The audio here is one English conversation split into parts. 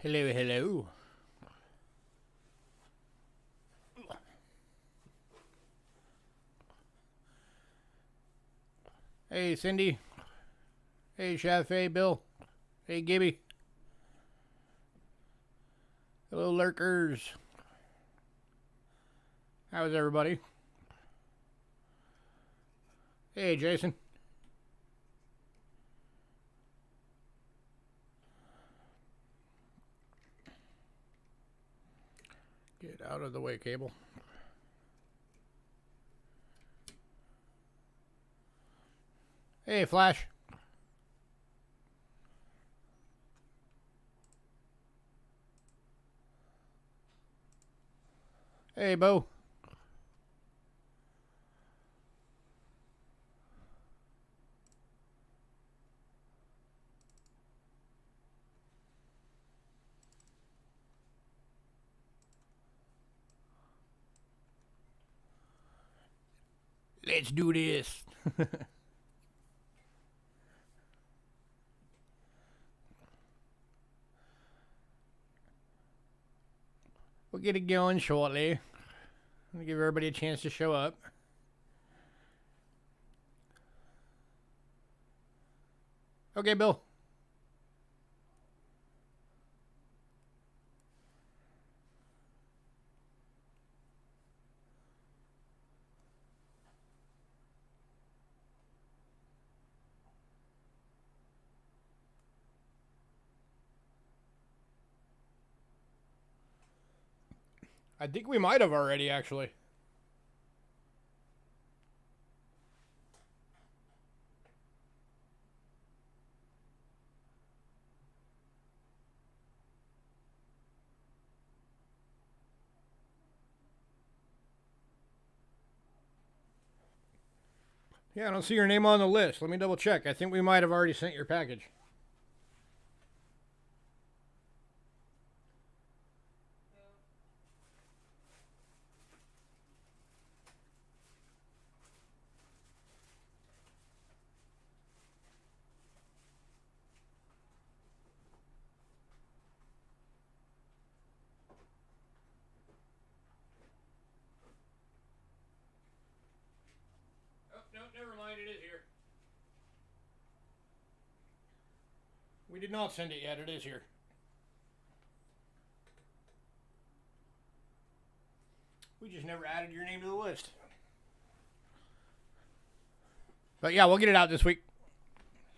Hello, hello. Hey, Cindy. Hey, Chef. Hey, Bill. Hey, Gibby. Hello, lurkers. How's everybody? Hey, Jason. Get out of the way, Cable. Hey, Flash. Hey, Bo. Let's do this. We'll get it going shortly. I'm gonna give everybody a chance to show up. Okay, Bill. I think we might have already, actually. Yeah, I don't see your name on the list. Let me double check. I think we might have already sent your package. Oh, no, never mind. It is here. We did not send it yet. It is here. We just never added your name to the list. But yeah, we'll get it out this week.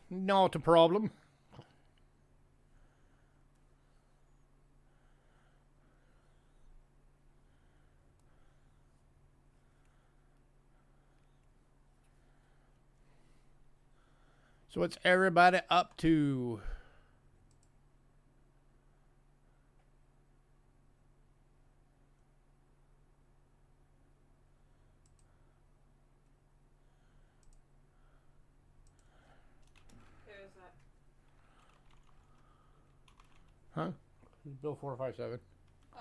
Not a problem. So what's everybody up to? Huh? Bill 457. Oh.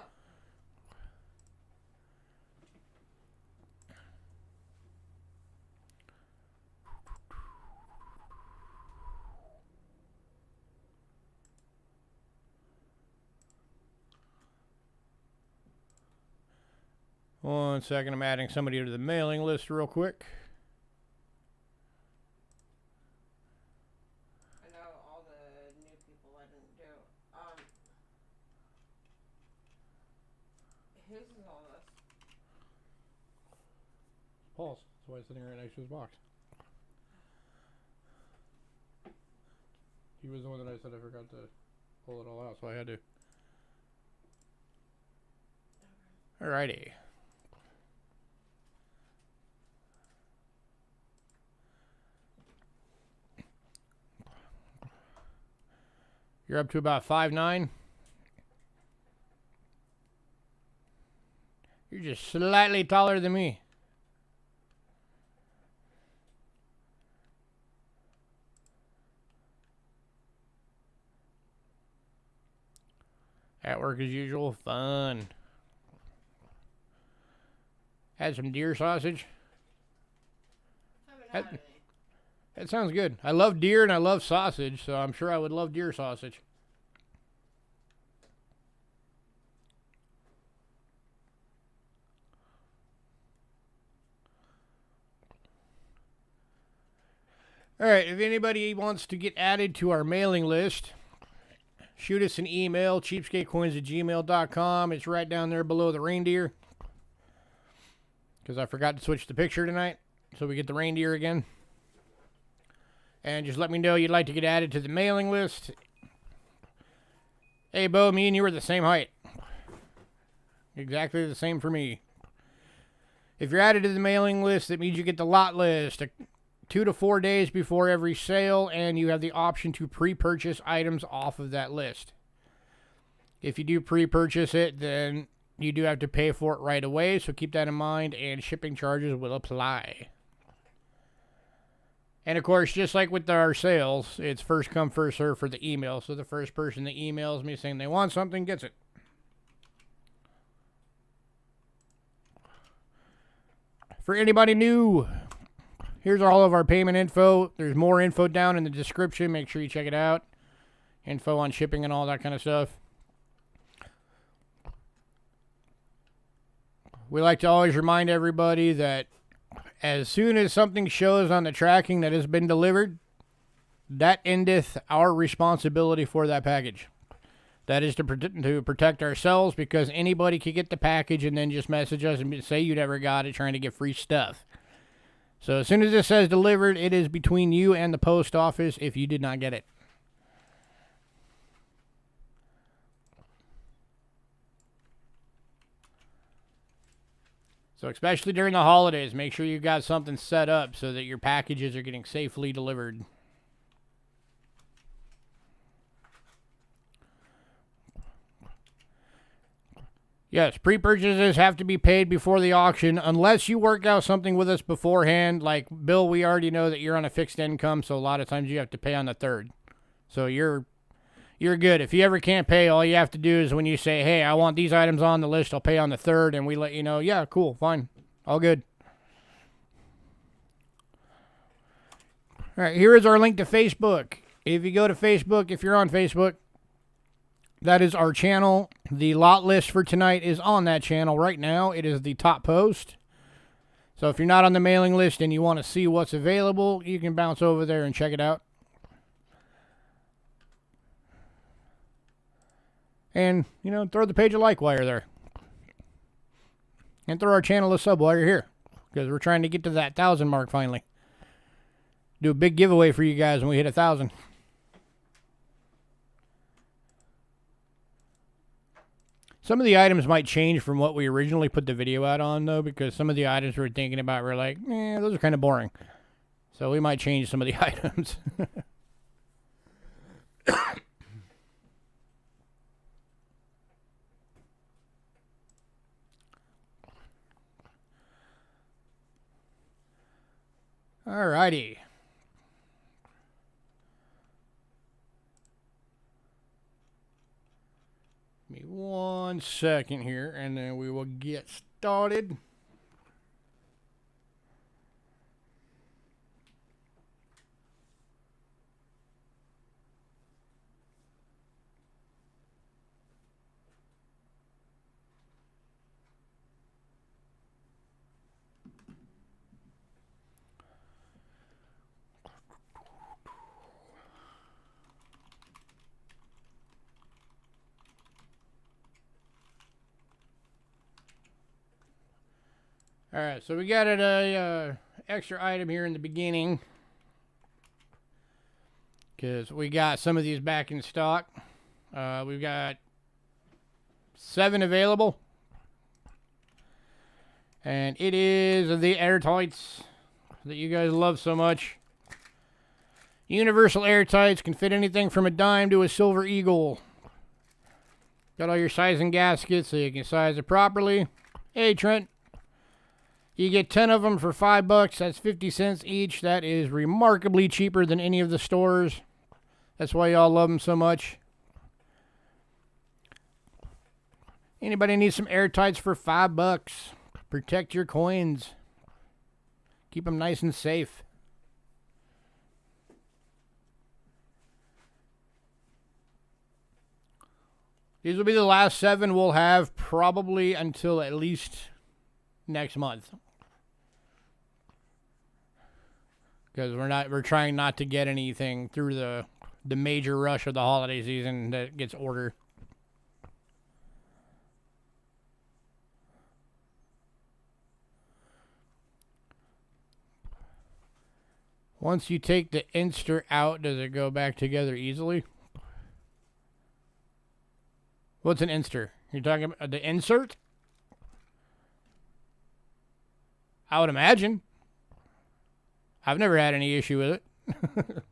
One second, I'm adding somebody to the mailing list real quick. I know all the new people I didn't do. Whose is all this? Paul's. That's why it's sitting right next to his box. He was the one that I said I forgot to pull it all out, so I had to. Alrighty. You're up to about 5'9". You're just slightly taller than me. At work as usual, fun. Had some deer sausage. Haven't had any. That sounds good. I love deer and I love sausage, so I'm sure I would love deer sausage. Alright, if anybody wants to get added to our mailing list, shoot us an email, cheapskatecoins@gmail.com. It's right down there below the reindeer. Because I forgot to switch the picture tonight, so we get the reindeer again. And just let me know you'd like to get added to the mailing list. Hey, Bo, me and you are the same height. Exactly the same for me. If you're added to the mailing list, that means you get the lot list 2 to 4 days before every sale, and you have the option to pre-purchase items off of that list. If you do pre-purchase it, then you do have to pay for it right away, so keep that in mind, and shipping charges will apply. And of course, just like with our sales, it's first come, first serve for the email. So the first person that emails me saying they want something gets it. For anybody new, here's all of our payment info. There's more info down in the description. Make sure you check it out. Info on shipping and all that kind of stuff. We like to always remind everybody that as soon as something shows on the tracking that has been delivered, that endeth our responsibility for that package. That is to protect ourselves, because anybody could get the package and then just message us and say you never got it, trying to get free stuff. So as soon as it says delivered, it is between you and the post office if you did not get it. So especially during the holidays, make sure you've got something set up so that your packages are getting safely delivered. Yes, pre-purchases have to be paid before the auction unless you work out something with us beforehand. Like, Bill, we already know that you're on a fixed income, so a lot of times you have to pay on the 3rd. So you're good. If you ever can't pay, all you have to do is when you say, hey, I want these items on the list, I'll pay on the 3rd, and we let you know, yeah, cool, fine, all good. All right, here is our link to Facebook. If you go to Facebook, if you're on Facebook, that is our channel. The lot list for tonight is on that channel right now. It is the top post. So if you're not on the mailing list and you want to see what's available, you can bounce over there and check it out. And, you know, throw the page a like while you're there. And throw our channel a sub while you're here. Because we're trying to get to that 1,000 mark finally. Do a big giveaway for you guys when we hit 1,000. Some of the items might change from what we originally put the video out on, though, because some of the items we're thinking about, we're like, those are kind of boring. So we might change some of the items. Alrighty. Give me 1 second here, and then we will get started. Alright, so we got a extra item here in the beginning, because we got some of these back in stock. We've got 7 available, and it is the airtights that you guys love so much. Universal airtights can fit anything from a dime to a silver eagle. Got all your sizing gaskets so you can size it properly. Hey, Trent. You get 10 of them for $5. That's 50 cents each. That is remarkably cheaper than any of the stores. That's why y'all love them so much. Anybody need some airtights for $5? Protect your coins. Keep them nice and safe. These will be the last 7 we'll have probably until at least next month. because we're trying not to get anything through the major rush of the holiday season that gets ordered. Once you take the insert out, does it go back together easily? What's an insert? You're talking about the insert? I would imagine. I've never had any issue with it.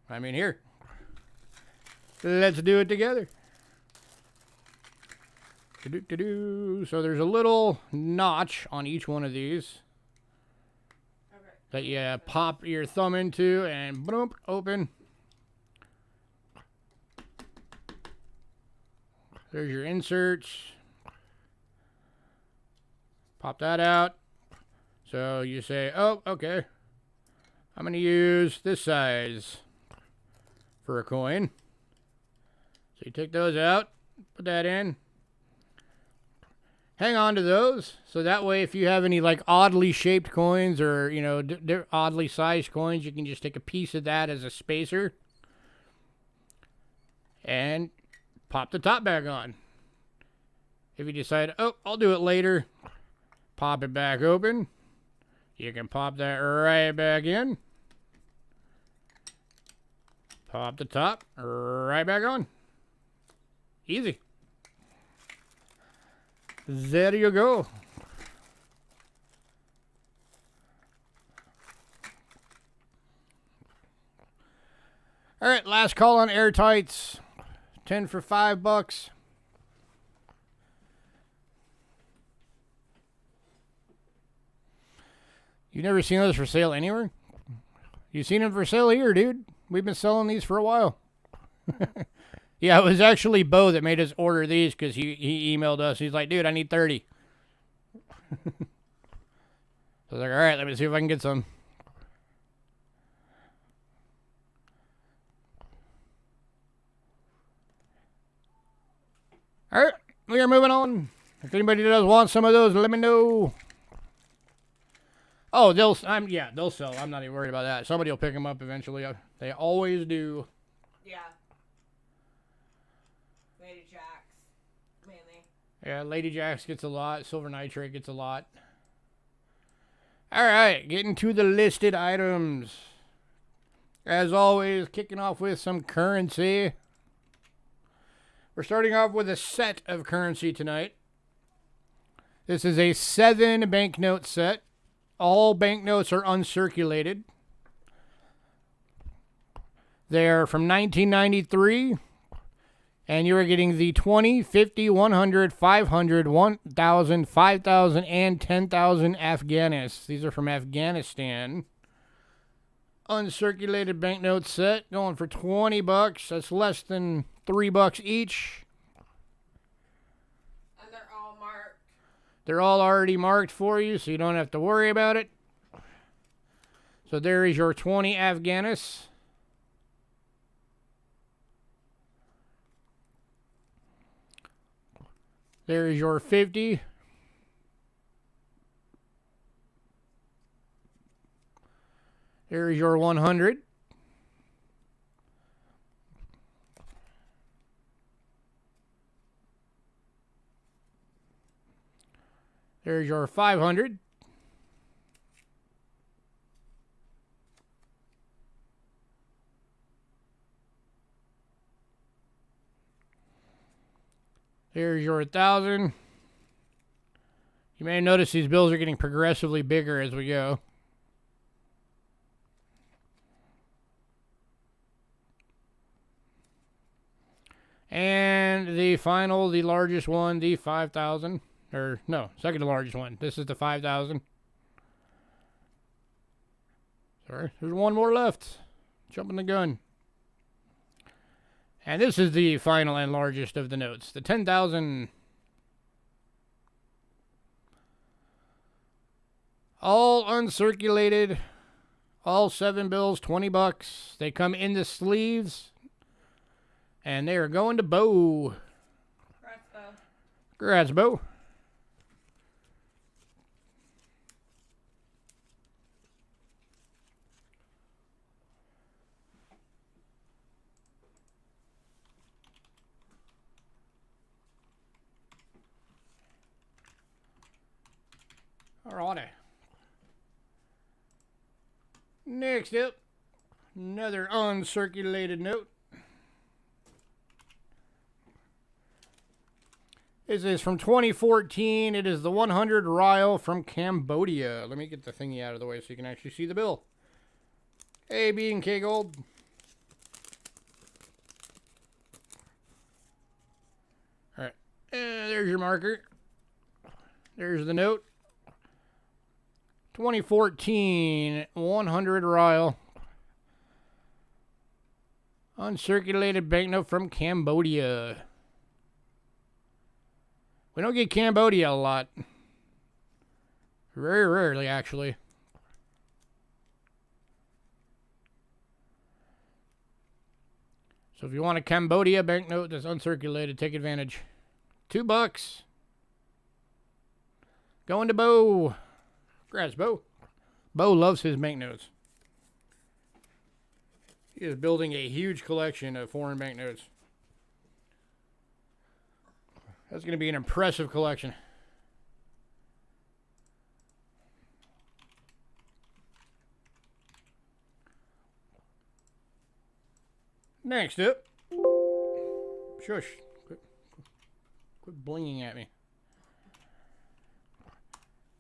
I mean, here. Let's do it together. So there's a little notch on each one of these that you pop your thumb into and boom, open. There's your inserts. Pop that out. So you say, oh, okay. I'm going to use this size for a coin. So you take those out, put that in. Hang on to those. So that way, if you have any like oddly shaped coins or, you know, oddly sized coins, you can just take a piece of that as a spacer and pop the top back on. If you decide, oh, I'll do it later, pop it back open. You can pop that right back in. Pop the top right back on. Easy. There you go. All right, last call on airtights. 10 for $5. You never seen those for sale anywhere? You seen them for sale here, dude? We've been selling these for a while. Yeah, it was actually Bo that made us order these because he emailed us. He's like, dude, I need 30. So I was like, all right, let me see if I can get some. All right, we are moving on. If anybody does want some of those, let me know. Oh, they'll sell. I'm not even worried about that. Somebody will pick them up eventually. They always do. Yeah. Lady Jacks, mainly. Yeah, Lady Jacks gets a lot. Silver Nitrate gets a lot. All right, getting to the listed items. As always, kicking off with some currency. We're starting off with a set of currency tonight. This is a 7 banknote set. All banknotes are uncirculated. They're from 1993. And you are getting the 20, 50, 100, 500, 1,000, 5,000, and 10,000 Afghanis. These are from Afghanistan. Uncirculated banknote set going for $20. That's less than $3 each. And they're all marked. They're all already marked for you, so you don't have to worry about it. So there is your 20 Afghanis. There is your 50. There is your 100. There's your 500. Here's your 1,000. You may notice these bills are getting progressively bigger as we go. And the final, the largest one, the 5,000. Or, no, second to largest one. This is the 5,000. Sorry, there's one more left. Jumping the gun. And this is the final and largest of the notes. The 10,000. All uncirculated. All 7 bills, $20. They come in the sleeves. And they are going to Bo. Congrats, Bo. Congrats, Bo. Alrighty. Next up, another uncirculated note. This is from 2014. It is the 100 Rial from Cambodia. Let me get the thingy out of the way so you can actually see the bill. A, B, and K gold. Alright. There's your marker. There's the note. 2014 100 Rial. Uncirculated banknote from Cambodia. We don't get Cambodia a lot. Very rarely, actually. So if you want a Cambodia banknote that's uncirculated, take advantage. $2. Going to Bo. Congrats, Bo. Bo loves his banknotes. He is building a huge collection of foreign banknotes. That's going to be an impressive collection. Next up. Shush. Quit blinging at me.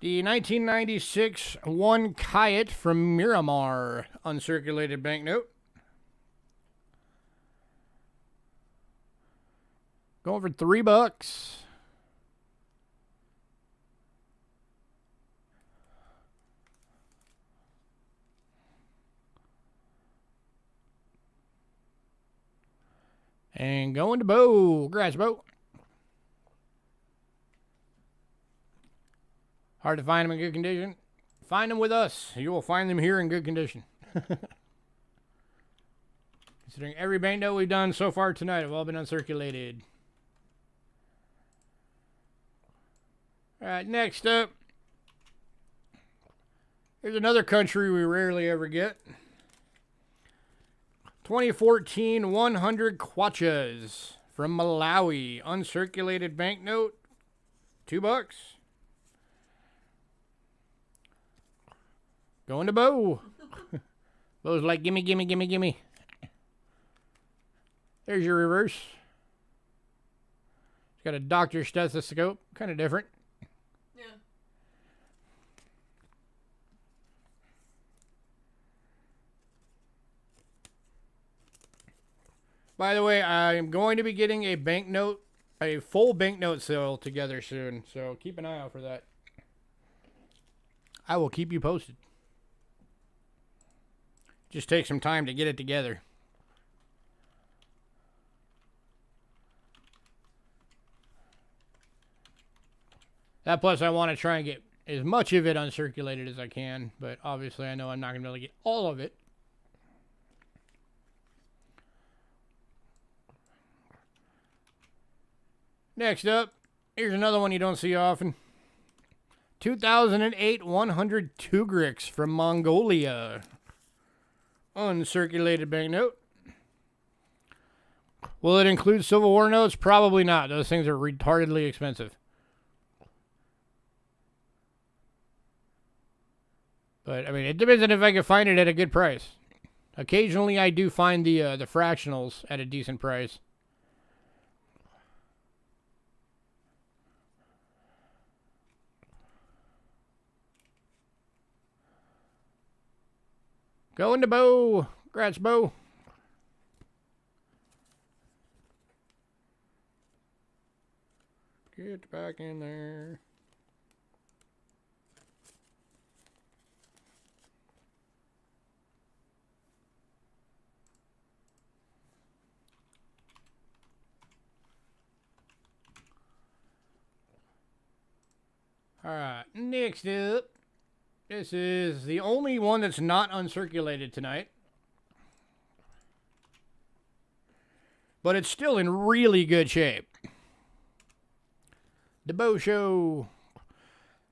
The 1996 1 Kayet from Miramar. Uncirculated banknote. Going for $3. And going to Bo. Congrats, Bo. Hard to find them in good condition. Find them with us. You will find them here in good condition. Considering every banknote we've done so far tonight have all been uncirculated. Alright, next up. Here's another country we rarely ever get. 2014 100 Kwachas from Malawi. Uncirculated banknote. $2. Going to Bo. Bo's like, gimme, gimme, gimme, gimme. There's your reverse. It's got a doctor's stethoscope. Kind of different. Yeah. By the way, I'm going to be getting a full banknote sale together soon. So keep an eye out for that. I will keep you posted. Just take some time to get it together. That plus I want to try and get as much of it uncirculated as I can, but obviously I know I'm not going to be able to get all of it. Next up, here's another one you don't see often. 2008 100 Tugriks from Mongolia. Uncirculated banknote. Will it include Civil War notes? Probably not. Those things are retardedly expensive. But, I mean, it depends on if I can find it at a good price. Occasionally, I do find the fractionals at a decent price. Going to Bo. Congrats, Bo. Get back in there. Alright, next up. This is the only one that's not uncirculated tonight. But it's still in really good shape. The Bo Show.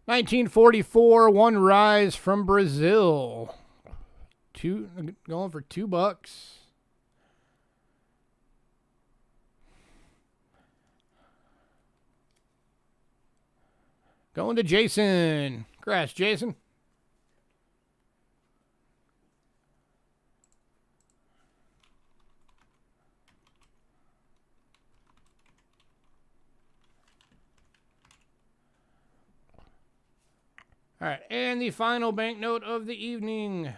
1944 1 Rise from Brazil. Going for $2. Going to Jason. Congrats, Jason. All right, and the final banknote of the evening.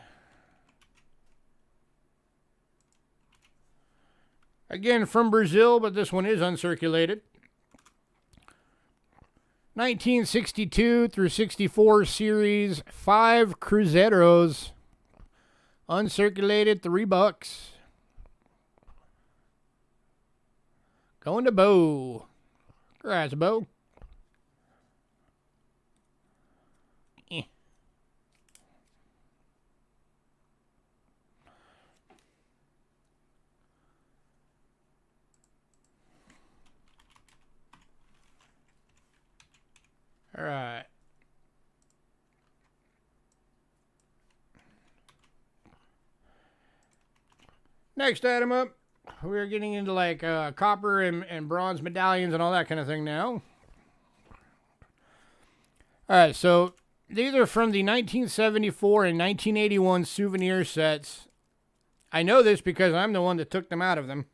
Again, from Brazil, but this one is uncirculated. 1962 through 64 series, 5 Cruzeiros. Uncirculated, $3. Going to Bo. Congrats, Bo. All right. Next item up, we're getting into like copper and bronze medallions and all that kind of thing now. All right, so these are from the 1974 and 1981 souvenir sets. I know this because I'm the one that took them out of them.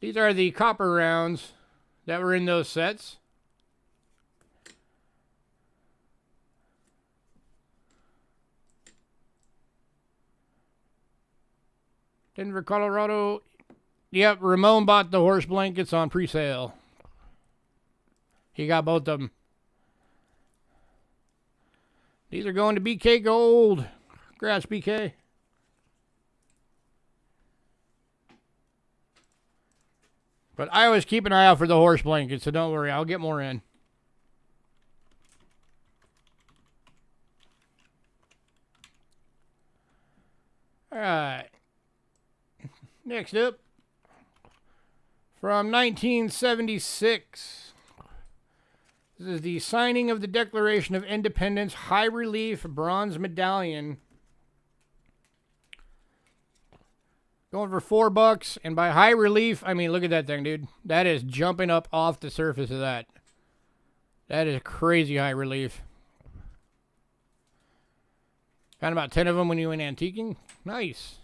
These are the copper rounds that were in those sets. Denver, Colorado. Yep, Ramon bought the horse blankets on pre-sale. He got both of them. These are going to BK Gold. Congrats, BK. But I always keep an eye out for the horse blankets, so don't worry. I'll get more in. All right. Next up, from 1976. This is the signing of the Declaration of Independence high relief bronze medallion. Going for $4, and by high relief, I mean, look at that thing, dude. That is jumping up off the surface of that. That is crazy high relief. Found about 10 of them when you went antiquing. Nice.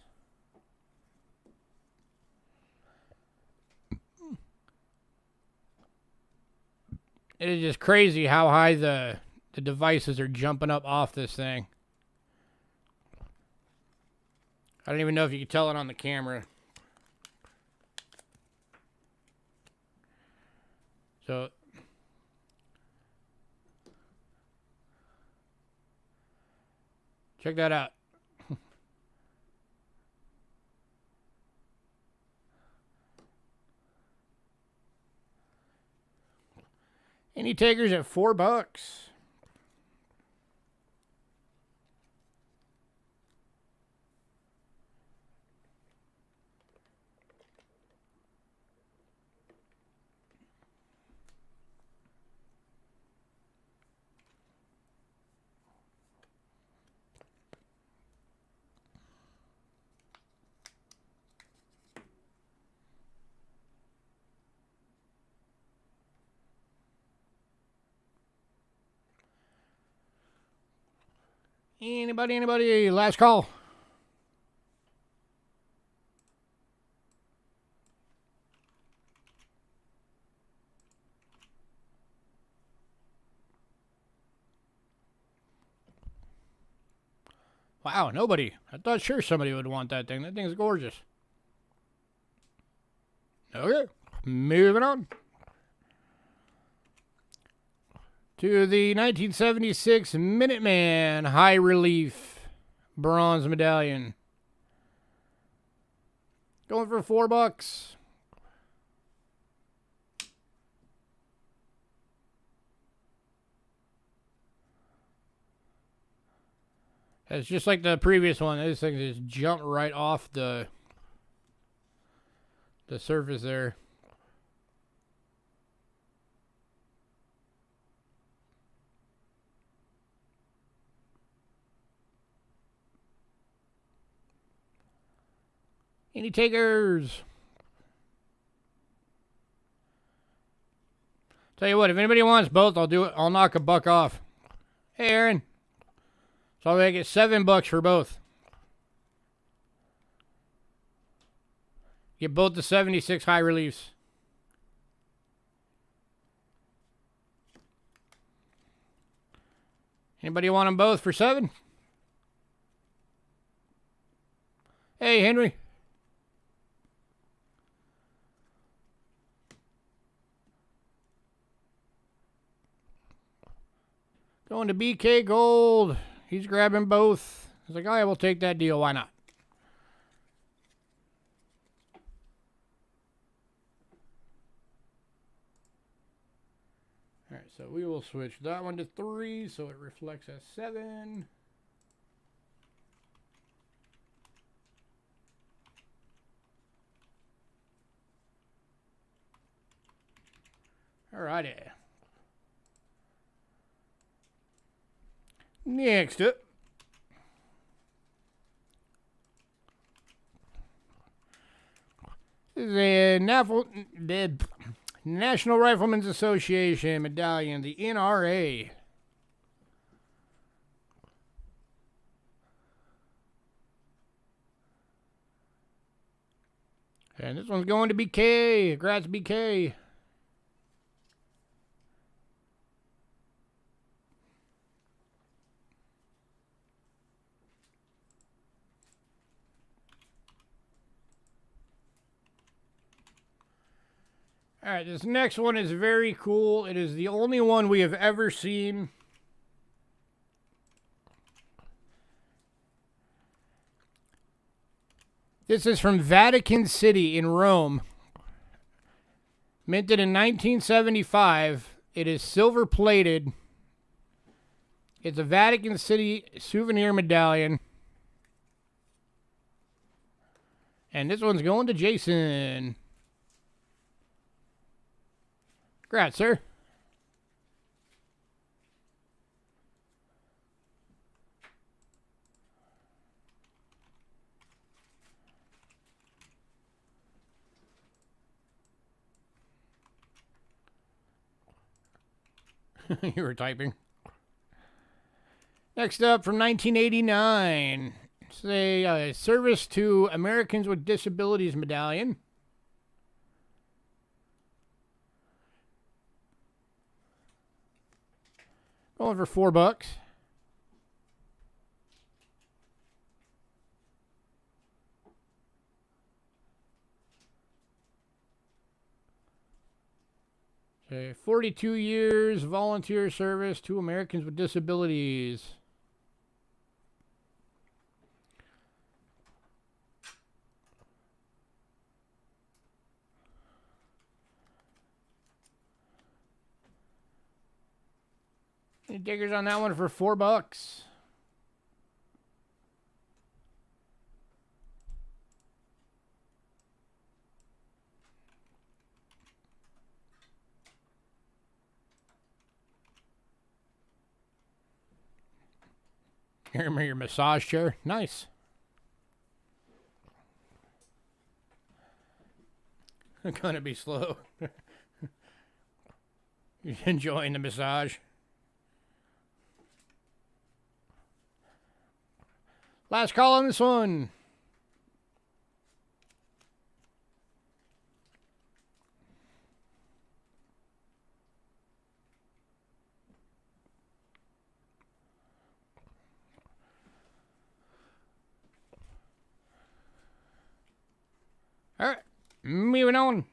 It is just crazy how high the devices are jumping up off this thing. I don't even know if you can tell it on the camera. So, check that out. Any takers at $4? Anybody? Last call. Wow, nobody. I thought sure somebody would want that thing. That thing's gorgeous. Okay, moving on. To the 1976 Minuteman High Relief Bronze Medallion. Going for $4. It's just like the previous one. This thing just jumped right off the surface there. Any takers? Tell you what, if anybody wants both, I'll do it. I'll knock $1 off. Hey, Aaron. So I'll make it $7 for both. Get both the 76 high reliefs. Anybody want them both for 7? Hey, Henry. Going to BK Gold. He's grabbing both. He's like, oh, yeah, we'll take that deal. Why not? All right, so we will switch that one to 3 so it reflects as 7. All righty. Next up. This is a National Riflemen's Association medallion, the NRA. And this one's going to BK. Congrats, BK. All right, this next one is very cool. It is the only one we have ever seen. This is from Vatican City in Rome. Minted in 1975. It is silver plated. It's a Vatican City souvenir medallion. And this one's going to Jason. Congrats, sir. You were typing. Next up, from 1989, it's a Service to Americans with Disabilities medallion. Going for $4. Okay, 42 years volunteer service to Americans with disabilities. Any diggers on that one for $4? Here, your massage chair. Nice. Gonna be slow. You're enjoying the massage. Last call on this one. All right, moving on.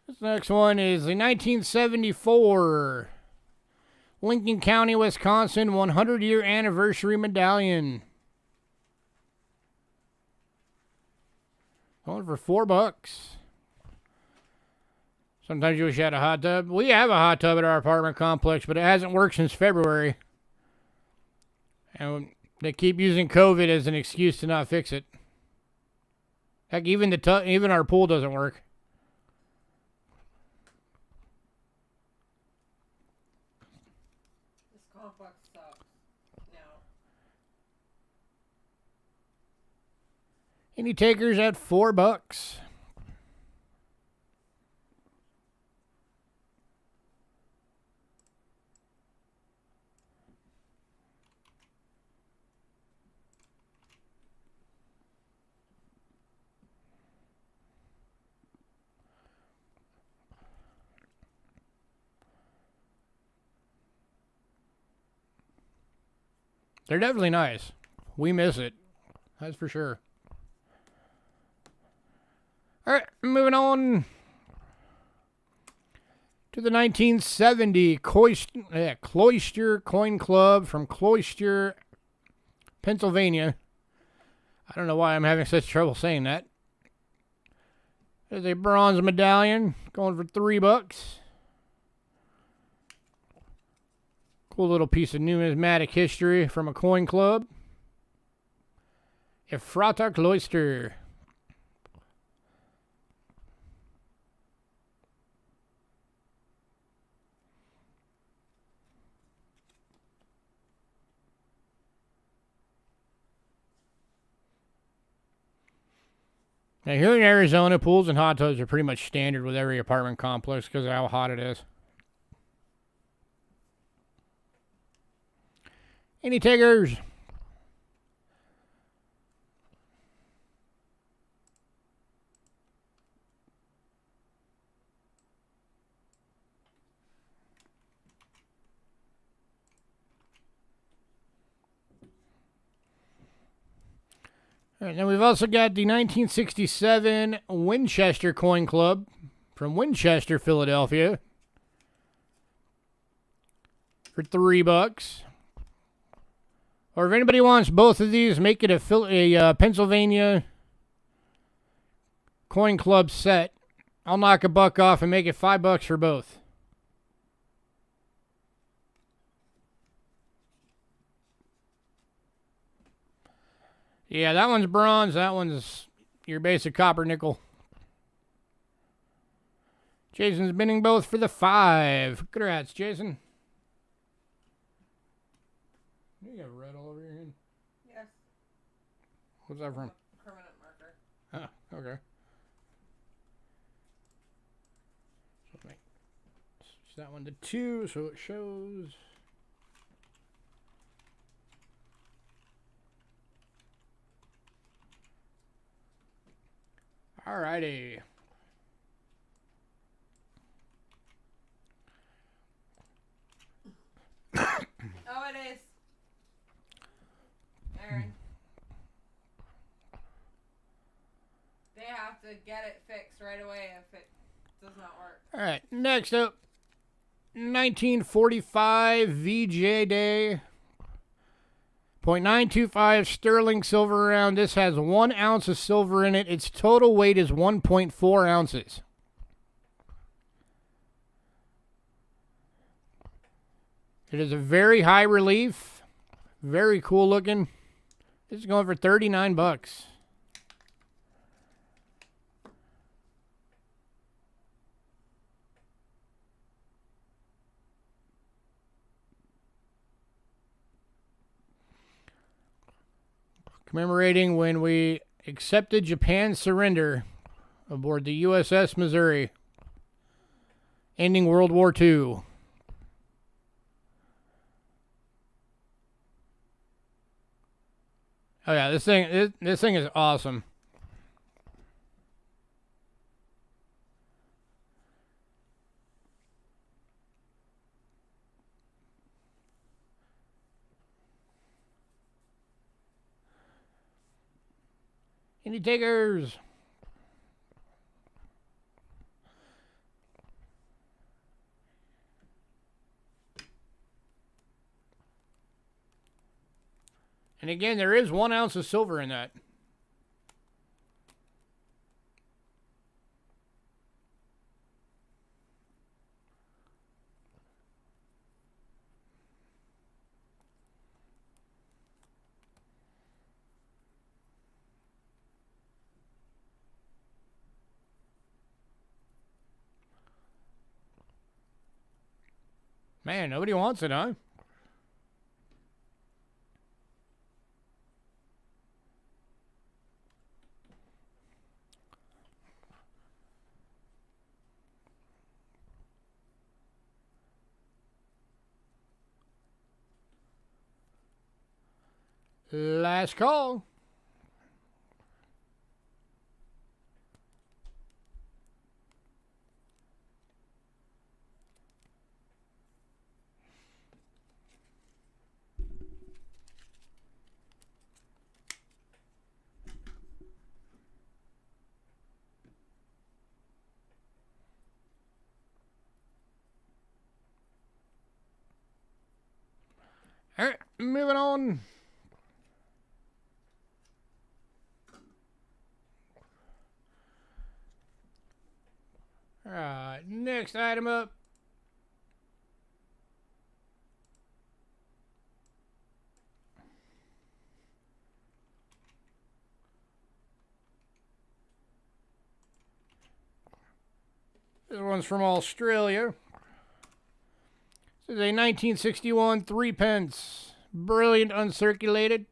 This next one is the 1974 Lincoln County, Wisconsin 100-year anniversary medallion. Going for $4. Sometimes you wish you had a hot tub. We have a hot tub at our apartment complex, but it hasn't worked since February. And they keep using COVID as an excuse to not fix it. Heck, even our pool doesn't work. This complex sucks. No. Any takers at $4? They're definitely nice. We miss it. That's for sure. All right, moving on to the 1970 Cloister Coin Club from Cloister, Pennsylvania. I don't know why I'm having such trouble saying that. There's a bronze medallion going for $3. Cool little piece of numismatic history from a coin club. Ephrata Cloister. Now, here in Arizona, pools and hot tubs are pretty much standard with every apartment complex because of how hot it is. Any takers? All right, now we've also got the 1967 Winchester Coin Club from Winchester, Philadelphia, for $3. Or if anybody wants both of these, make it a Pennsylvania Coin Club set. I'll knock $1 off and make it $5 for both. Yeah, that one's bronze. That one's your basic copper nickel. Jason's bidding both for the $5. Congrats, Jason. You got red all over your hand? Yes. What's that from? Permanent marker. Oh, okay. So switch that one to 2 so it shows. Alrighty. Oh, it is. Aaron. They have to get it fixed right away if it does not work. Alright, next up, 1945 VJ Day. 0.925 sterling silver round. This has 1 ounce of silver in it. Its total weight is 1.4 ounces. It is a very high relief. Very cool looking. This is going for $39. Commemorating when we accepted Japan's surrender aboard the USS Missouri, ending World War II. Oh yeah, this thing is awesome. Any takers? And again, there is 1 ounce of silver in that. Man, nobody wants it, huh? Last call. All right, moving on. All right, next item up. This one's from Australia. This is a 1961 3-pence. Brilliant uncirculated.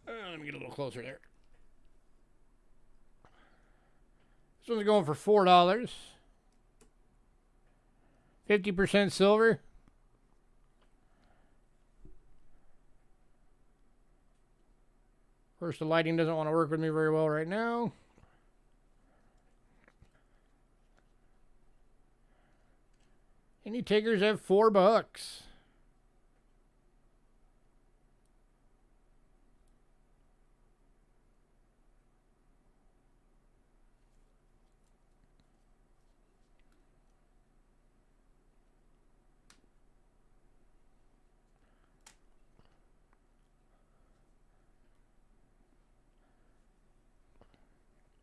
Let me get a little closer there. This one's going for $4. 50% silver. Of course, the lighting doesn't want to work with me very well right now. Any takers have $4.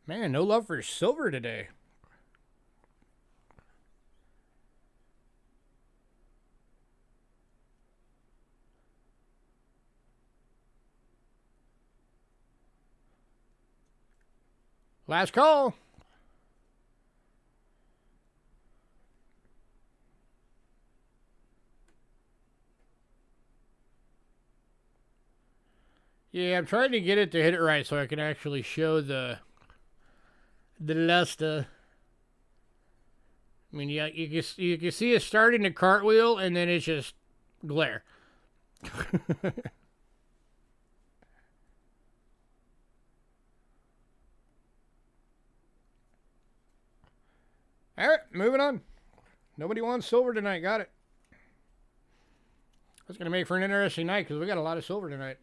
Man, no love for silver today. Last call. Yeah, I'm trying to get it to hit it right so I can actually show the luster. I mean, yeah, you can see it starting to cartwheel and then it's just glare. All right, moving on. Nobody wants silver tonight. Got it. That's going to make for an interesting night because we got a lot of silver tonight.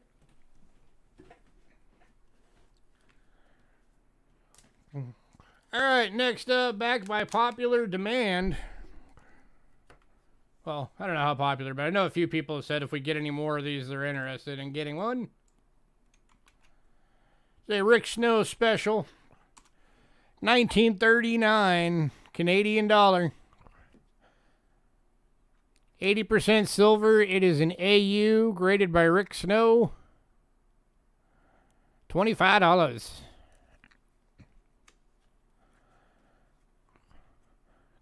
All right, next up, back by popular demand. Well, I don't know how popular, but I know a few people have said if we get any more of these, they're interested in getting one. It's a Rick Snow special. 1939 Canadian dollar. 80% silver. It is an AU graded by Rick Snow. $25.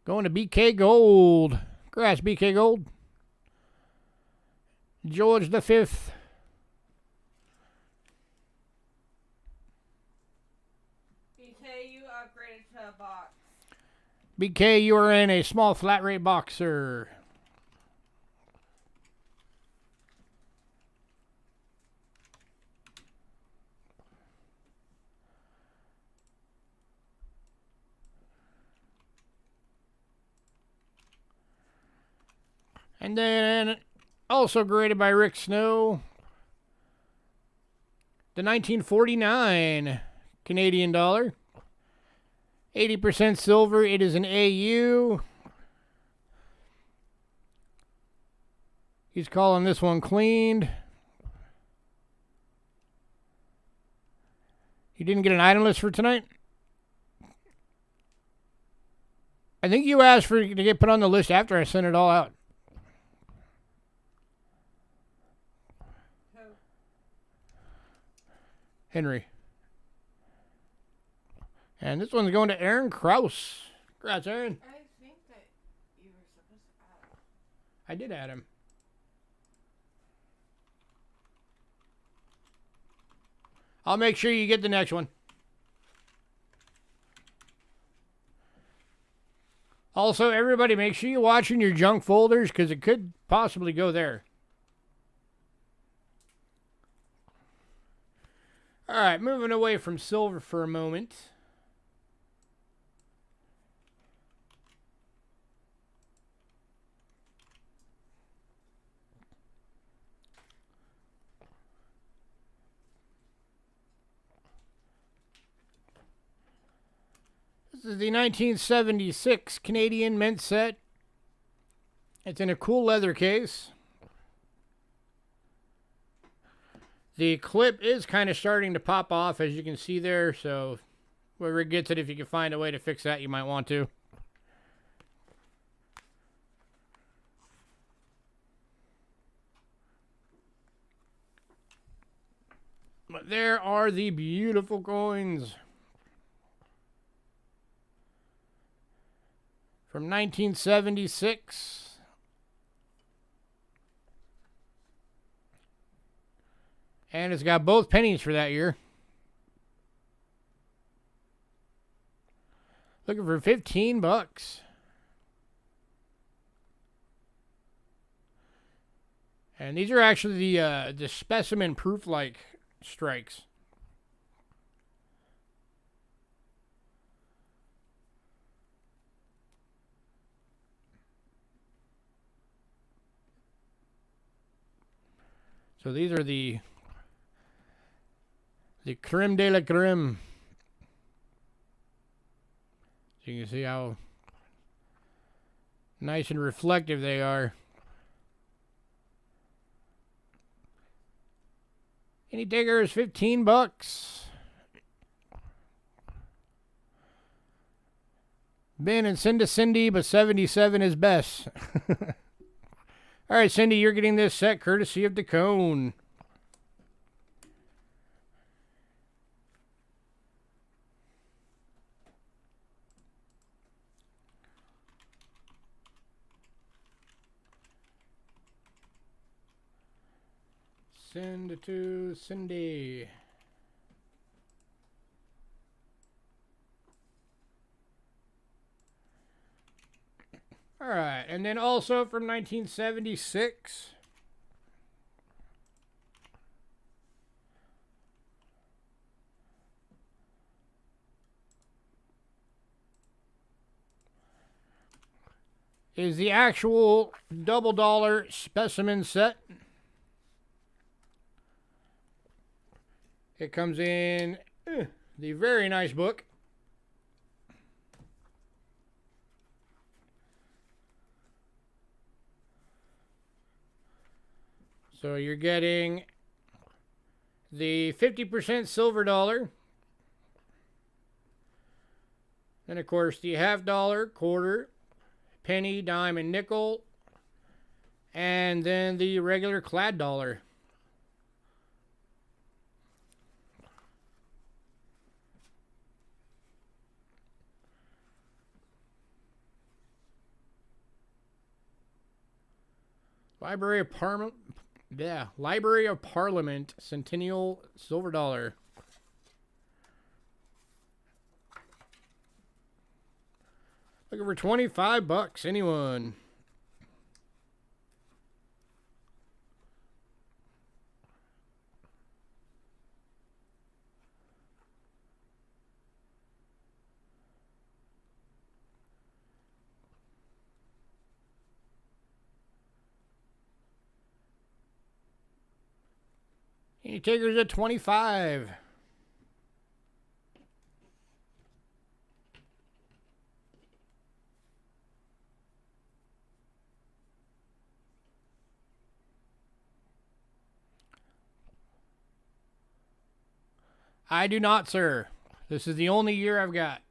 Going to BK Gold. Congrats, BK Gold. George V. BK, you upgraded to a box. BK, you are in a small flat rate boxer. And then, also graded by Rick Snow, the 1949 Canadian dollar. 80% silver. It is an AU. He's calling this one cleaned. You didn't get an item list for tonight? I think you asked for it to get put on the list after I sent it all out. Henry. And this one's going to Aaron Krause. Congrats, Aaron. I think that you were supposed to add him. I did add him. I'll make sure you get the next one. Also, everybody, make sure you watch in your junk folders because it could possibly go there. All right, moving away from silver for a moment. This is the 1976 Canadian mint set. It's in a cool leather case. The clip is kind of starting to pop off, as you can see there, so whoever gets it, if you can find a way to fix that, you might want to. But there are the beautiful coins from 1976. And it's got both pennies for that year. Looking for 15 bucks. And these are actually the specimen proof-like strikes. So these are the creme de la creme. So you can see how nice and reflective they are. Any digger is 15 bucks. Ben and send to Cindy, but 77 is best. All right, Cindy, you're getting this set courtesy of the cone. Send to Cindy. All right, and then also from 1976. Is the actual double dollar specimen set. It comes in the very nice book. So you're getting the 50% silver dollar. And of course the half dollar, quarter, penny, dime, and nickel. And then the regular clad dollar. Library of Parliament Centennial Silver Dollar. Looking for 25 bucks, anyone? Any takers at 25? I do not, sir. This is the only year I've got.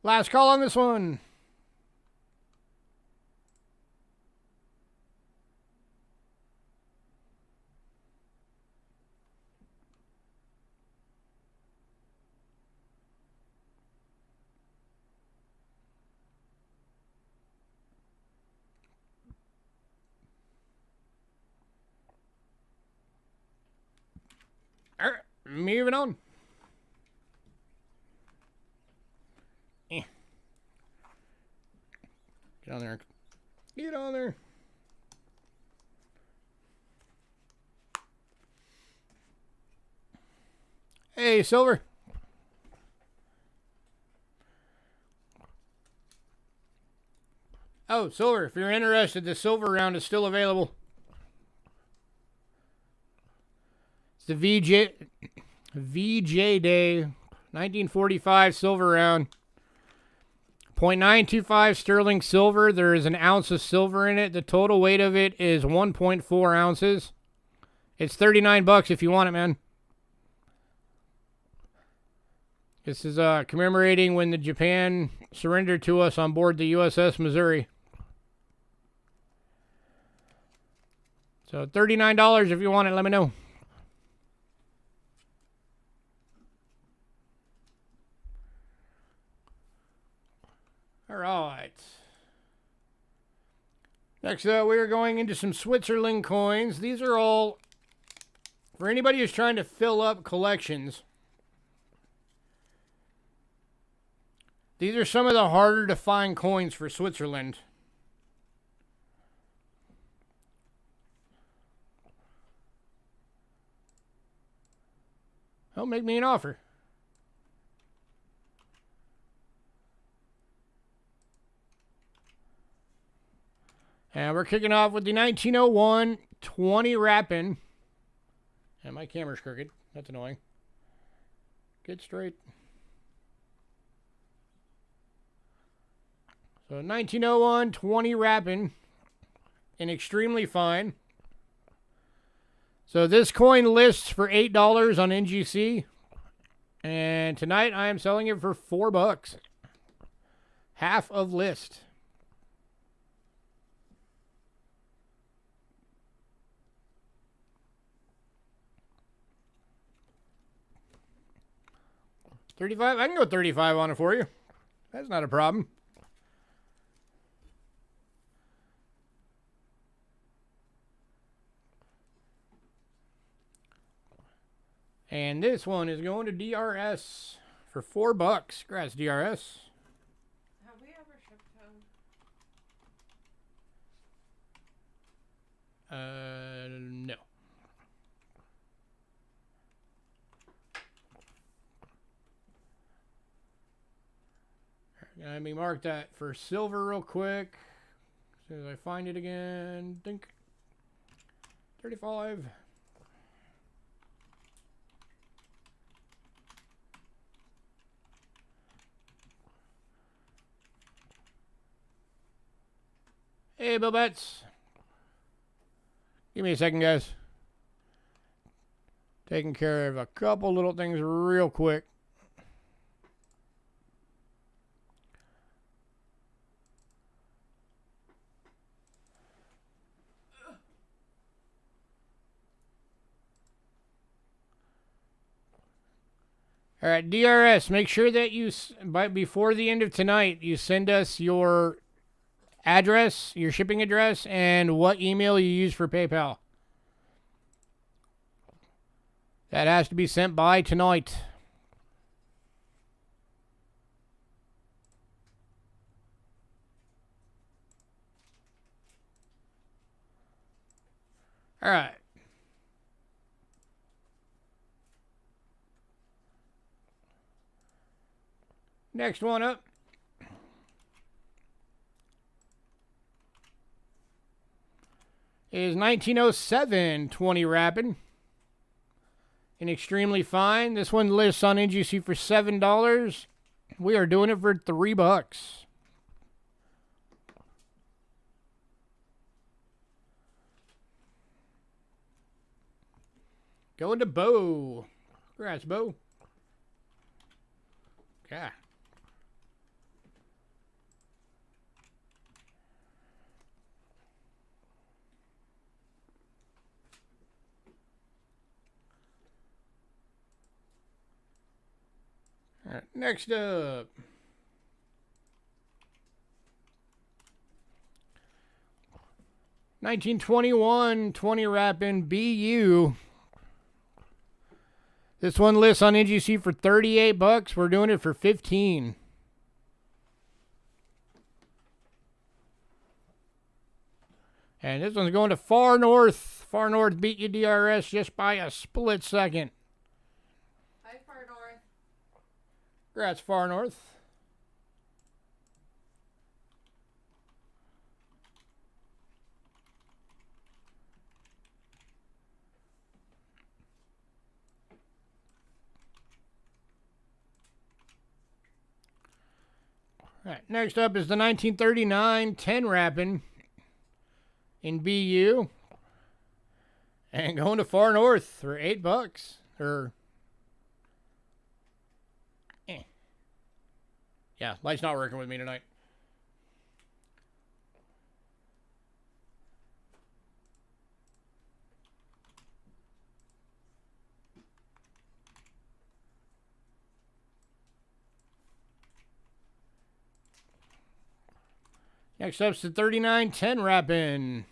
Last call on this one. All right, moving on. Get on there. Get on there. Hey, Silver. Oh, Silver, if you're interested, the silver round is still available. It's the VJ Day 1945 silver round. 0.925 sterling silver. There is an ounce of silver in it. The total weight of it is 1.4 ounces. It's $39 if you want it, man. This is commemorating when the Japan surrendered to us on board the USS Missouri. So $39 if you want it, let me know. All right. Next up, we are going into some Switzerland coins. These are all for anybody who's trying to fill up collections. These are some of the harder to find coins for Switzerland. Oh, make me an offer. And we're kicking off with the 1901 20 wrapping. And my camera's crooked. That's annoying. Get straight. So 1901 20 wrapping in extremely fine. So this coin lists for $8 on NGC. And tonight I am selling it for $4. Half of list. $35? I can go 35 on it for you. That's not a problem. And this one is going to DRS for $4. Congrats, DRS. Have we ever shipped home? No. Let me mark that for silver real quick. As soon as I find it again. Think. 35. Hey, Bill Betts. Give me a second, guys. Taking care of a couple little things real quick. All right, DRS, make sure that you, before the end of tonight, you send us your address, your shipping address, and what email you use for PayPal. That has to be sent by tonight. All right. Next one up. Is 1907 20 wrapping. And extremely fine. This one lists on NGC for $7. We are doing it for $3. Going to Bo. Congrats, Bo. Okay. All right, next up. $1921 20 wrapping BU. This one lists on NGC for $38. We're doing it for $15. And this one's going to Far North. Far North beat you DRS just by a split second. Hi, Far North. Congrats, Far North. All right, next up is the 1939 10 wrapping in BU. And going to Far North for $8. Yeah, light's not working with me tonight. Next up's the 39 10 wrapping.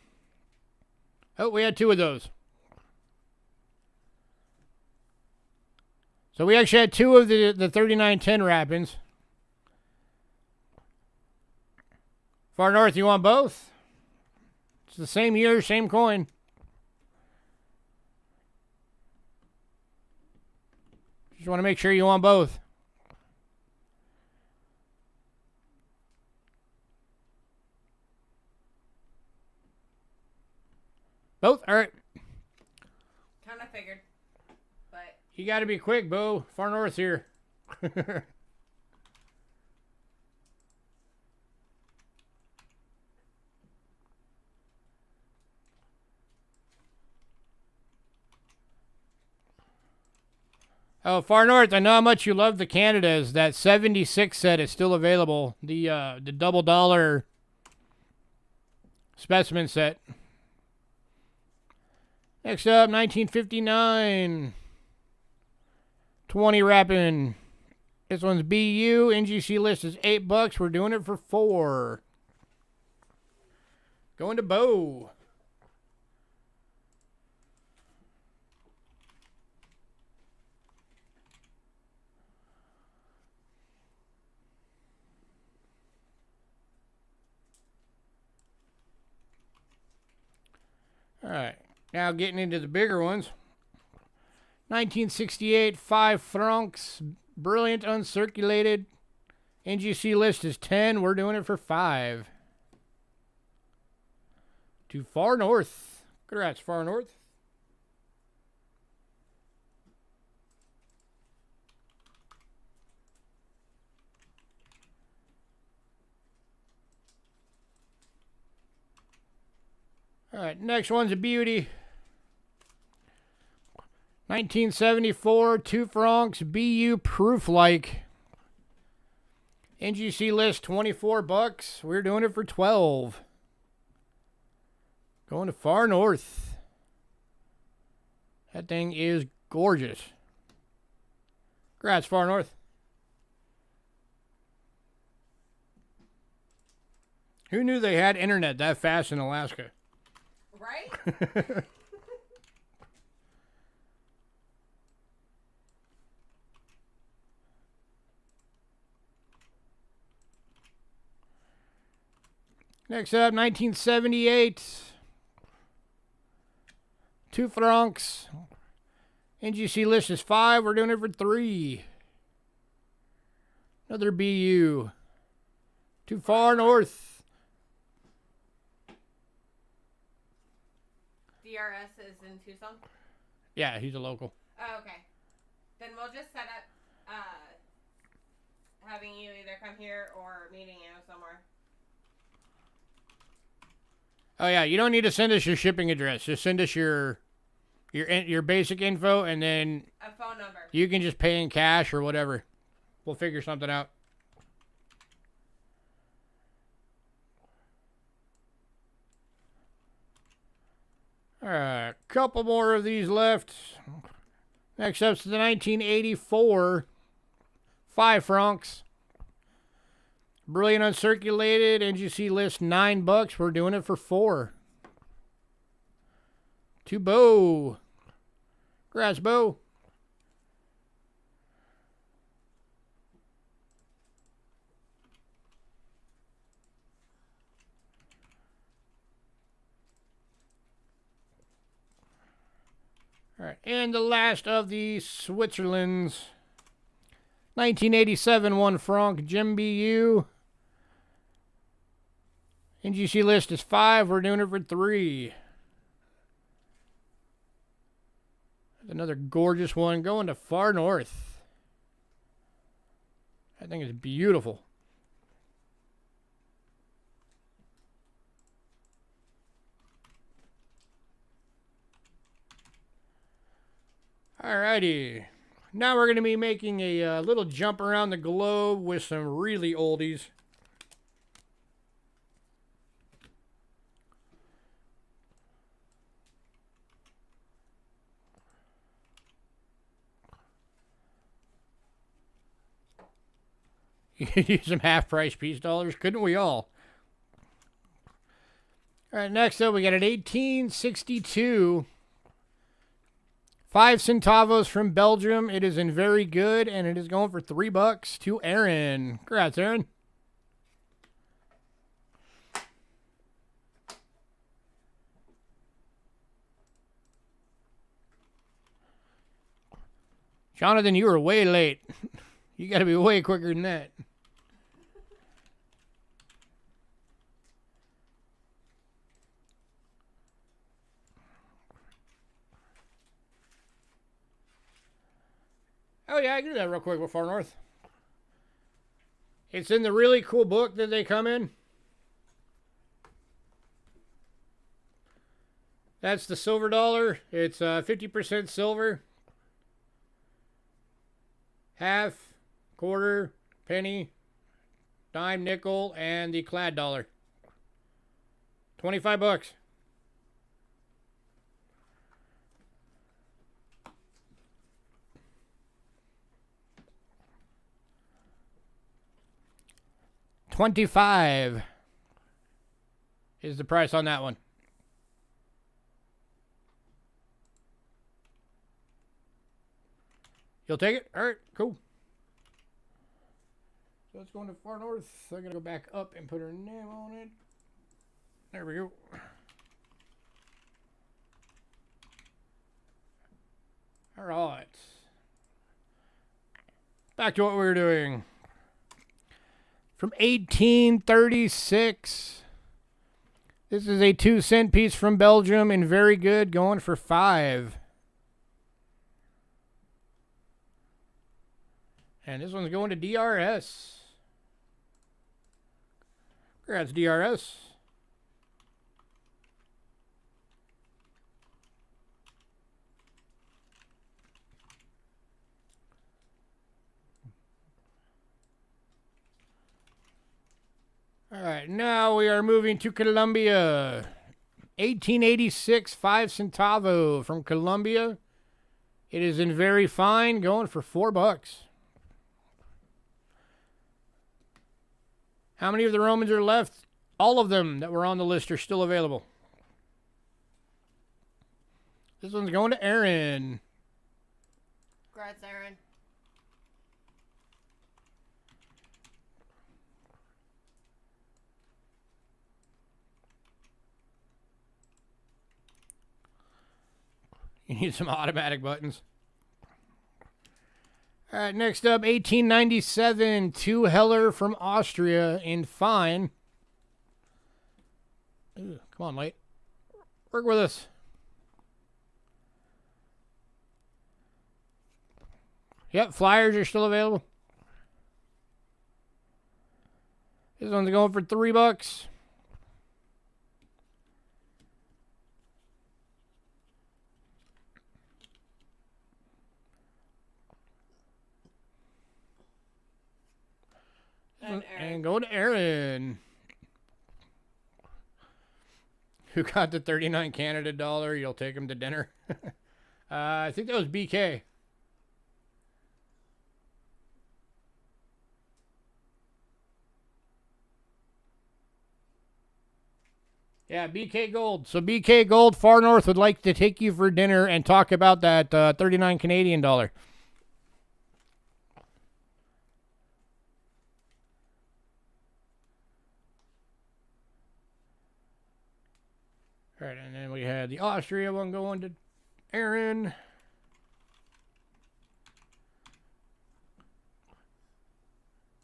Oh, we had two of those. So we actually had two of the 39 10 wrappings. Far North, you want both? It's the same year, same coin. Just want to make sure you want both. Both? All right. Kind of figured. But You got to be quick, Bo. Far North here. Oh, Far North, I know how much you love the Canadas. That 76 set is still available. The double dollar specimen set. Next up, 1959. 20 wrapping. This one's BU. NGC list is $8. We're doing it for $4. Going to Bo. All right, now getting into the bigger ones. 1968, 5 francs, brilliant uncirculated. NGC list is 10. We're doing it for 5. To Far North. Congrats, Far North. All right, next one's a beauty. 1974, 2 francs, BU proof-like. NGC list, $24. We're doing it for 12. Going to Far North. That thing is gorgeous. Congrats, Far North. Who knew they had internet that fast in Alaska? right? Next up, 1978. 2 francs. NGC list is 5. We're doing it for 3. Another BU. To Far North. DRS is in Tucson? Yeah, he's a local. Oh, okay. Then we'll just set up having you either come here or meeting you somewhere. Oh yeah, you don't need to send us your shipping address. Just send us your basic info, and then A phone number. you can just pay in cash or whatever. We'll figure something out. All right, couple more of these left. Next up's the 1984 5 francs. Brilliant uncirculated. NGC list $9. We're doing it for 4. To Bo. Congrats, Bo. All right, and the last of the Switzerland's 1987 1 franc Jim BU. NGC list is 5. We're doing it for 3. Another gorgeous one going to Far North. That thing is beautiful. Alrighty. Now we're going to be making a little jump around the globe with some really oldies. You could use some half-price piece dollars, couldn't we all? All right, next up we got an 1862 5 centavos from Belgium. It is in very good, and it is going for $3 to Aaron. Congrats, Aaron. Jonathan, you were way late. You got to be way quicker than that. Oh, yeah, I can do that real quick with Far North. It's in the really cool book that they come in. That's the silver dollar. It's 50% silver. Half, quarter, penny, dime, nickel, and the clad dollar. $25. $25 is the price on that one. You'll take it? All right, cool. So it's going to Far North. I'm going to go back up and put her name on it. There we go. All right. Back to what we were doing. From 1836. This is a 2-cent piece from Belgium and very good, going for $5. And this one's going to DRS. Congrats, DRS. All right, now we are moving to Colombia. 1886 5 centavo from Colombia. It is in very fine, going for $4. How many of the Romans are left? All of them that were on the list are still available. This one's going to Aaron. Congrats, Aaron. You need some automatic buttons. All right, next up, 1897, 2 Heller from Austria in fine. Ooh, come on, Light. Work with us. Yep, flyers are still available. This one's going for $3. And go to Aaron. Who got the 39 Canada dollar? You'll take him to dinner. I think that was BK. Yeah, BK Gold. So BK Gold, Far North would like to take you for dinner and talk about that 39 Canadian dollar. All right, and then we had the Austria one going to Aaron.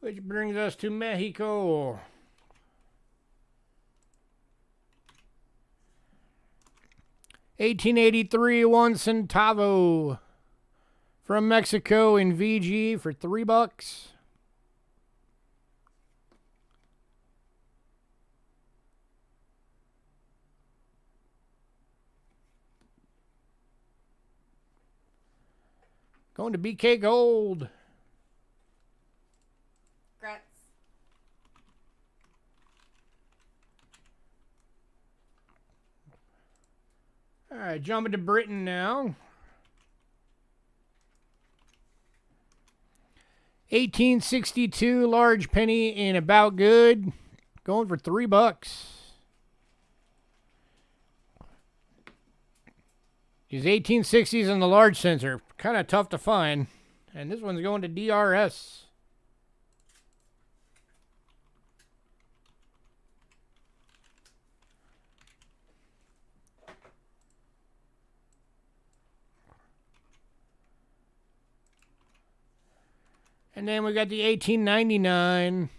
Which brings us to Mexico. $18.83 1 centavo from Mexico in VG for $3. Going to BK Gold. Grats. All right, jumping to Britain now. 1862 large penny in About Good. Going for $3. These 1860s in the large cents are kind of tough to find. And this one's going to DRS. And then we got the 1899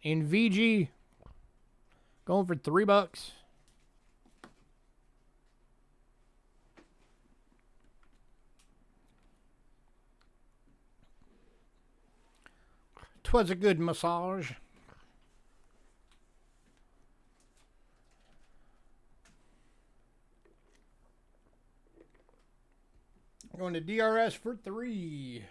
in VG. Going for $3. Twas a good massage. Going to DRS for $3.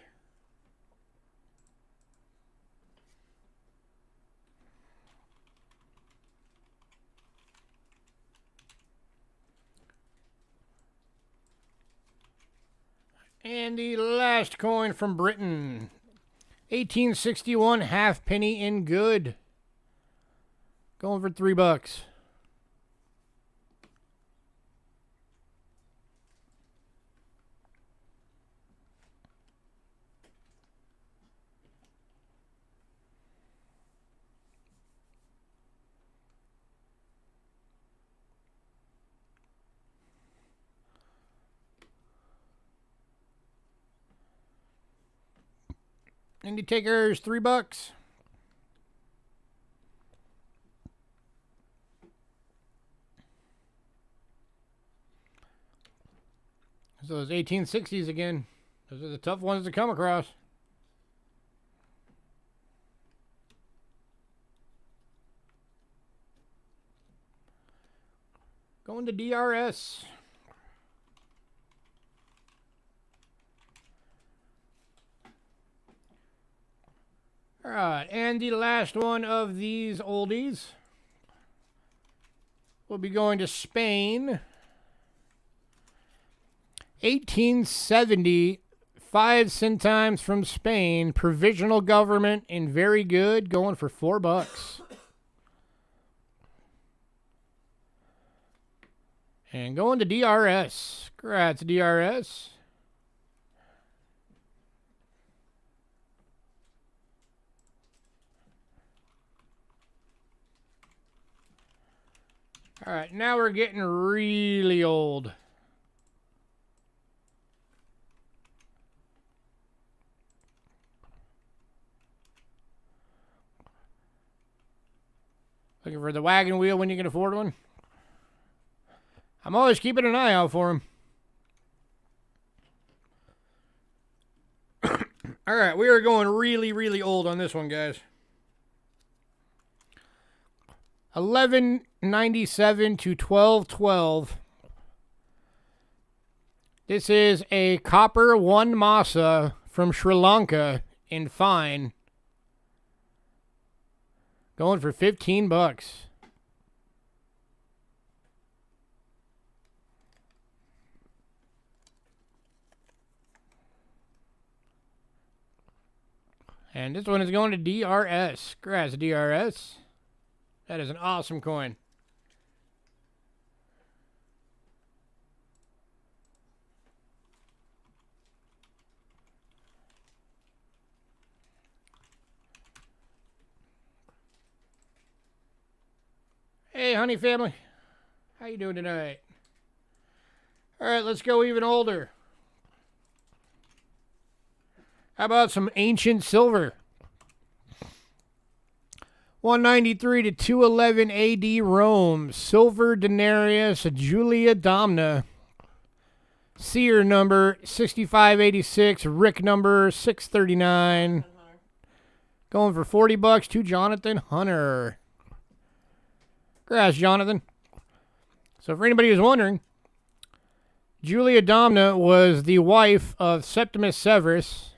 And the last coin from Britain. 1861 halfpenny in good. Going for $3. Indie takers, $3. So those 1860s again. Those are the tough ones to come across. Going to DRS. All right, and the last one of these oldies will be going to Spain. 1870, 5 centimes from Spain. Provisional government in very good, going for $4. And going to DRS. Congrats, DRS. All right, now we're getting really old. Looking for the wagon wheel when you can afford one? I'm always keeping an eye out for them. All right, we are going really, really old on this one, guys. 1197 to 1212. This is a copper 1 masa from Sri Lanka in fine. Going for $15. And this one is going to DRS. Congrats, DRS. That is an awesome coin. Hey, honey family. How you doing tonight? All right, let's go even older. How about some ancient silver? 193 to 211 AD Rome. Silver denarius Julia Domna. Seer number 6586. Rick number 639. Going for $40 to Jonathan Hunter. Congrats, Jonathan. So for anybody who's wondering, Julia Domna was the wife of Septimus Severus,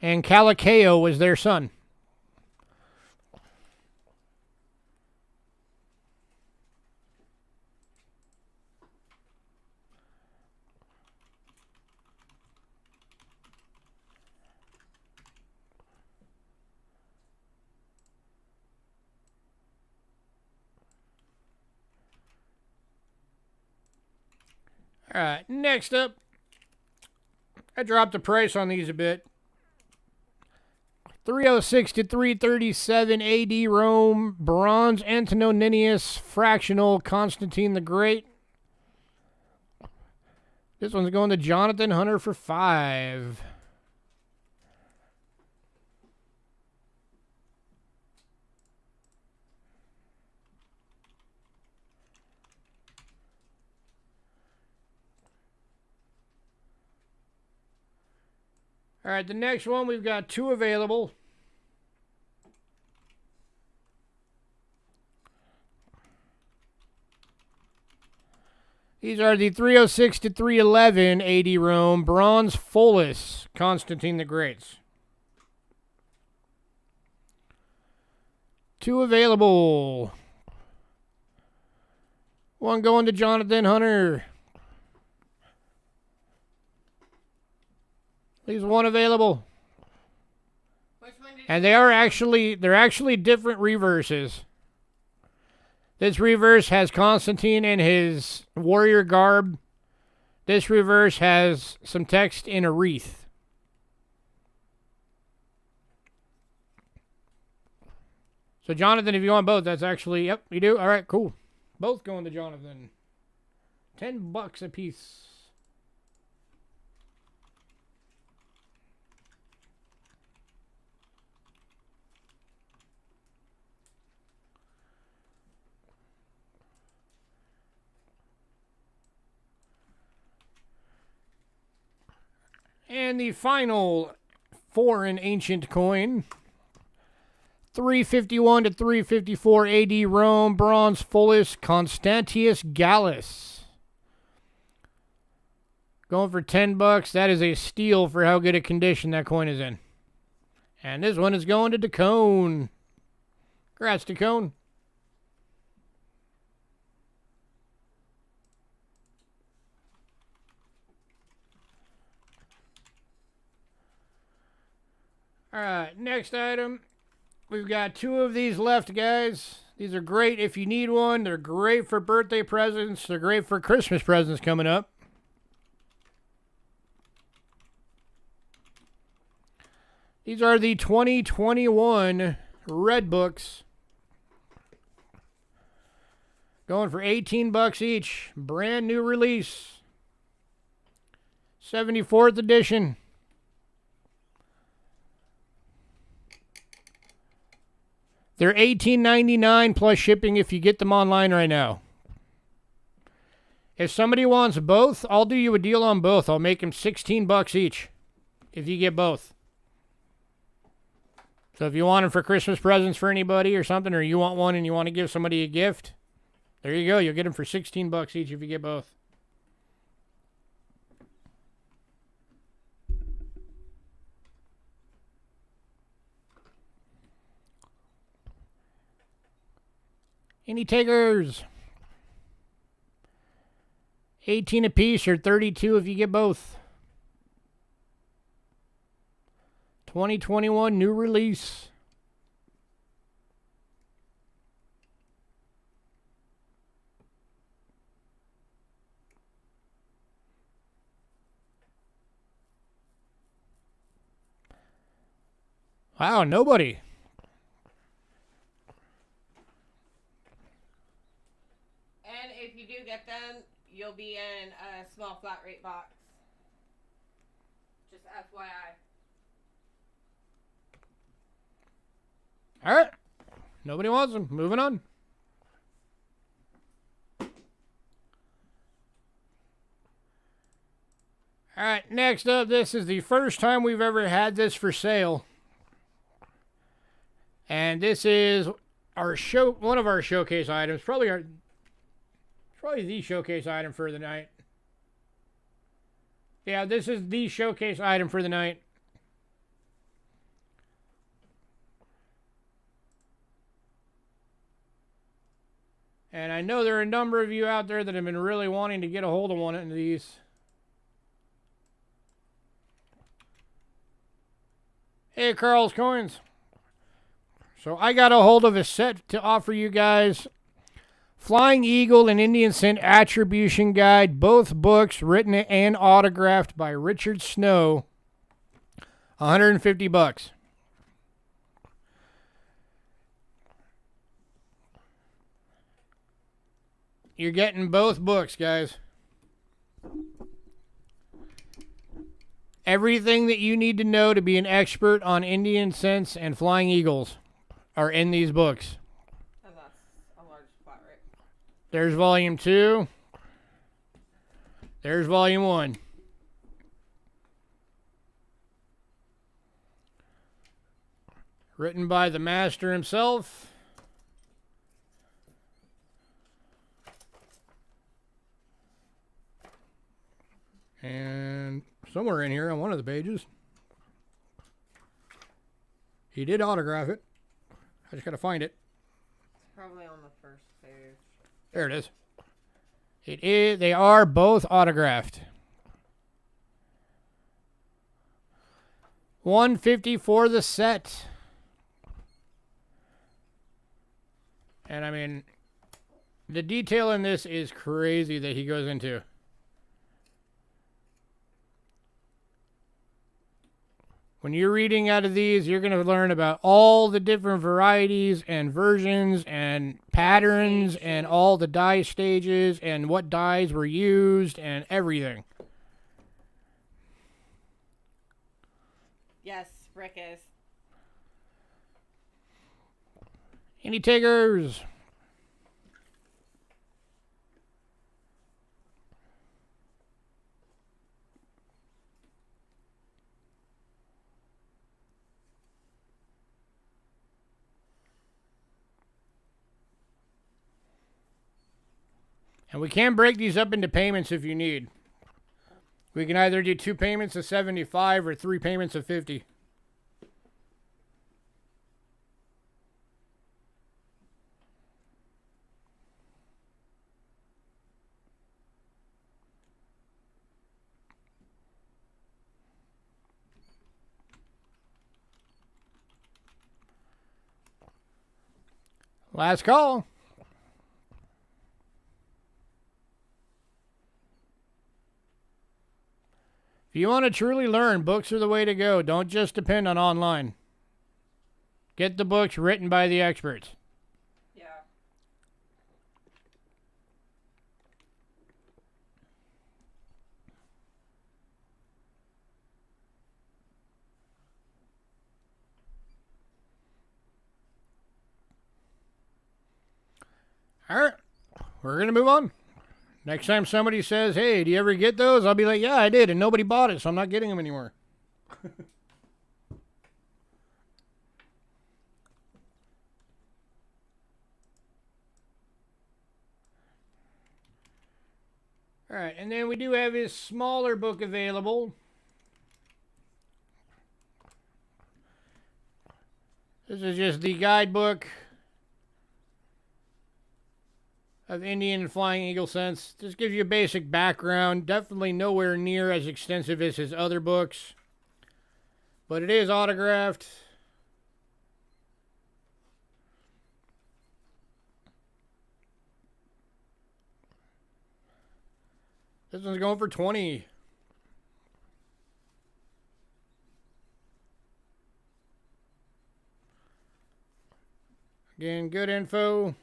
and Caliceo was their son. All right, next up, I dropped the price on these a bit. 306 to 337 AD Rome, bronze Antoninus fractional Constantine the Great. This one's going to Jonathan Hunter for 5. All right, the next one, we've got 2 available. These are the 306 to 311 AD Rome, bronze Follis, Constantine the Great. 2 available. One going to Jonathan Hunter. Leaves 1 available. Which one did And they're actually different reverses. This reverse has Constantine in his warrior garb. This reverse has some text in a wreath. So Jonathan, if you want both, that's actually, yep, you do. All right, cool. Both going to Jonathan. $10 a piece. And the final foreign ancient coin, 351 to 354 AD Rome, bronze Follis, Constantius Gallus. Going for $10. That is a steal for how good a condition that coin is in. And this one is going to Decone. Congrats, Decone. All right, next item. We've got 2 of these left, guys. These are great if you need one. They're great for birthday presents. They're great for Christmas presents coming up. These are the 2021 Red Books. Going for $18 each. Brand new release. 74th edition. They're $18.99 plus shipping if you get them online right now. If somebody wants both, I'll do you a deal on both. I'll make them $16 each if you get both. So if you want them for Christmas presents for anybody or something, or you want one and you want to give somebody a gift, there you go. You'll get them for $16 each if you get both. Any takers? 18 a piece or 32 if you get both. 2021 new release. Wow, nobody. And if you do get them, you'll be in a small flat rate box. Just FYI. All right. Nobody wants them. Moving on. All right, next up, this is the first time we've ever had this for sale. And this is our one of our showcase items. Probably Probably the showcase item for the night. Yeah, this is the showcase item for the night. And I know there are a number of you out there that have been really wanting to get a hold of one of these. Hey, Carl's Coins. So I got a hold of a set to offer you guys. Flying Eagle and Indian Scent Attribution Guide. Both books written and autographed by Richard Snow. $150. You're getting both books, guys. Everything that you need to know to be an expert on Indian scents and flying eagles are in these books. And that's a large flat rate. There's volume 2. There's volume 1. Written by the master himself. And somewhere in here on one of the pages, he did autograph it. I just got to find it. It's probably on the first page. There it is. It is. They are both autographed. $150 for the set. And I mean, the detail in this is crazy that he goes into. When you're reading out of these, you're going to learn about all the different varieties and versions and patterns and all the dye stages and what dyes were used and everything. Yes, Rick is. Any takers? And we can break these up into payments if you need. We can either do 2 payments of $75 or 3 payments of $50. Last call. If you want to truly learn, books are the way to go. Don't just depend on online. Get the books written by the experts. Yeah. All right, we're going to move on. Next time somebody says, hey, do you ever get those? I'll be like, yeah, I did, and nobody bought it, so I'm not getting them anymore. All right, and then we do have his smaller book available. This is just the guidebook of Indian and Flying Eagle scents. Just gives you a basic background. Definitely nowhere near as extensive as his other books. But it is autographed. This one's going for $20. Again, good info.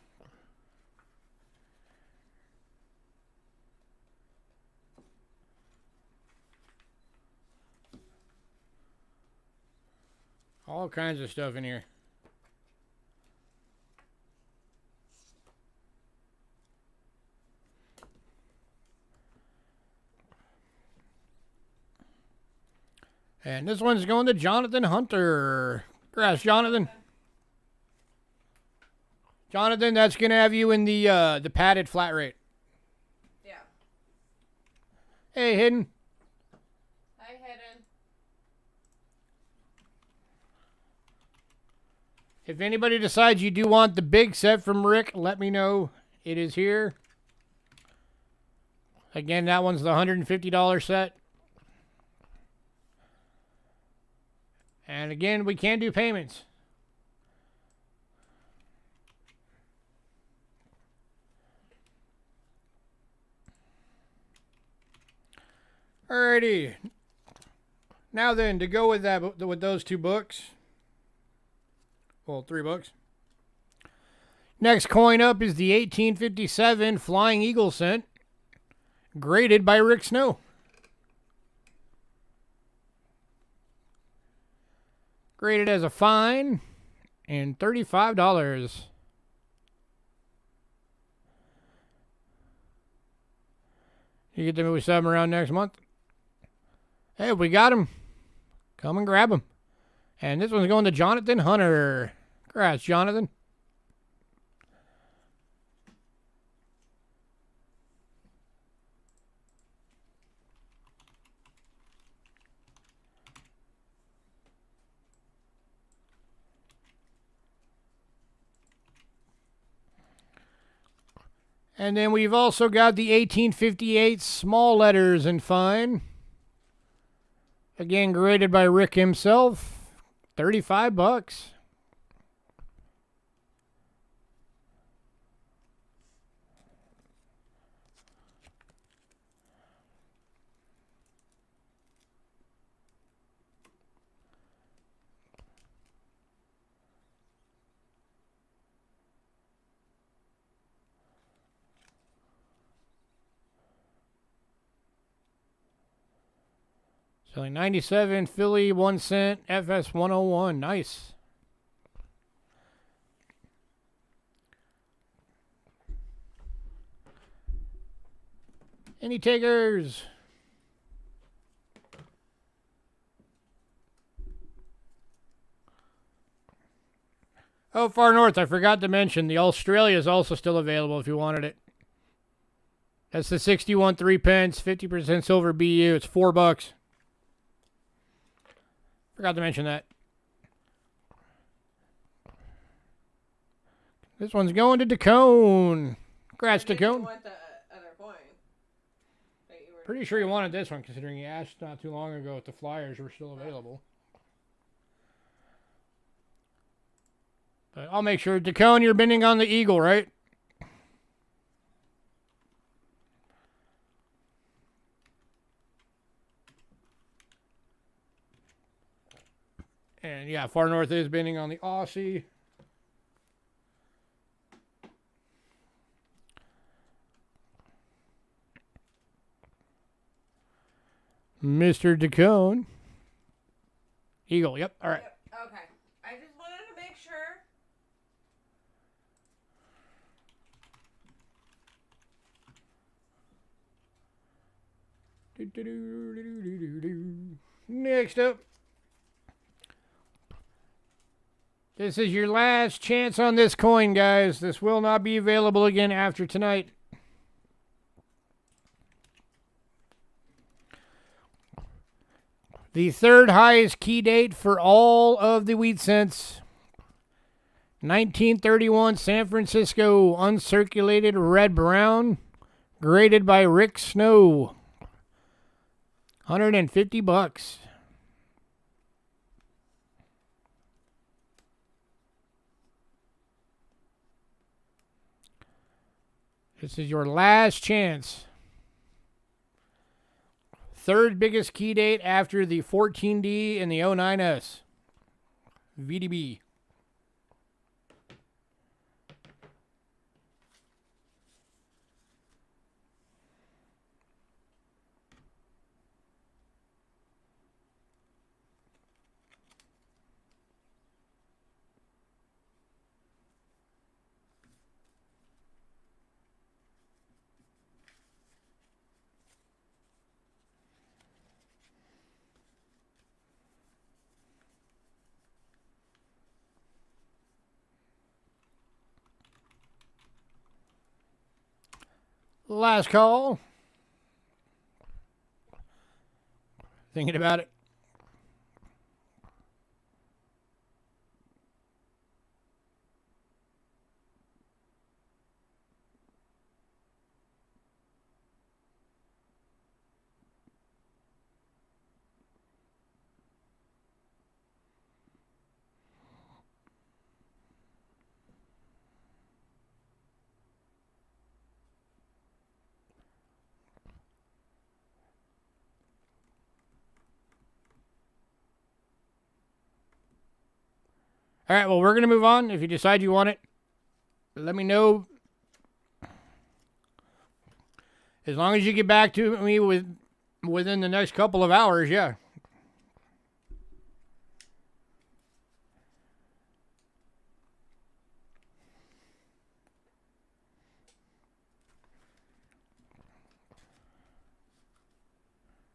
All kinds of stuff in here. And this one's going to Jonathan Hunter. Congrats, Jonathan. Jonathan, that's going to have you in the padded flat rate. Hey, Hidden. Hi, Hidden. If anybody decides you do want the big set from Rick, let me know. It is here. Again, that one's the $150 set. And again, we can do payments. Alrighty. Now then, to go with that, with those two books. Well, 3 books. Next coin up is the 1857 Flying Eagle cent, graded by Rick Snow. Graded as a fine and $35. You get the movie 7 around next month. Hey, we got him. Come and grab him. And this one's going to Jonathan Hunter. Congrats, Jonathan. And then we've also got the 1858 small letters and fine. Again, graded by Rick himself. $35. Selling 97, Philly 1 cent, FS 101. Nice. Any takers? Oh, Far North, I forgot to mention, the Australia is also still available if you wanted it. That's the 61 3 pence, 50% silver BU. It's $4. Forgot to mention that. This one's going to Dacone. Congrats, Dacone. You want the other coin? Pretty sure you wanted this one, considering you asked not too long ago if the flyers were still available. But I'll make sure. Dacone, you're bidding on the Eagle, right? And yeah, Far North is bidding on the Aussie. Mr. Dacone. Eagle, yep, all right. Yep. Okay. I just wanted to make sure. Next up. This is your last chance on this coin, guys. This will not be available again after tonight. The third highest key date for all of the wheat cents. 1931 San Francisco uncirculated red-brown. Graded by Rick Snow. $150. This is your last chance. Third biggest key date after the 14D and the 09S. VDB. Last call. Thinking about it. All right, well, we're going to move on. If you decide you want it, let me know. As long as you get back to me within the next couple of hours, yeah.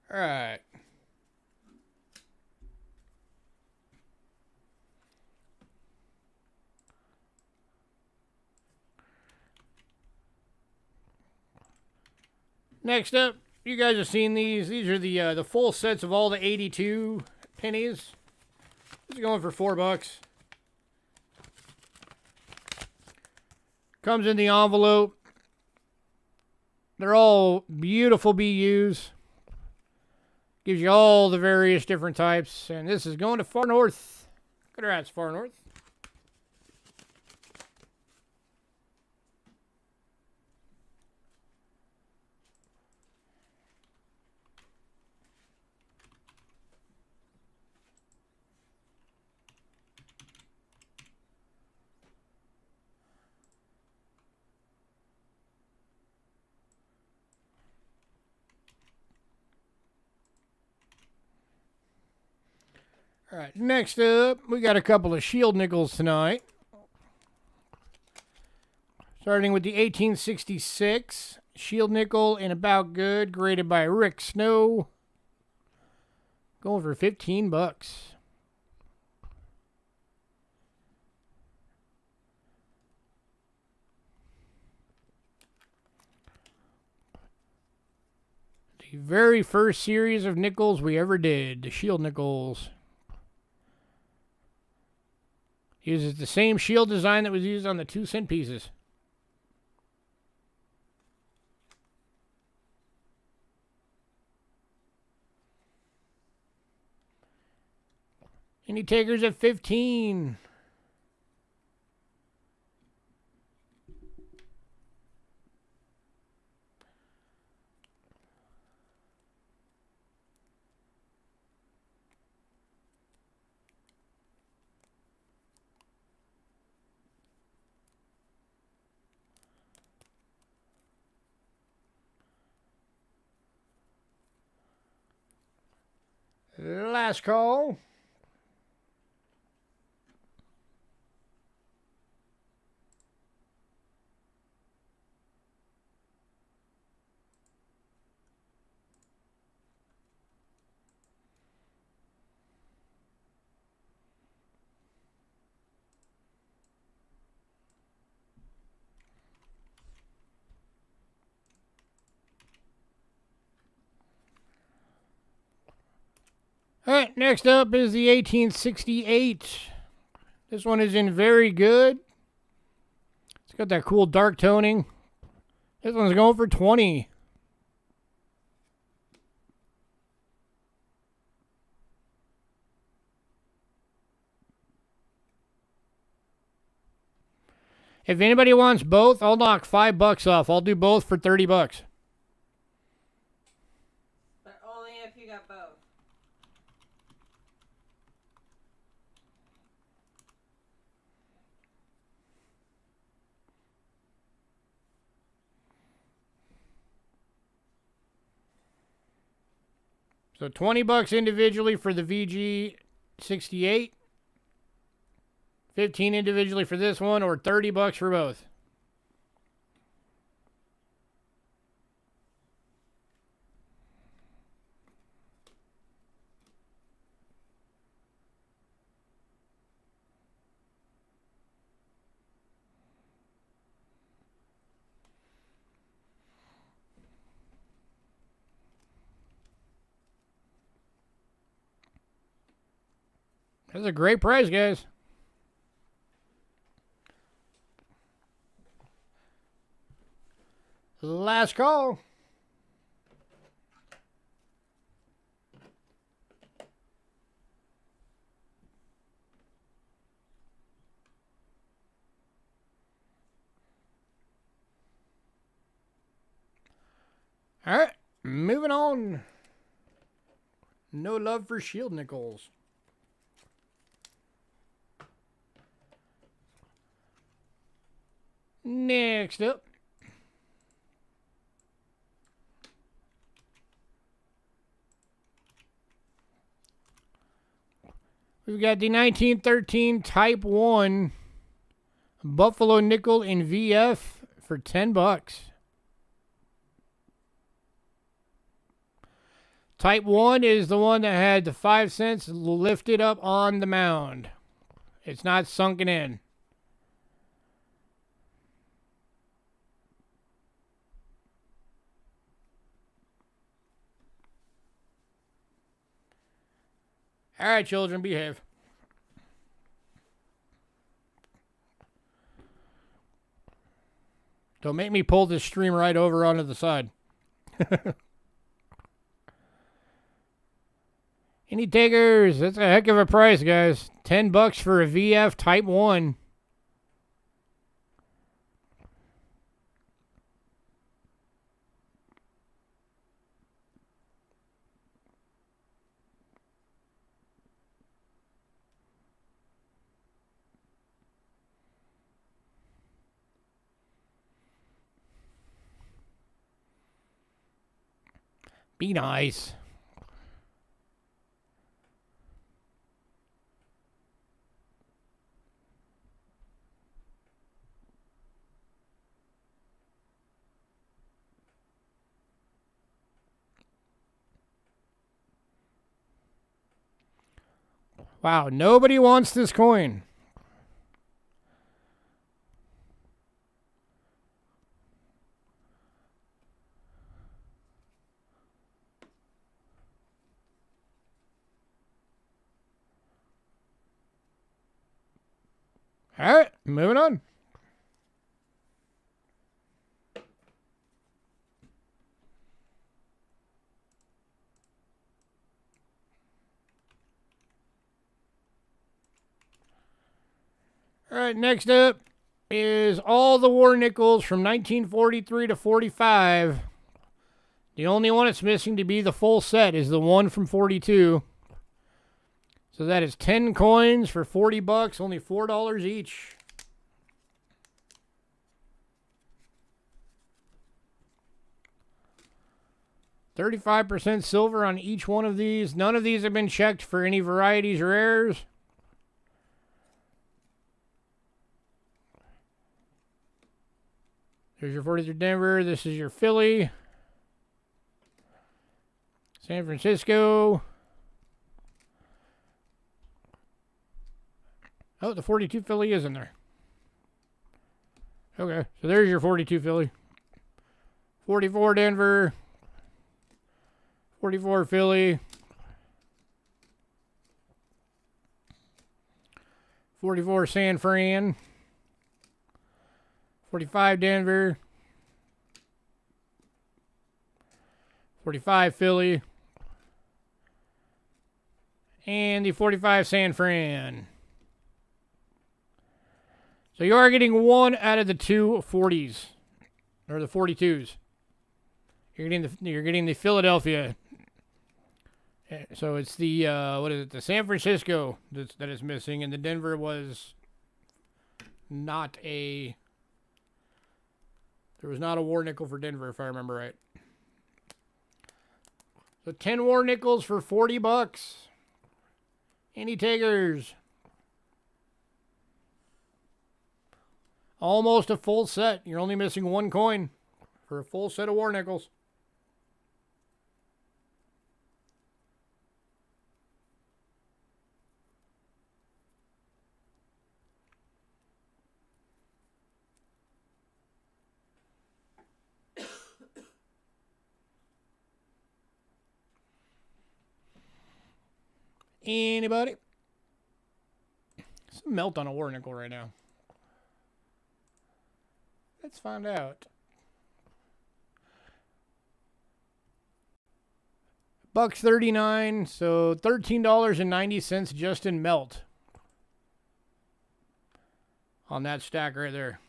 All right. Next up, you guys have seen these. These are the full sets of all the 82 pennies. This is going for $4. Comes in the envelope. They're all beautiful BUs. Gives you all the various different types. And this is going to Far North. Congrats, Far North. All right, next up, we got a couple of shield nickels tonight. Starting with the 1866 shield nickel in About Good, graded by Rick Snow. Going for $15. The very first series of nickels we ever did, the shield nickels. Uses the same shield design that was used on the 2-cent pieces. Any takers at 15? Last call. All right, next up is the 1868. This one is in Very Good. It's got that cool dark toning. This one's going for 20. If anybody wants both, I'll knock $5 off. I'll do both for $30. But only if you got both. So $20 individually for the VG 68. 15 individually for this one, or $30 for both. That's a great price, guys. Last call. All right, moving on. No love for shield nickels. Next up. We've got the 1913 Type 1 Buffalo Nickel in VF for $10. Type 1 is the one that had the 5 cents lifted up on the mound. It's not sunken in. All right, children, behave. Don't make me pull this stream right over onto the side. Any takers? That's a heck of a price, guys. $10 for a VF Type 1. Be nice. Wow, nobody wants this coin. All right, moving on. All right, next up is all the war nickels from 1943 to 45. The only one that's missing to be the full set is the one from 42. So that is 10 coins for $40, only $4 each. $35% silver on each one of these. None of these have been checked for any varieties or errors. Here's your 43 Denver. This is your Philly. San Francisco. Oh, the 42 Philly is in there. Okay, so there's your 42 Philly. 44 Denver. 44 Philly. 44 San Fran. 45 Denver. 45 Philly. And the 45 San Fran. So you are getting one out of the two 40s. Or the 42s. You're getting the Philadelphia. So it's the, what is it? The San Francisco that is missing. And the Denver was not a... There was not a war nickel for Denver, if I remember right. So 10 war nickels for $40. Any takers? Almost a full set. You're only missing one coin for a full set of war nickels. Anybody? It's a melt on a war nickel right now. Let's find out. $1.39, so $13.90 just in melt on that stack right there.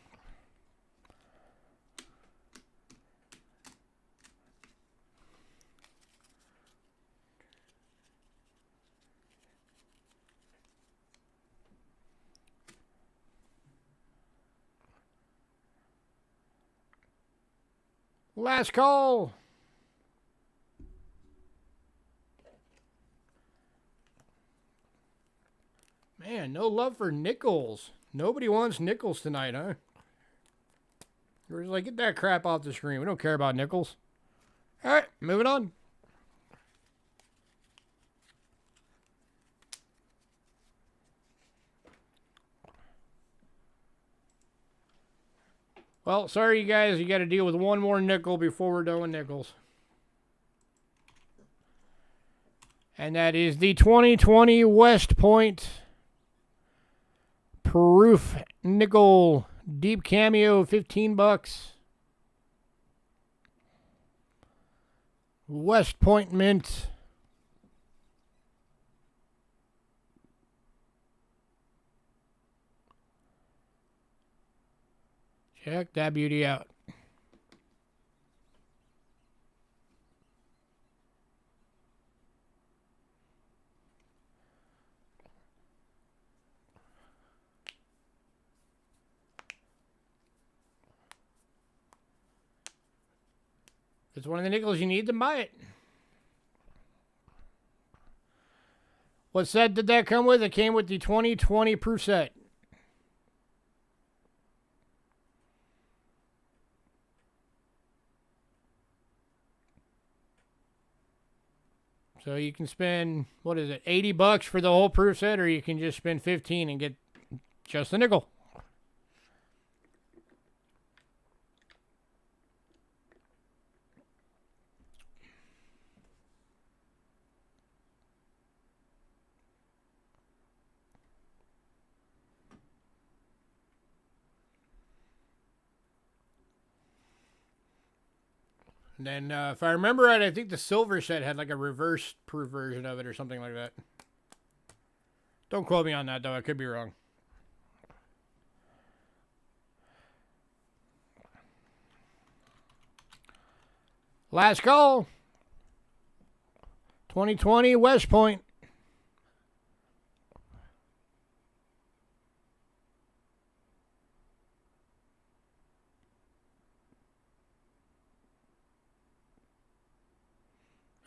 Last call. Man, no love for nickels. Nobody wants nickels tonight, huh? We're just like, get that crap off the screen. We don't care about nickels. All right, moving on. Well, sorry, you guys. You got to deal with one more nickel before we're done with nickels. And that is the 2020 West Point Proof Nickel Deep Cameo, $15. West Point Mint. Check that beauty out. If it's one of the nickels you need, then buy it. What set did that come with? It came with the 2020 proof set. So you can spend, what is it, $80 for the whole proof set, or you can just spend $15 and get just the nickel. And then, if I remember right, I think the silver set had like a reverse proof version of it or something like that. Don't quote me on that, though. I could be wrong. Last call. 2020 West Point.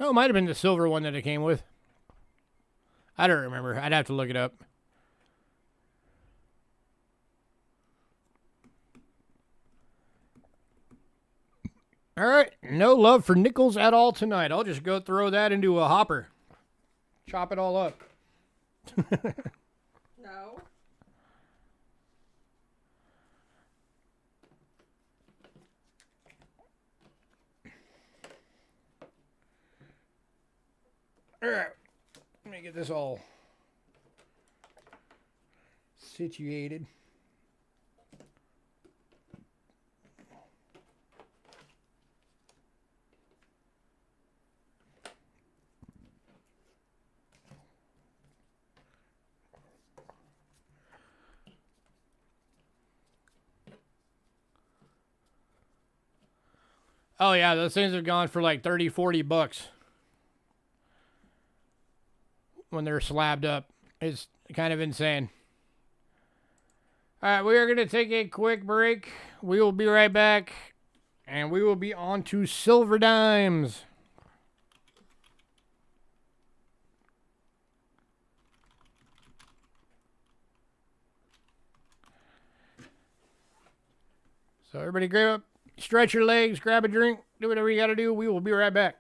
Oh, it might have been the silver one that it came with. I don't remember. I'd have to look it up. All right. No love for nickels at all tonight. I'll just go throw that into a hopper. Chop it all up. No. All right. Let me get this all situated. Oh, yeah, those things have gone for like 30, 40 bucks when they're slabbed up. It's kind of insane. All right, we are going to take a quick break. We will be right back, and we will be on to silver dimes. So everybody grab up, stretch your legs, grab a drink, do whatever you got to do. We will be right back.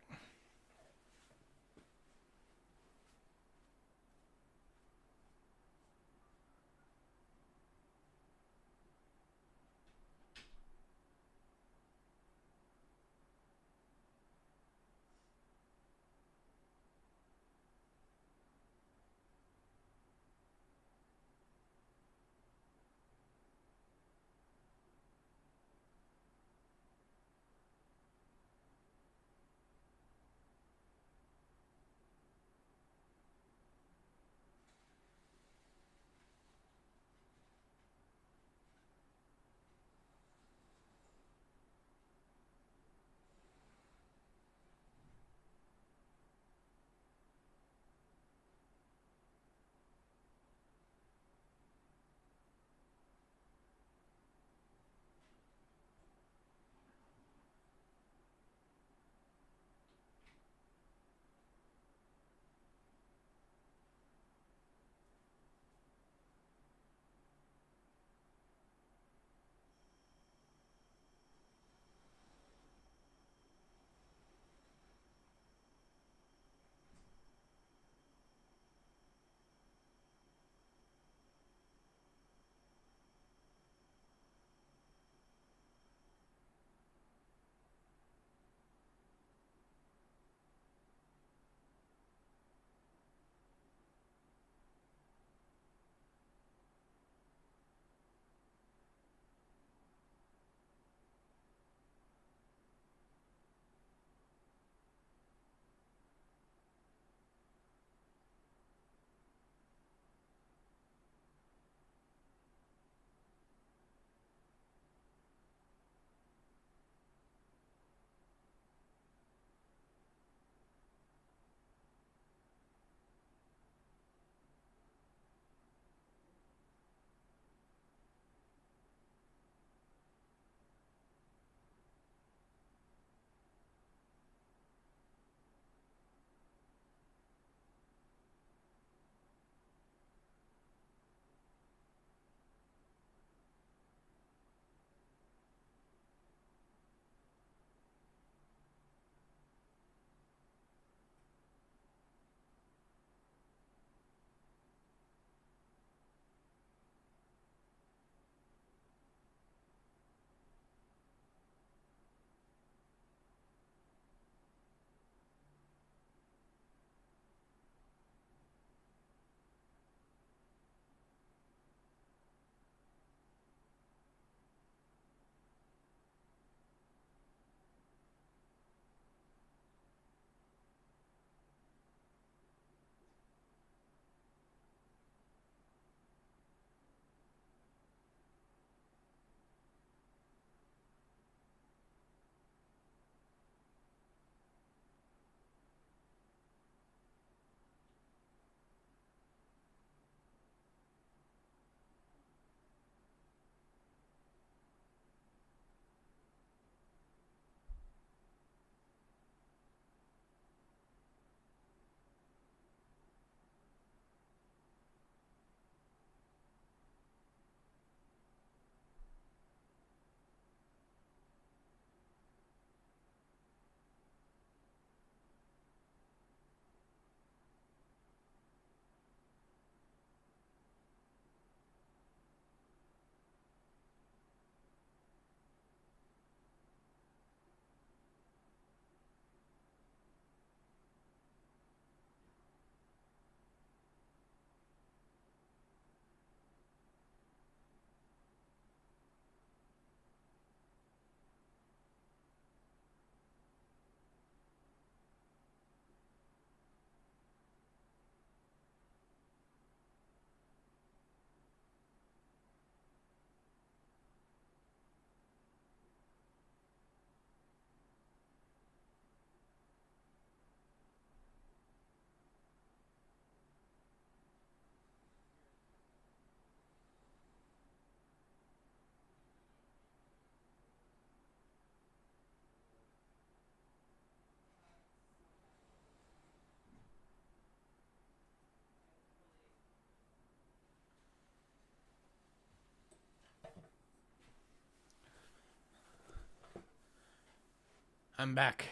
I'm back.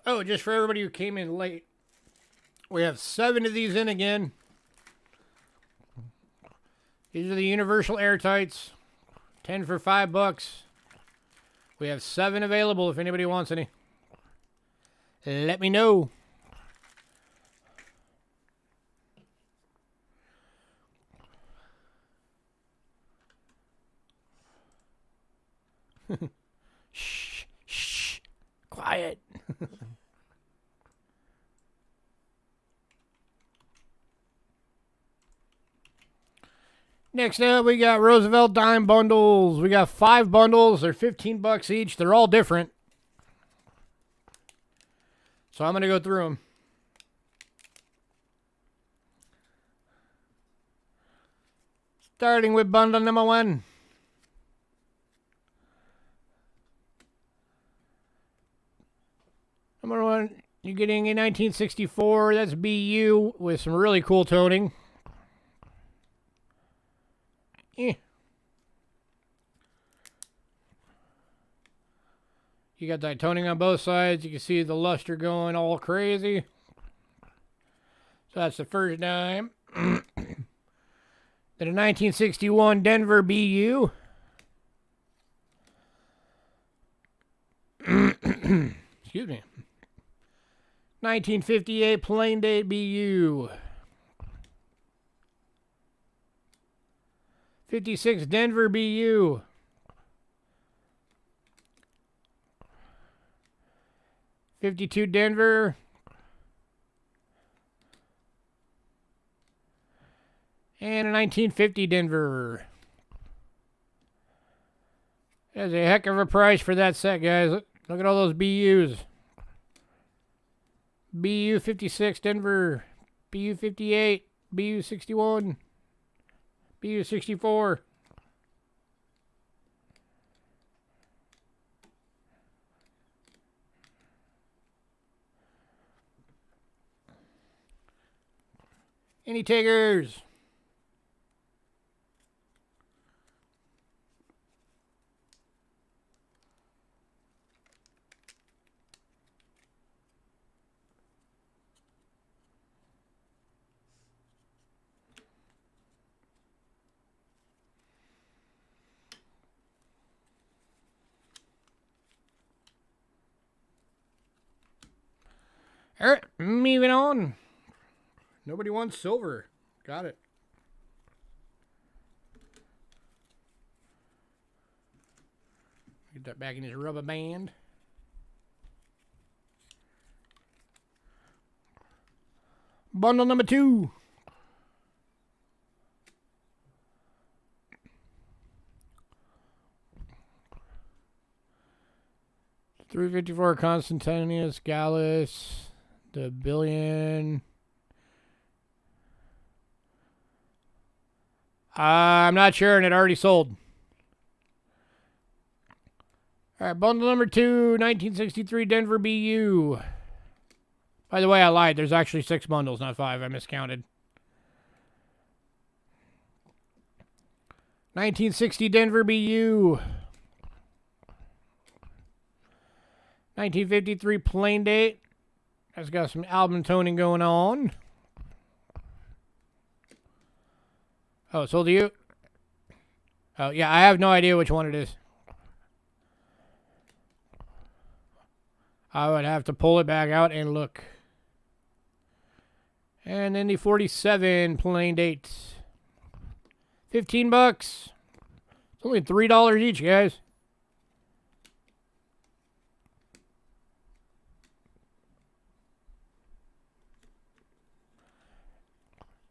Oh, just for everybody who came in late, we have 7 of these in again. These are the universal airtights. 10 for $5. We have 7 available if anybody wants any. Let me know. Shh, shh, quiet. Next up, we got Roosevelt dime bundles. We got 5 bundles. They're $15 each. They're all different. So I'm going to go through them. Starting with bundle number 1. Number 1, you're getting a 1964. That's BU with some really cool toning. You got that toning on both sides. You can see the luster going all crazy. So that's the first dime. Then a 1961 Denver BU. Excuse me. 1958 Plain Date BU. 56 Denver BU. 52 Denver. And a 1950 Denver. That's a heck of a price for that set, guys. Look at all those BUs. BU 56 Denver. BU 58. BU 61. BU 64. Any takers? All right, moving on. Nobody wants silver. Got it. Get that back in his rubber band. Bundle number 2. $354 Constantinus Gallus. The billion. I'm not sure, and it already sold. All right, bundle number 2, 1963 Denver BU. By the way, I lied. There's actually 6 bundles, not 5. I miscounted. 1960 Denver BU. 1953 Plain Date. That's got some album toning going on. Oh, sold to you? Oh, yeah, I have no idea which one it is. I would have to pull it back out and look. And then the 47 Plain Date. $15. It's only $3 each, guys.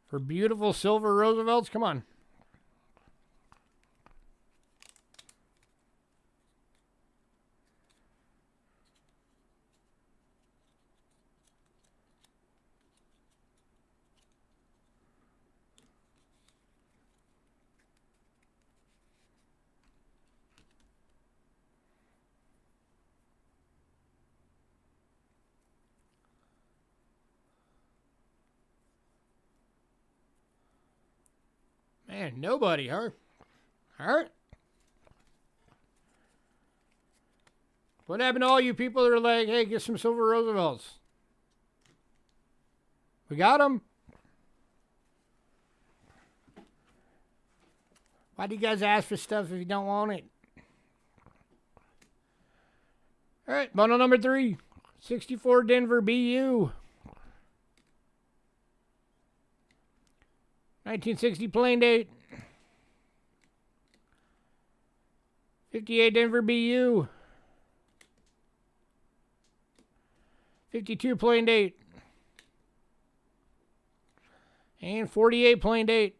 For beautiful silver Roosevelts, come on. Man, nobody, huh? All right. What happened to all you people that are like, hey, get some silver Roosevelts? We got them. Why do you guys ask for stuff if you don't want it? All right, bundle number 3. 64 Denver BU. 1960 plain date. 58 Denver BU. 52 plain date. And 48 plain date.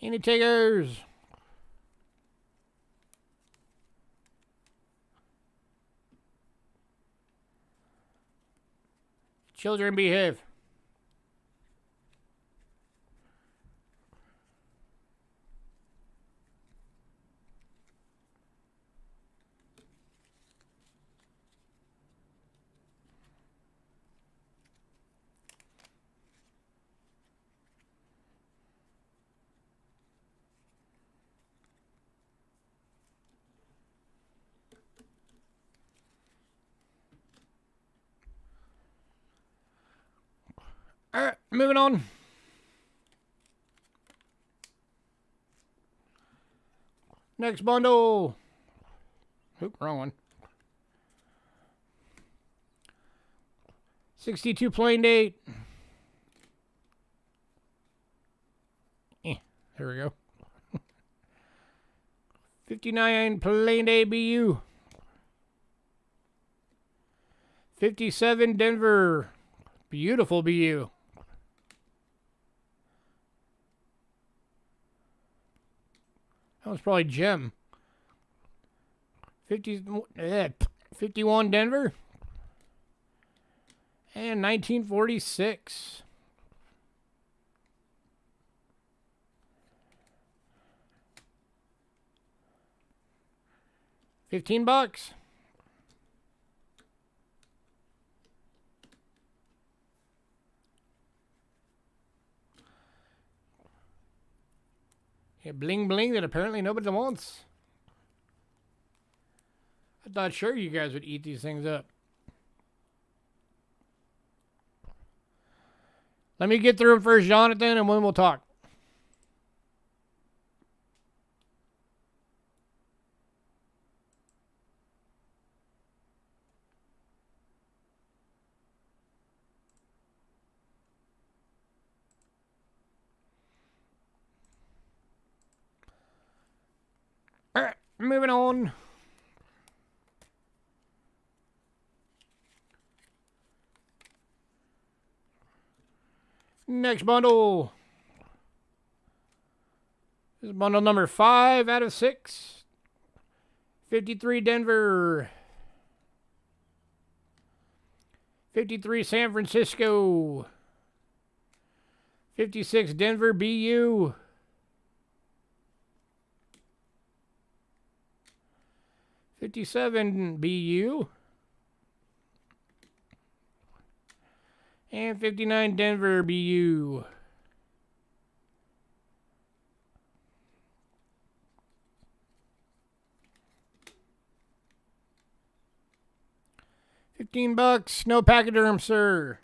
Any takers? Children behave. All right, moving on. Next bundle. Oop, wrong one. 62 plain date. There we go. 59 plain date BU. 57 Denver. Beautiful BU. That was probably Jim. 51 Denver. And 1946. $15. Yeah, bling bling that apparently nobody wants. I thought sure you guys would eat these things up. Let me get through them first, Jonathan, and then we'll talk. All right, moving on. Next bundle. This is bundle number 5 out of 6. 53 Denver. 53 San Francisco. 56 Denver BU. 57 BU. And 59 Denver BU. $15. No pachyderm, sir.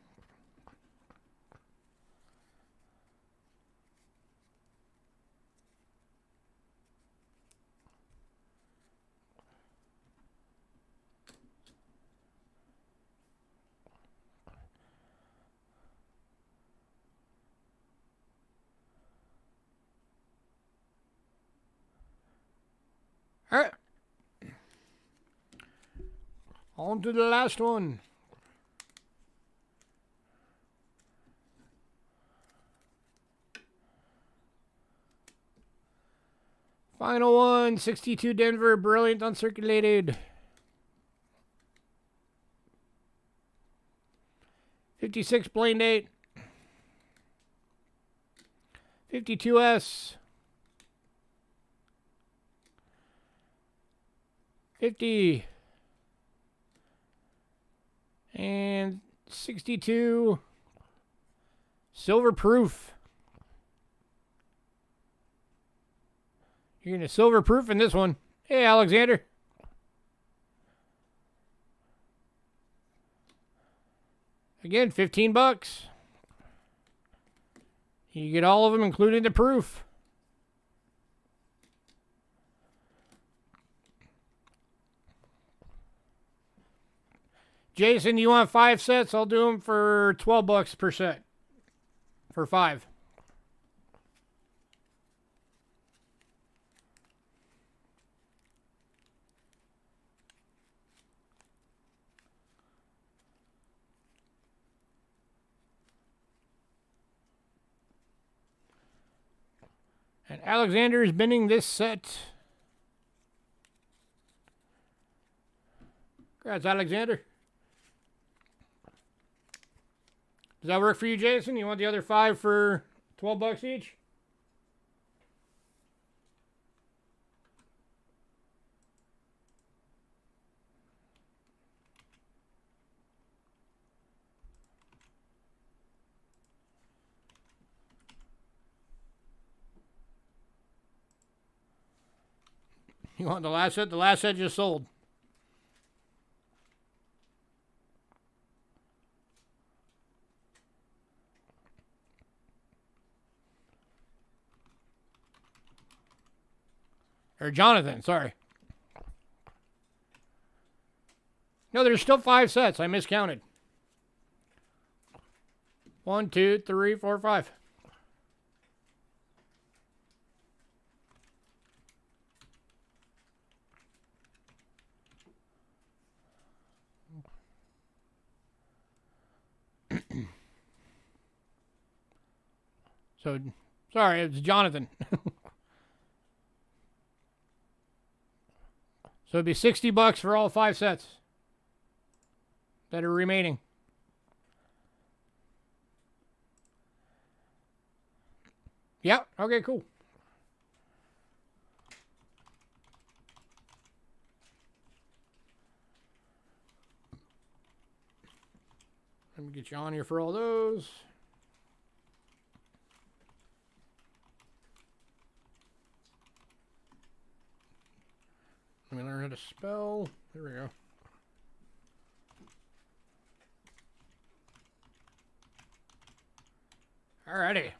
All right. On to the last one. Final one, 62 Denver, brilliant uncirculated. 56 plain date. 52S. 50. And 62. Silver proof. You're going to silver proof in this one. Hey, Alexander. Again, 15 bucks. You get all of them, including the proof. Jason, you want 5 sets? I'll do them for 12 bucks per set. For 5. And Alexander is binning this set. Congrats, Alexander. Does that work for you, Jason? You want the other 5 for 12 bucks each? You want the last set? The last set just sold. Or Jonathan, sorry. No, there's still 5 sets. I miscounted. 1, 2, 3, 4, 5. So, sorry, it's Jonathan. So it'd be 60 bucks for all 5 sets that are remaining. Yep, okay, cool. Let me get you on here for all those. Let me learn how to spell. There we go. Alrighty.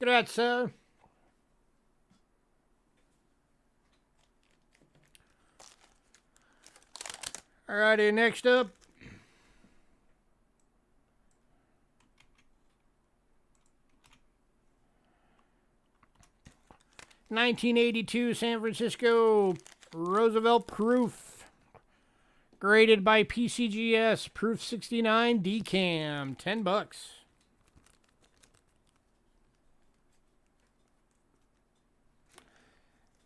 Grazie. Alrighty, next up. $1982 San Francisco Roosevelt proof. Graded by PCGS. Proof 69 decam. 10 bucks.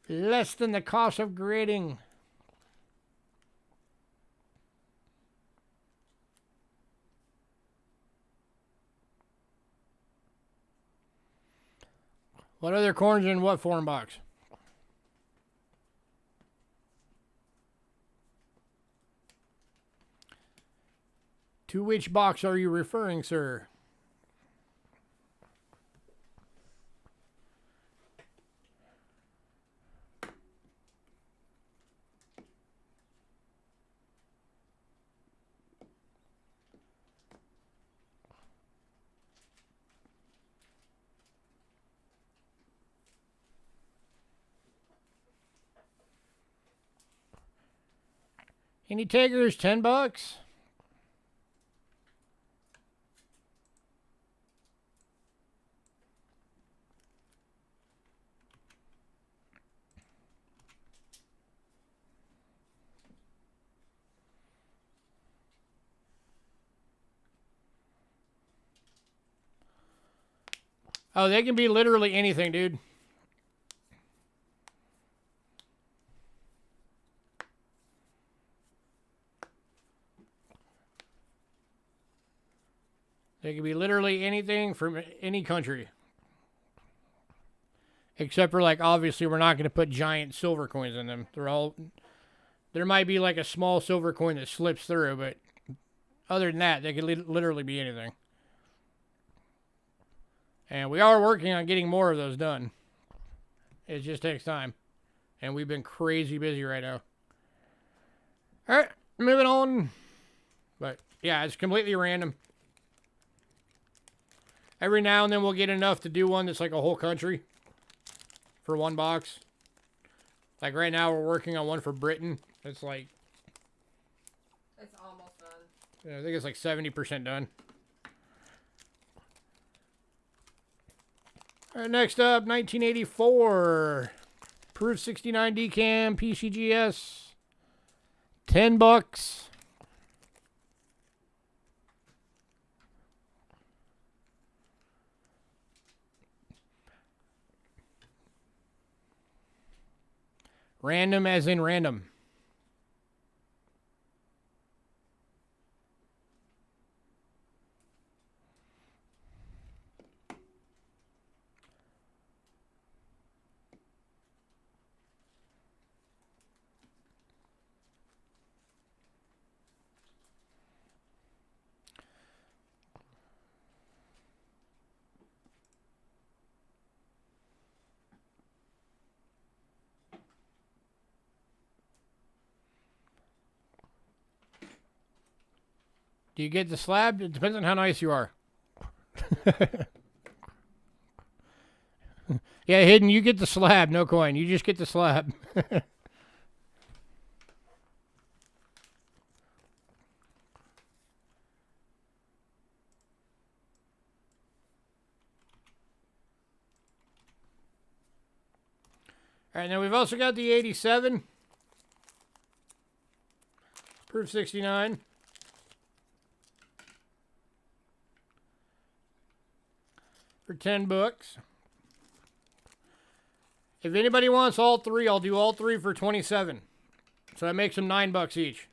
Less than the cost of grading. What other corns in what form box? To which box are you referring, sir? Any takers? 10 bucks. Oh, they can be literally anything, dude. They can be literally anything from any country. Except for, like, obviously we're not going to put giant silver coins in them. There might be like a small silver coin that slips through, but other than that, they could literally be anything. And we are working on getting more of those done. It just takes time. And we've been crazy busy right now. Alright, moving on. But, yeah, it's completely random. Every now and then we'll get enough to do one that's like a whole country. For one box. Like right now we're working on one for Britain. It's like... It's almost done. Yeah, I think it's like 70% done. All right, next up, 1984. Proof 69 Decam PCGS. $10. Random as in random. Do you get the slab? It depends on how nice you are. Yeah, Hidden, you get the slab, no coin. You just get the slab. All right, now we've also got the 87. Proof 69. For $10. If anybody wants all three, I'll do all three for 27. So that makes them $9 each.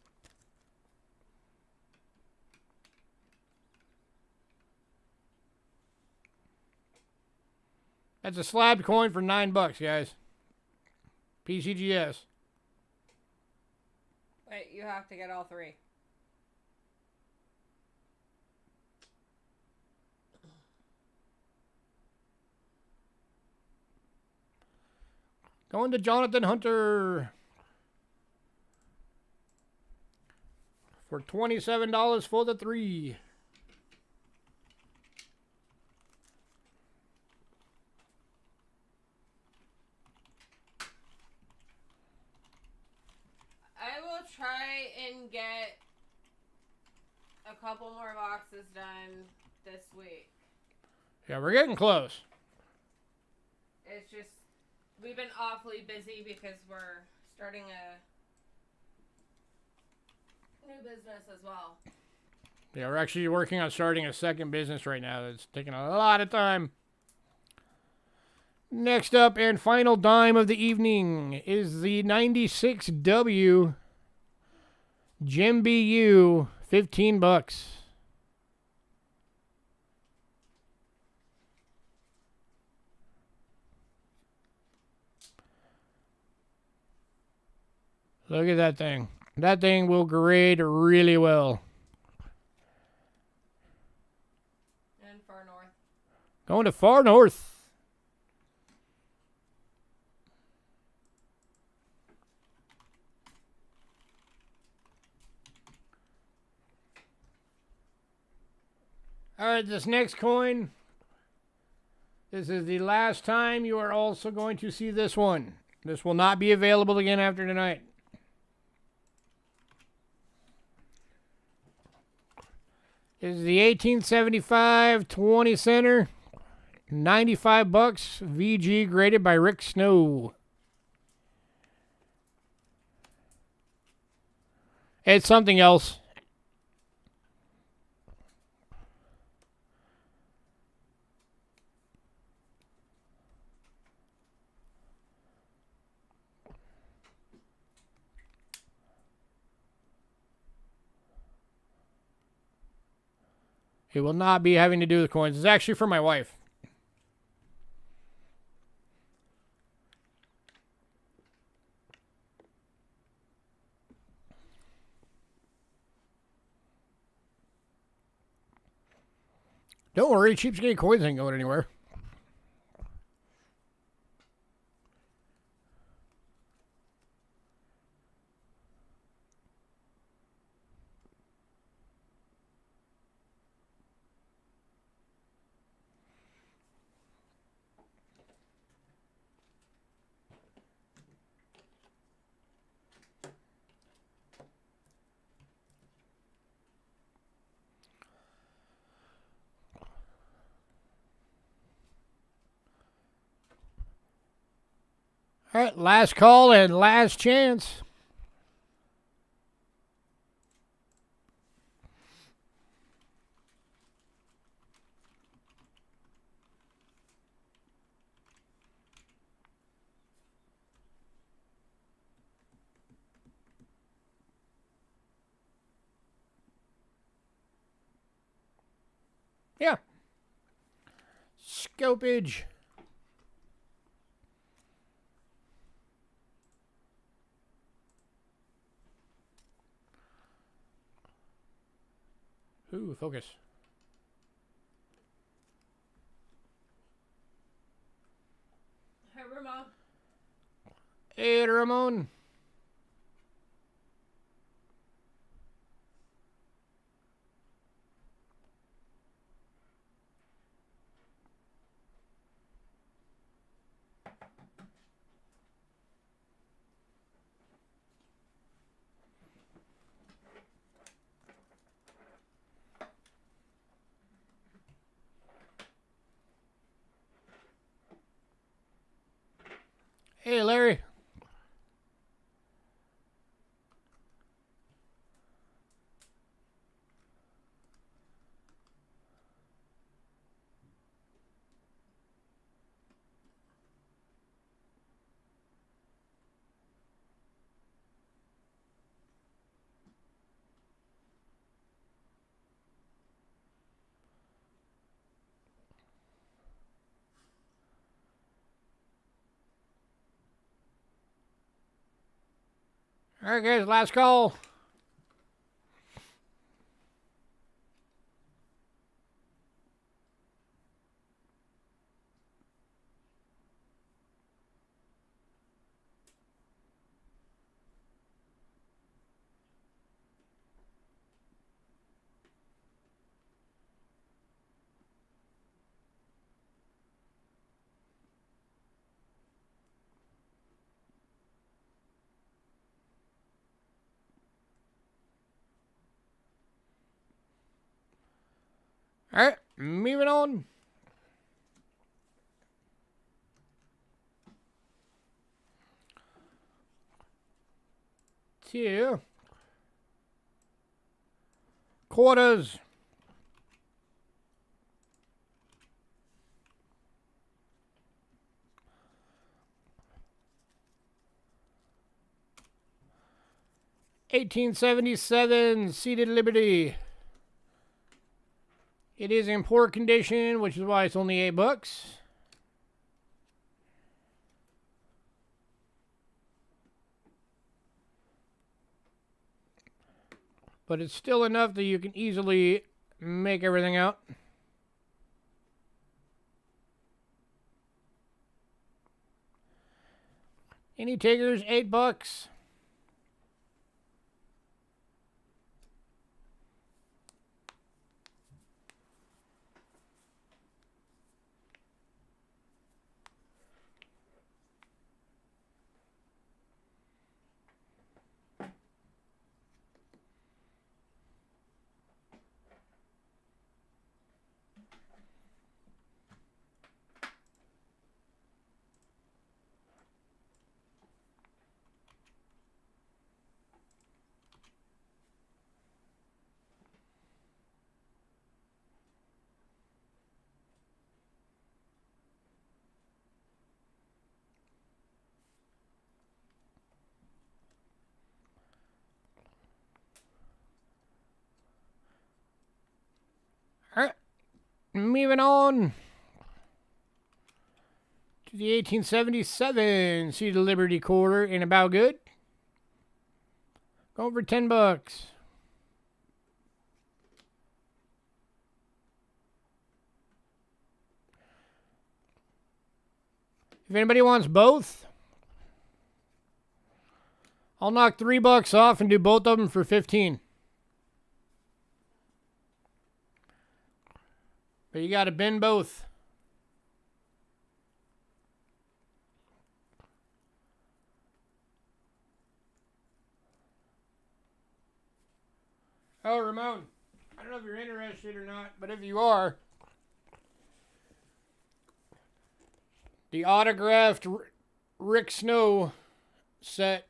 That's a slabbed coin for $9, guys. PCGS. Wait, you have to get all three. Going to Jonathan Hunter. For $27 for the three. I will try and get a couple more boxes done this week. Yeah, we're getting close. It's just, we've been awfully busy because we're starting a new business as well. Yeah, we're actually working on starting a second business right now. That's taking a lot of time. Next up and final dime of the evening is the 96W Jim BU, $15. Look at that thing. That thing will grade really well. And far north. Going to far north. All right, this next coin. This is the last time you are also going to see this one. This will not be available again after tonight. This is the 1875 20 center. $95. VG graded by Rick Snow. It's something else. It will not be having to do with coins. It's actually for my wife. Don't worry, Cheapskate Coins ain't going anywhere. All right, last call and last chance. Yeah. Scopage. Ooh, focus. Hey, Ramon. Hey, Ramon. Hey, Larry. All right, guys, last call. All right, moving on. To quarters. $18.77 Seated Liberty. It is in poor condition, which is why it's only $8. But it's still enough that you can easily make everything out. Any takers? $8. All right, moving on to the 1877 Seated Liberty quarter in about good. Going for $10. If anybody wants both, I'll knock $3 off and do both of them for 15. But you got to bin both. Oh, Ramon, I don't know if you're interested or not, but if you are, the autographed Rick Snow set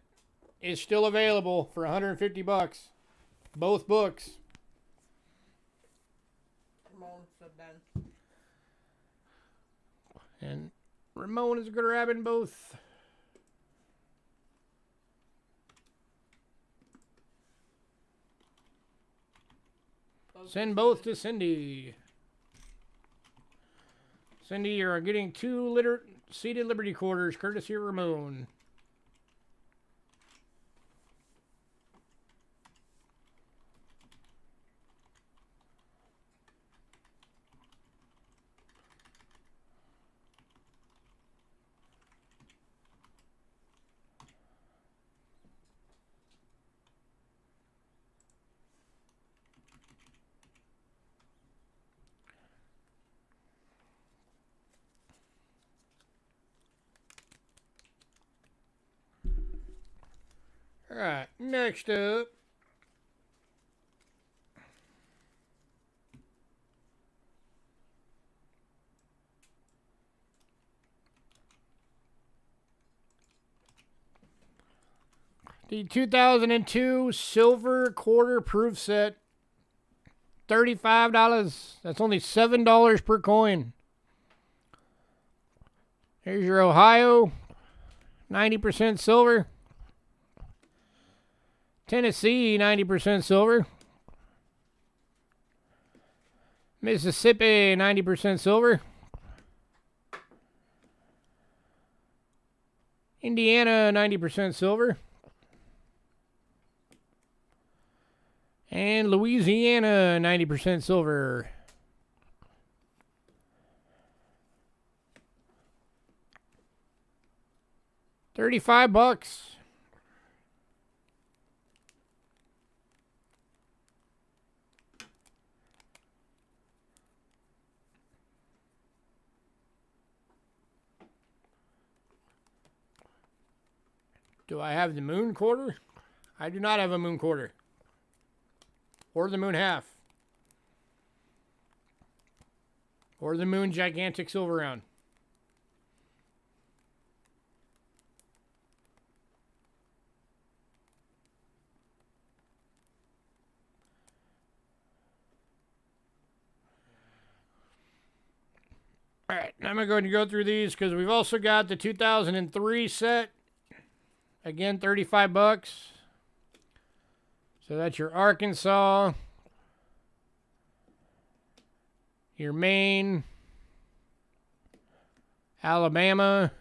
is still available for $150. Both books. And Ramon is grabbing both. Send both to Cindy. Cindy, you're getting 2 seated Liberty quarters, courtesy of Ramon. All right, next up. The 2002 silver quarter proof set. $35. That's only $7 per coin. Here's your Ohio. 90% silver. Tennessee, 90% silver. Mississippi, 90% silver. Indiana, 90% silver. And Louisiana, 90% silver. $35. Do I have the moon quarter? I do not have a moon quarter. Or the moon half. Or the moon gigantic silver round. Alright, now I'm going to go through these because we've also got the 2003 set. Again, $35. So that's your Arkansas, your Maine, Alabama,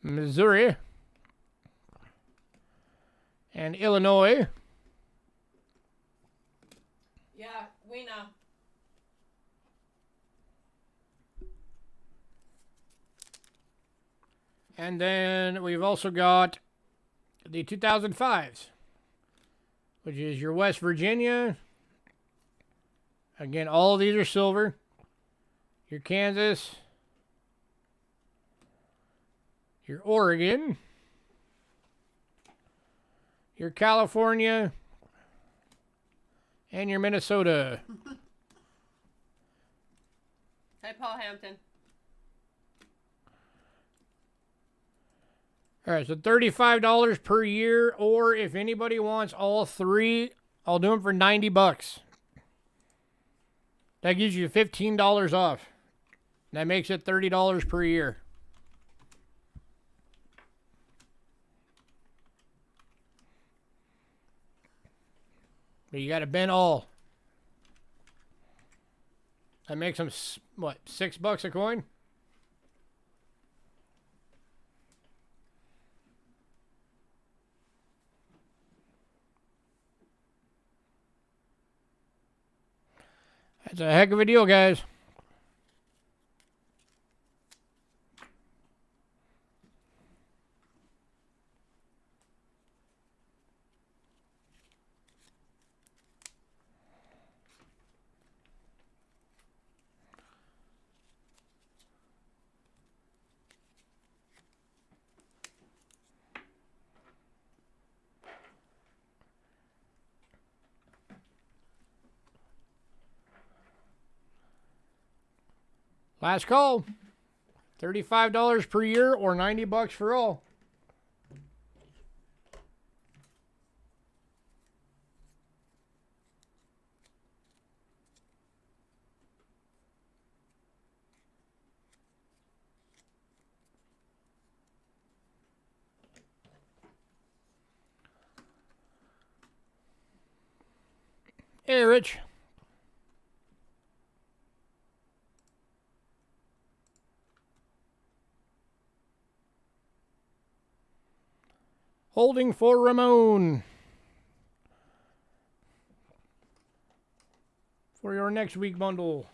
Missouri, and Illinois. Yeah, we know. And then we've also got the 2005s, which is your West Virginia. Again, all of these are silver. Your Kansas, your Oregon, your California, and your Minnesota. Hey, Paul Hampton. All right, so $35 per year, or if anybody wants all three, I'll do them for $90. That gives you $15 off. That makes it $30 per year. But you got to bin all. That makes them, what, $6 a coin? That's a heck of a deal, guys. Last call. $35 per year or $90 for all. Hey, Rich. Holding for Ramon. For your next week bundle.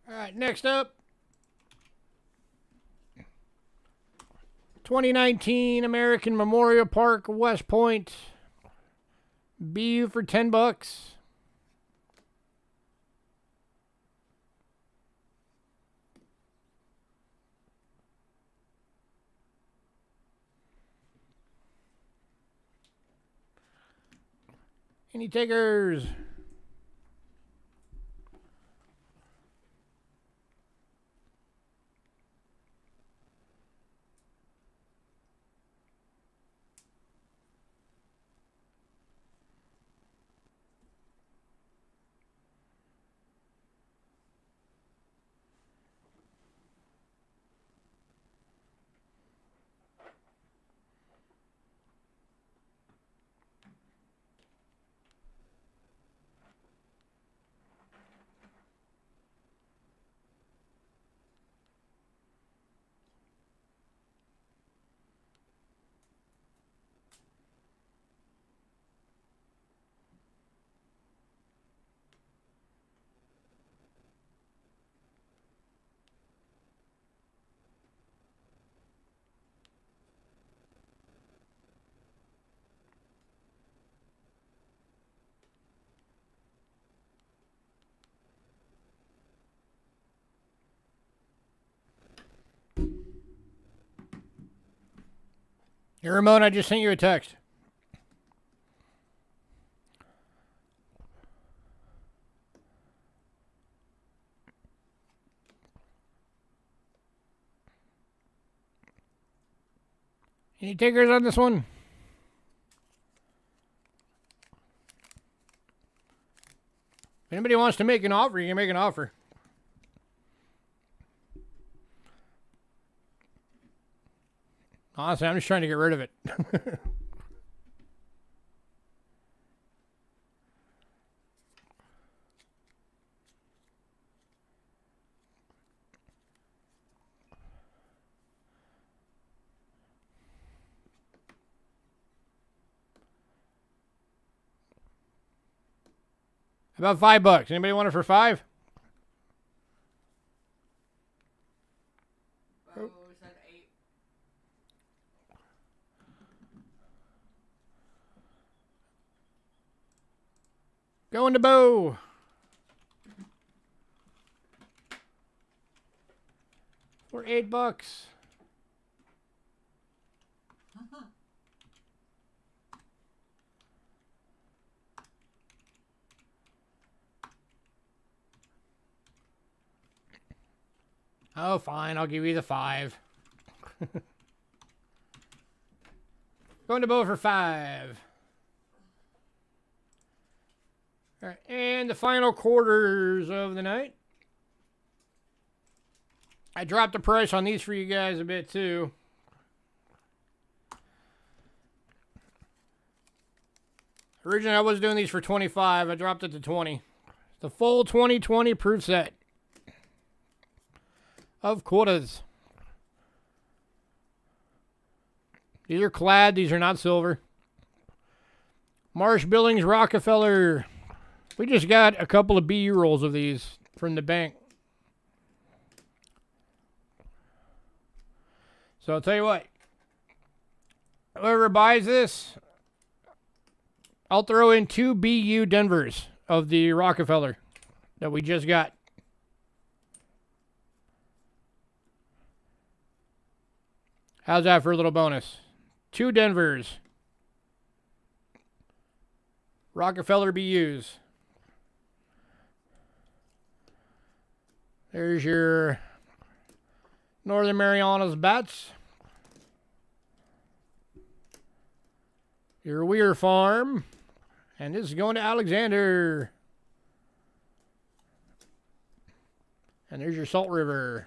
All right, next up. 2019 American Memorial Park, West Point. BU for $10. Any takers? Hey, Ramon, I just sent you a text. Any takers on this one? If anybody wants to make an offer, you can make an offer. Honestly, I'm just trying to get rid of it. About $5. Anybody want it for $5? Oh, said 8. Going to Bo. For $8. Oh, fine. I'll give you the 5. Going to Bo for 5. All right, and the final quarters of the night. I dropped the price on these for you guys a bit too. Originally, I was doing these for 25. I dropped it to 20. The full 2020 proof set of quarters. These are clad. These are not silver. Marsh Billings Rockefeller. We just got a couple of BU rolls of these from the bank. So I'll tell you what. Whoever buys this, I'll throw in 2 BU Denvers of the Rockefeller that we just got. How's that for a little bonus? 2 Denvers. Rockefeller BUs. There's your Northern Marianas bats. Your Weir Farm. And this is going to Alexander. And there's your Salt River.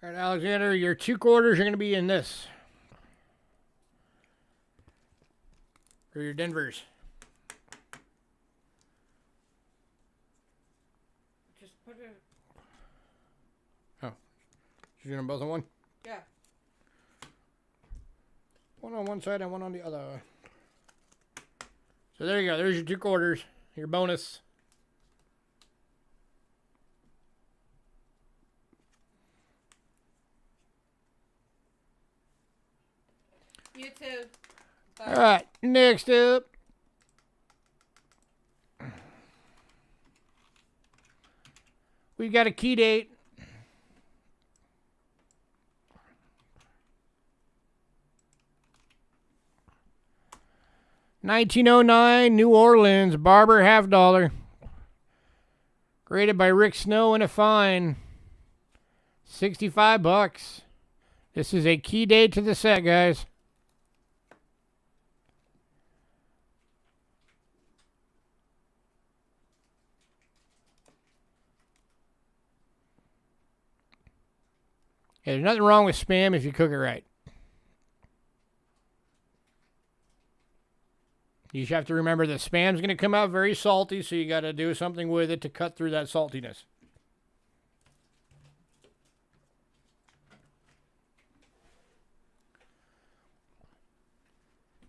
All right, Alexander, your 2 quarters are going to be in this. For your Denvers. Just put it. Oh. You're doing them both on one? Yeah. One on one side and one on the other. So there you go. There's your 2 quarters. Your bonus. You too. Bye. All right. Next up. We've got a key date. $1909, New Orleans, Barber $50. Graded by Rick Snow and a fine. $65. This is a key date to the set, guys. Yeah, there's nothing wrong with spam if you cook it right. You just have to remember that spam's going to come out very salty, so you got to do something with it to cut through that saltiness.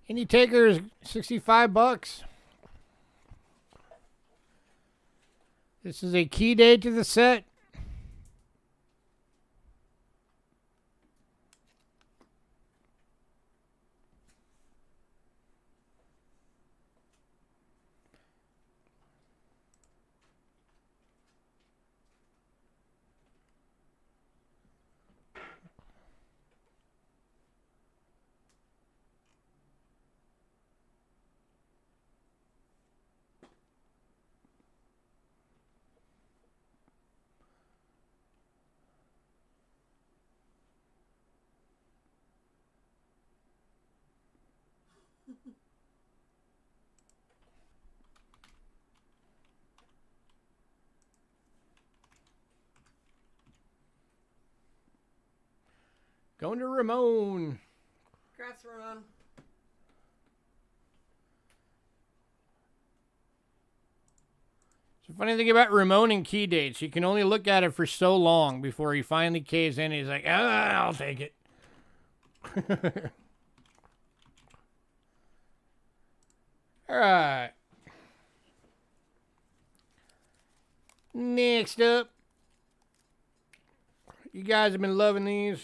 Any takers, $65. This is a key date to the set. Going to Ramon. Congrats, Ramon. The funny thing about Ramon and key dates, you can only look at it for so long before he finally caves in. He's like, I'll take it. All right. Next up. You guys have been loving these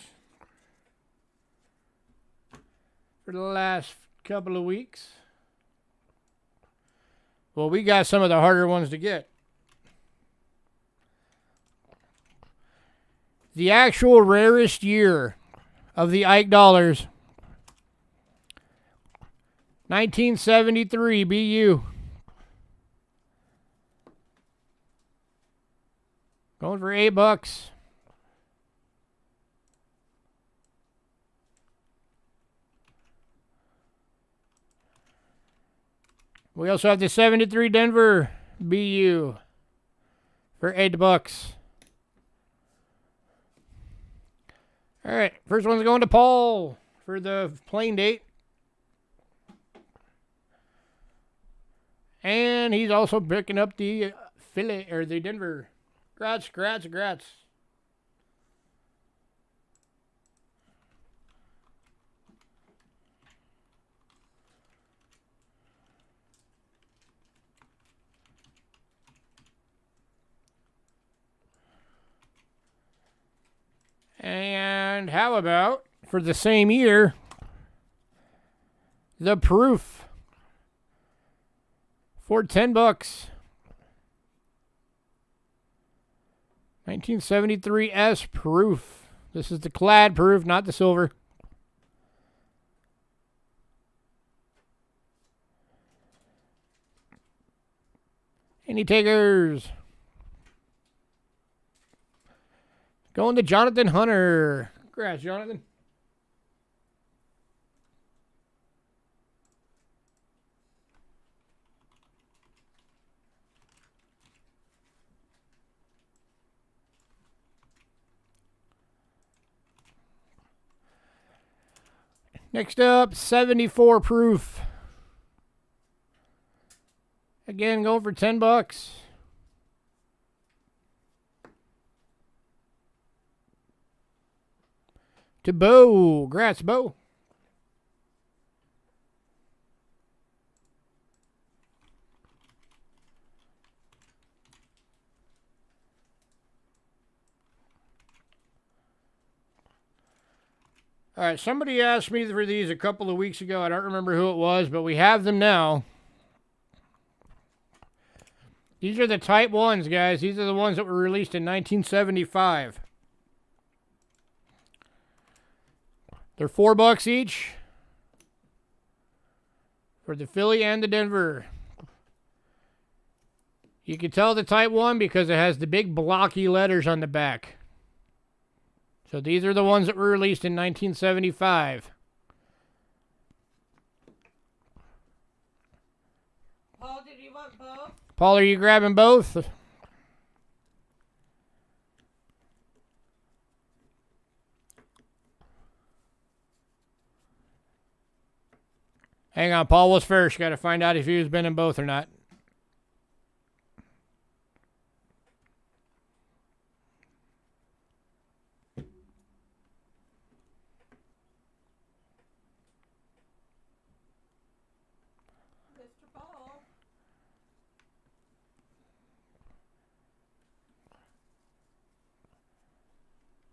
for the last couple of weeks. Well, we got some of the harder ones to get. The actual rarest year of the Ike dollars. 1973 BU. Going for $8. We also have the 73 Denver BU for $8. All right, first one's going to Paul for the plain date. And he's also picking up the Philly or the Denver. Grats. And how about, for the same year, the proof for $10. 1973 S proof. This is the clad proof, not the silver. Any takers? Going to Jonathan Hunter. Congrats, Jonathan. Next up, 74 proof. Again, going for $10. To Bo. Congrats, Bo. All right, somebody asked me for these a couple of weeks ago. I don't remember who it was, but we have them now. These are the Type 1s, guys. These are the ones that were released in 1975. They're $4 each for the Philly and the Denver. You can tell the Type 1 because it has the big blocky letters on the back. So these are the ones that were released in 1975. Paul, did you want both? Paul, are you grabbing both? Hang on, Paul was first. Got to find out if he was been in both or not. Mr. Paul.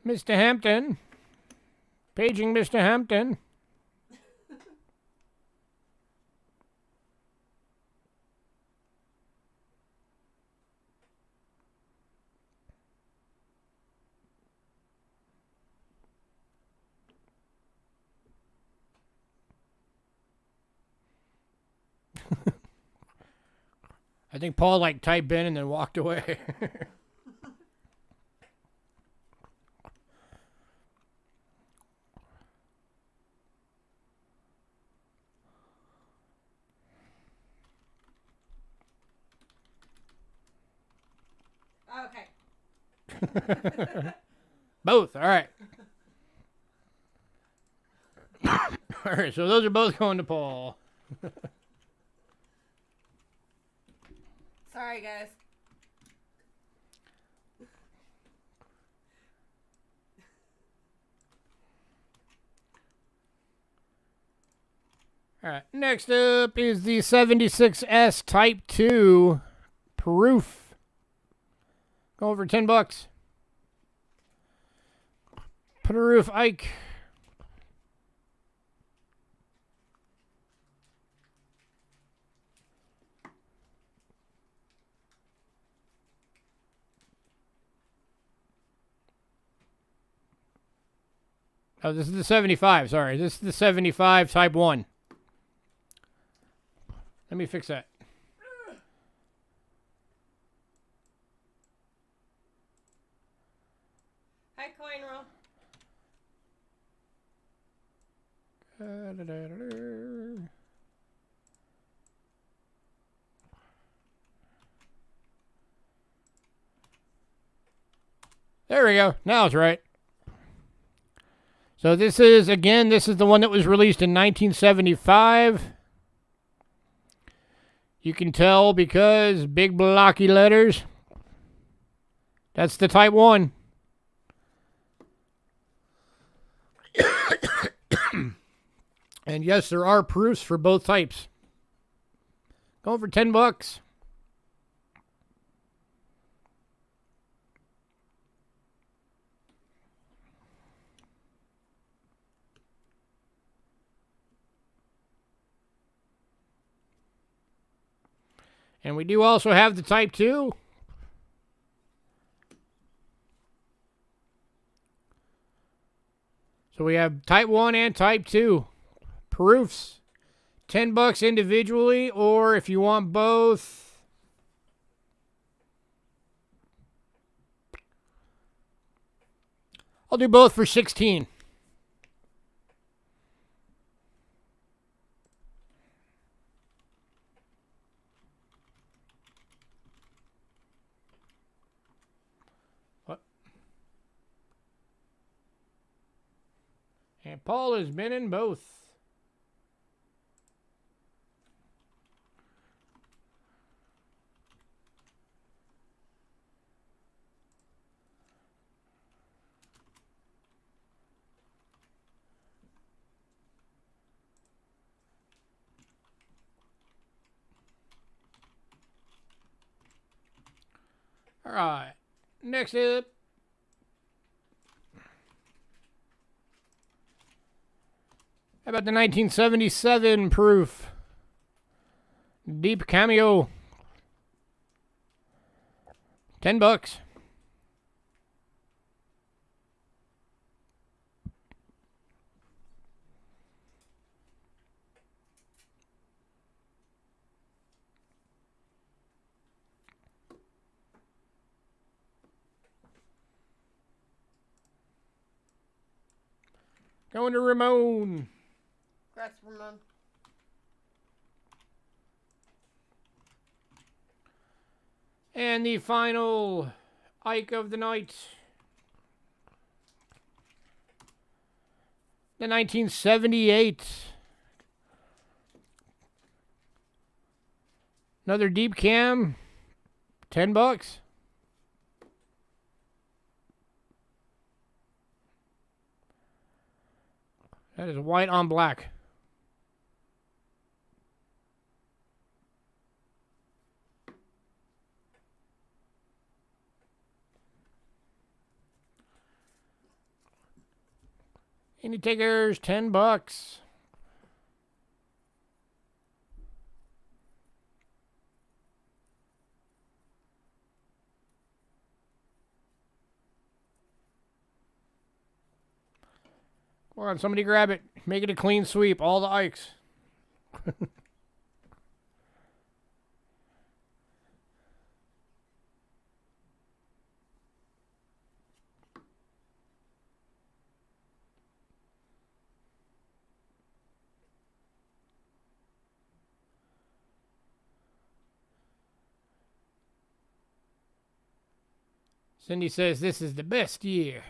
Mr. Hampton. Paging Mr. Hampton. I think Paul typed in and then walked away. Okay. Both. All right. All right, so those are both going to Paul. Sorry, guys. All right, next up is the 76S Type 2 proof. Going for $10. Put a roof, Ike. Oh, this is the 75, sorry. This is the 75 Type 1. Let me fix that. Hi, coin roll. There we go. Now it's right. So this is, again, this is the one that was released in 1975. You can tell because big blocky letters. That's the Type 1. And yes, there are proofs for both types. Going for $10. And we do also have the Type 2. So we have Type 1 and Type 2 proofs. $10 individually, or if you want both, I'll do both for 16. What? And Paul has been in both. All right, next up, how about the 1977 proof? Deep Cameo. $10. Going to Ramon. Congrats, Ramon. And the final Ike of the night. The 1978. Another deep cam. $10. That is white on black. Any takers? $10. Come on, somebody grab it. Make it a clean sweep. All the Ikes. Cindy says this is the best year.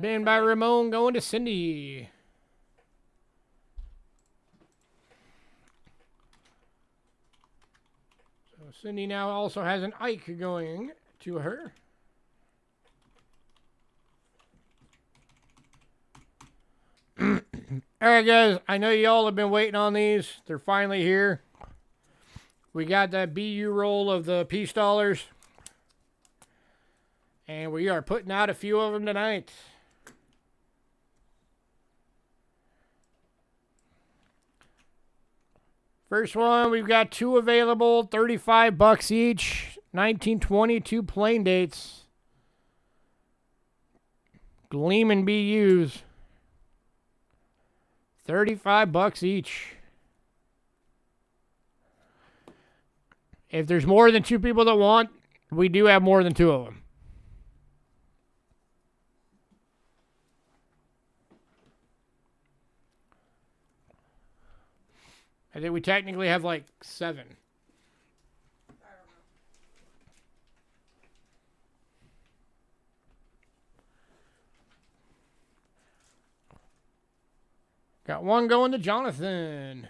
Been by Ramon, going to Cindy. So Cindy now also has an Ike going to her. Alright guys, I know y'all have been waiting on these. They're finally here. We got that BU roll of the peace dollars. And we are putting out a few of them tonight. First one, we've got two available, $35 each. 1922 plain dates. Gleamin' BUs. $35 each. If there's more than two people that want, we do have more than two of them. I think we technically have like 7. Got one going to Jonathan.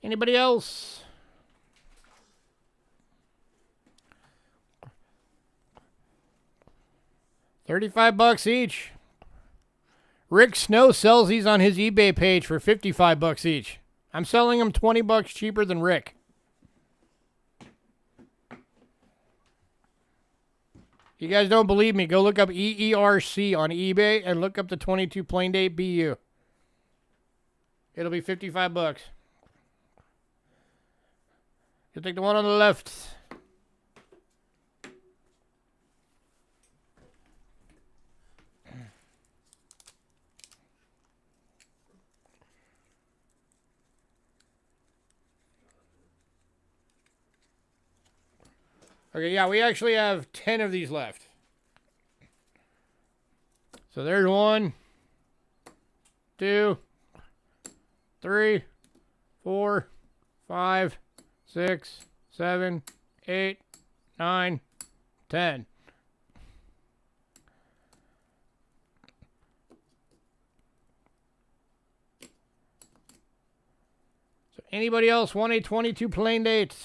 Anybody else? $35 each. Rick Snow sells these on his eBay page for $55 each. I'm selling them $20 cheaper than Rick. You guys don't believe me? Go look up EERC on eBay and look up the 22 plain date BU. It'll be $55. You'll take the one on the left. Okay, yeah, we actually have 10 of these left. So there's 1, 2, 3, 4, 5, 6, 7, 8, 9, 10. So anybody else want a 22 plain date?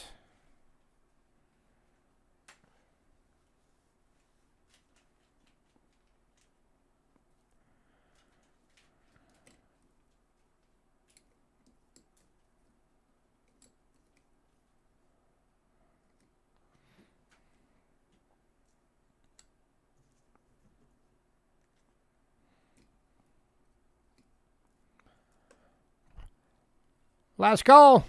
Last call.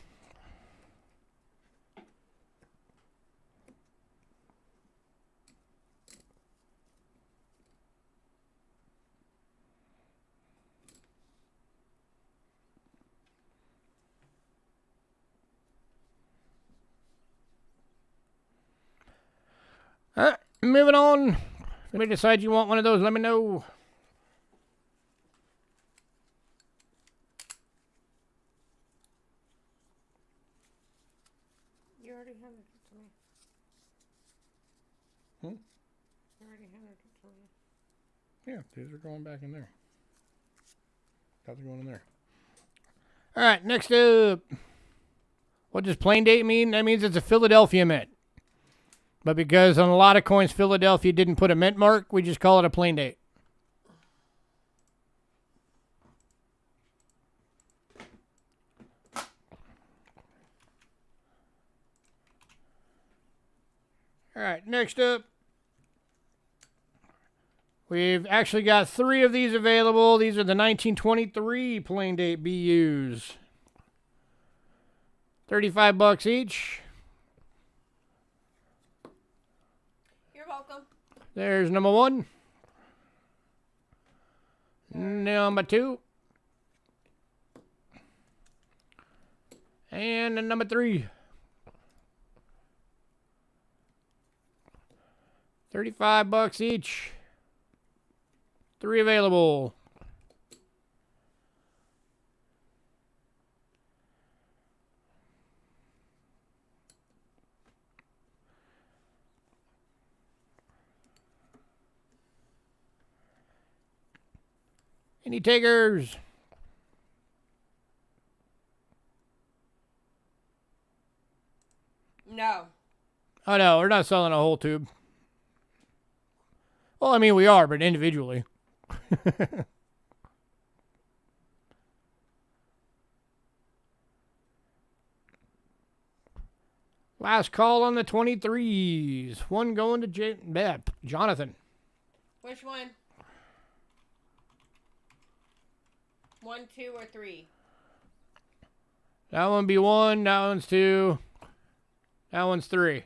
Moving on. If you decide you want one of those, let me know. You already handed it to me. You already handed it to me. Yeah, these are going back in there. Those are going in there. All right, next up. What does plain date mean? That means it's a Philadelphia mint. But because on a lot of coins, Philadelphia didn't put a mint mark, we just call it a plain date. All right, next up. We've actually got 3 of these available. These are the 1923 plain date BUs. $35 each. You're welcome. There's number 1. Number 2. And number 3. $35 each. 3 available. Any takers? No. Oh no, we're not selling a whole tube. Well, I mean we are, but individually. Last call on the 23s. One going to Jonathan. Which one? 1, 2, or 3? That one be 1. That one's 2. That one's 3.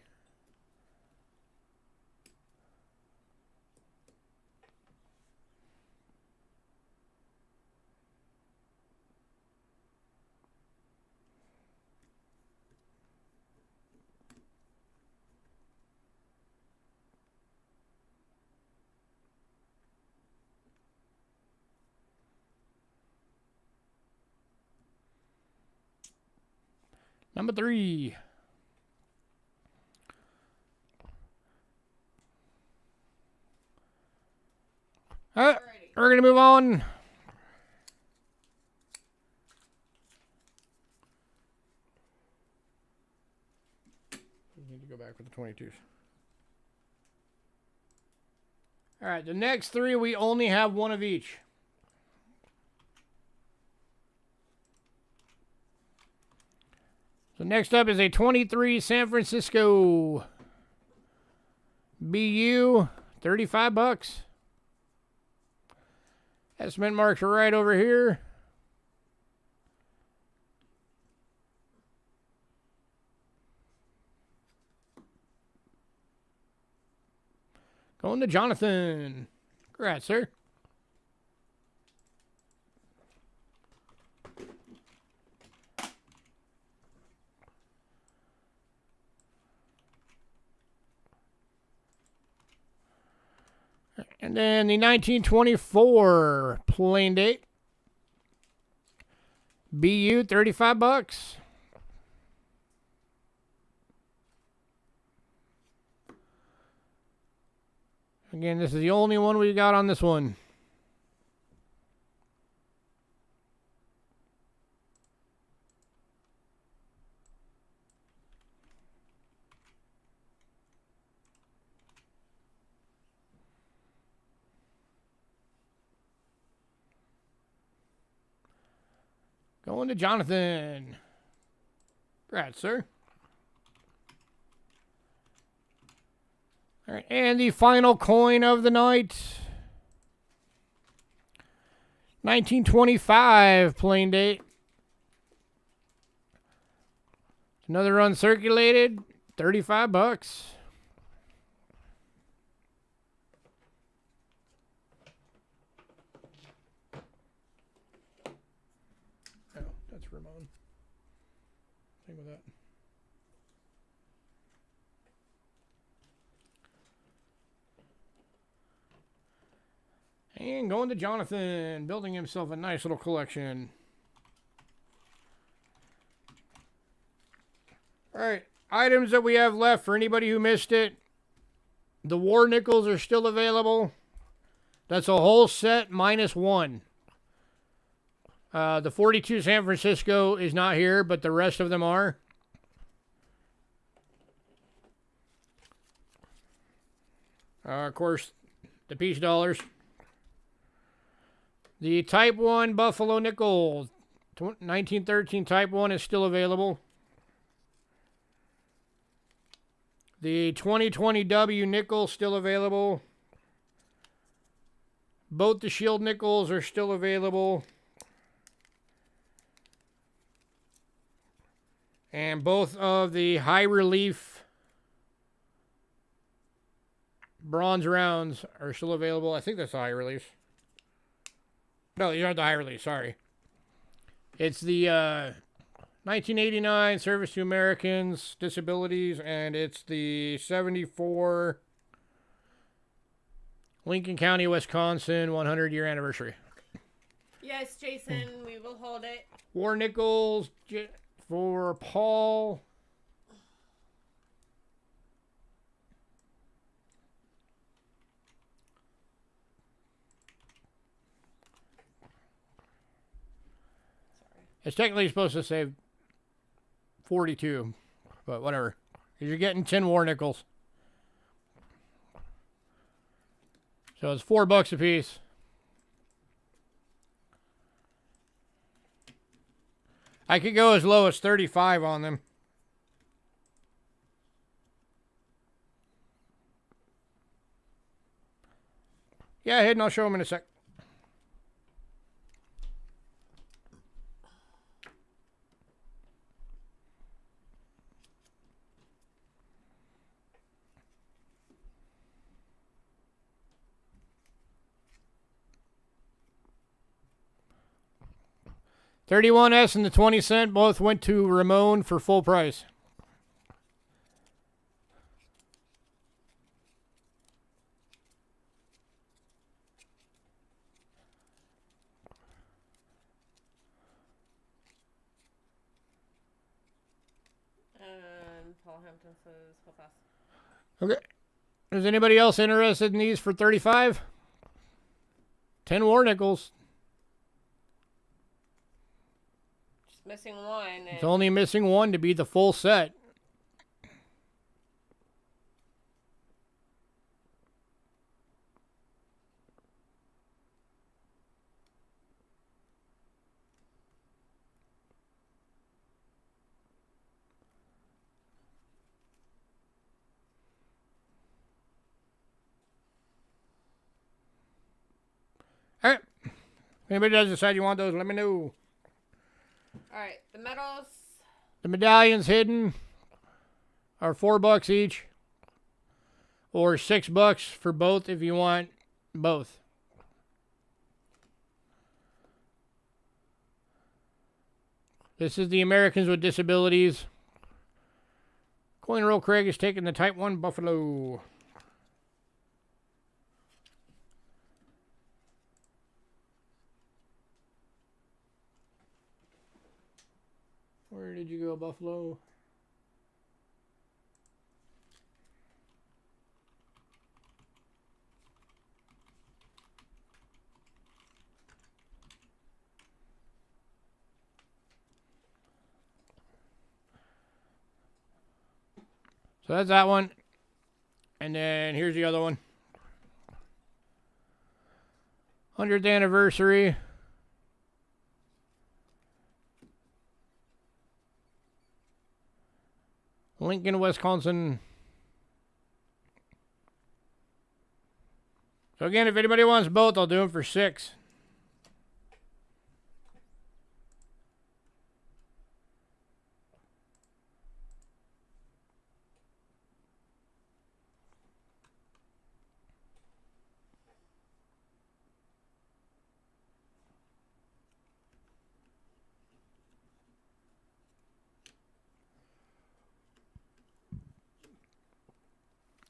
Number 3. All right, we're going to move on. We need to go back with the 22s. All right, the next 3, we only have 1 of each. So next up is a 23 San Francisco BU $35. Estimate marks are right over here. Going to Jonathan. Congrats, sir. And then the 1924 plain date. BU, $35. Again, this is the only one we got on this one. Going to Jonathan. Congrats, sir. All right, and the final coin of the night. 1925 plain date. Another uncirculated, $35. Oh, that's Ramon. Same with that. And going to Jonathan, building himself a nice little collection. All right, items that we have left for anybody who missed it. The war nickels are still available. That's a whole set minus one. The 42 San Francisco is not here, but the rest of them are. Of course, the peace dollars. The Type 1 Buffalo Nickel, 1913 Type 1 is still available. The 2020 W nickel still available. Both the shield nickels are still available. And both of the high relief bronze rounds are still available. I think that's the high relief. No, you aren't the high relief, sorry. It's the 1989 Service to Americans, Disabilities, and it's the 74 Lincoln County, Wisconsin 100-year anniversary. Yes, Jason, we will hold it. War nickels for Paul. It's technically supposed to say 42, but whatever. You're getting 10 war nickels. So it's $4 a piece. I could go as low as 35 on them. Yeah, ahead and I'll show them in a sec. $31S and the 20 cent both went to Ramon for full price. Paul Hampton says how fast. Okay. Is anybody else interested in these for 35? 10 war nickels. Just missing one. It's only missing one to be the full set. anybody does decide you want those, let me know. Alright, the medals. The medallions hidden are $4 each. Or $6 for both if you want both. This is the Americans with Disabilities. Coin Roll Craig is taking the Type 1 Buffalo. Where did you go, Buffalo? So that's that one. And then here's the other one. 100th anniversary. Lincoln, Wisconsin. So again, if anybody wants both, I'll do them for $6.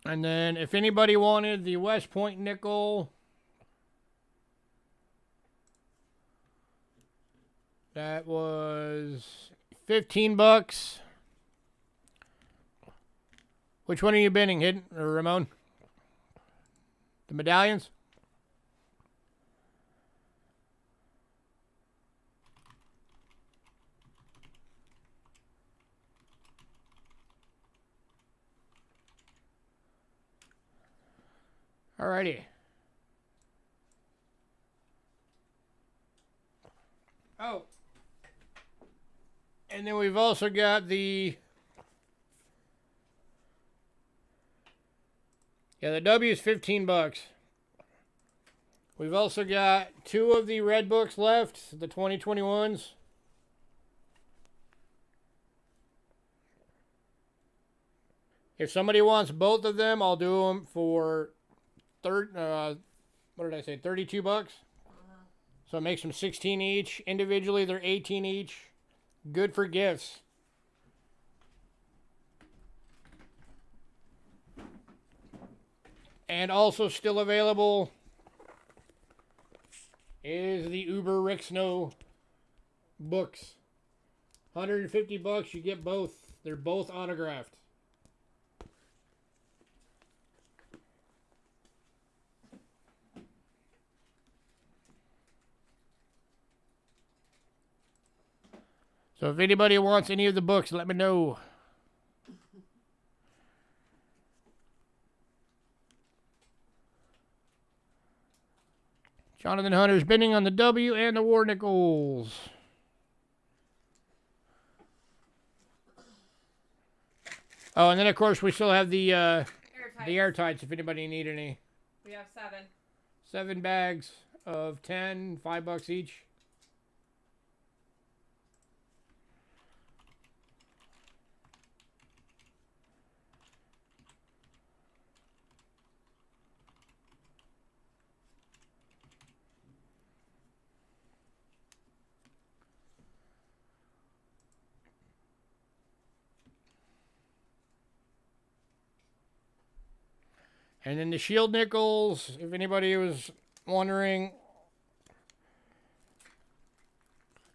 And then if anybody wanted the West Point nickel, that was $15. Which one are you bidding, Hidden or Ramon? The medallions? Alrighty. Oh. And then we've also got the... Yeah, the W is $15. We've also got 2 of the red books left, the 2021s. If somebody wants both of them, I'll do them for what did I say? $32. So it makes them 16 each. Individually, they're 18 each. Good for gifts. And also still available is the Uber Rick Snow books. $150, you get both. They're both autographed. So if anybody wants any of the books, let me know. Jonathan Hunter's bidding on the W and the War Nickels. Oh, and then of course we still have the airtights if anybody need any. We have 7. 7 bags of 10, $5 each. And then the shield nickels, if anybody was wondering,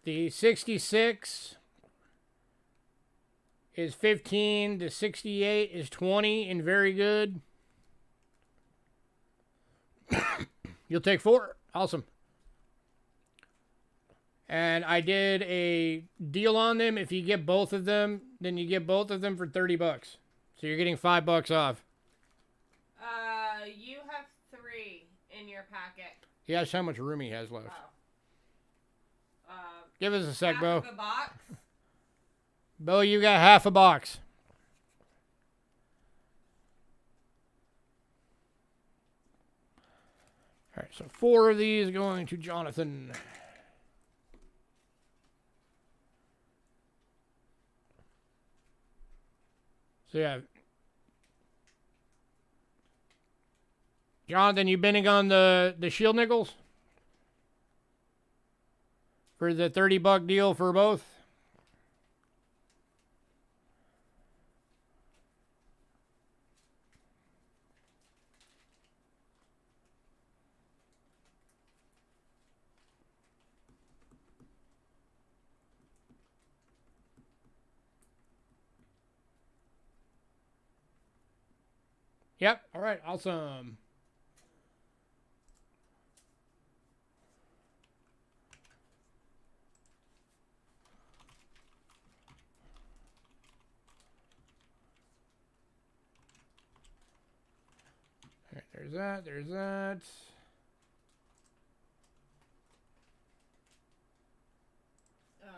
the 66 is 15, the 68 is 20 and very good. You'll take 4. Awesome. And I did a deal on them. If you get both of them, then you get both of them for $30. So you're getting $5 off. You have 3 in your packet. He has how much room he has left. Oh. Give us a sec, half Bo. of a box. Bo, you got half a box. All right, so 4 of these going to Jonathan. So yeah, Jonathan, you bidding on the shield nickels for the $30 deal for both? Yep. All right. Awesome. All right, there's that. There's that.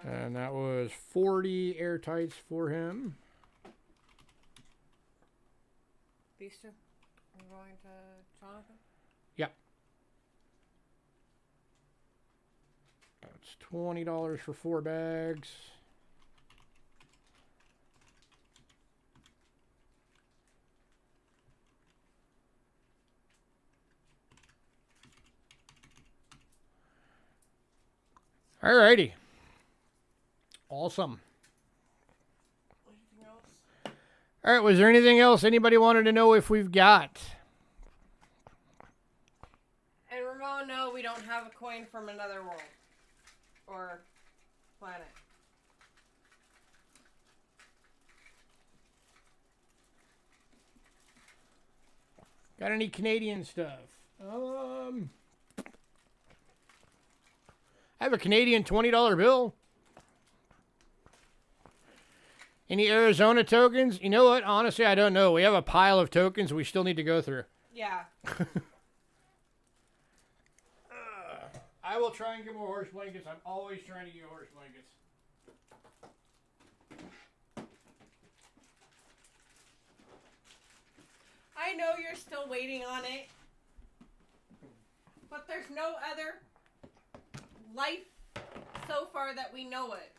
And that was 40 airtights for him. These two are going to Jonathan? Yep. That's $20 for 4 bags. Alrighty. Awesome. Anything else? All right, was there anything else anybody wanted to know if we've got? And Ramon, no, we don't have a coin from another world. Or planet. Got any Canadian stuff? I have a Canadian $20 bill. Any Arizona tokens? You know what? Honestly, I don't know. We have a pile of tokens we still need to go through. Yeah. I will try and get more horse blankets. I'm always trying to get horse blankets. I know you're still waiting on it. But there's no other life so far that we know it.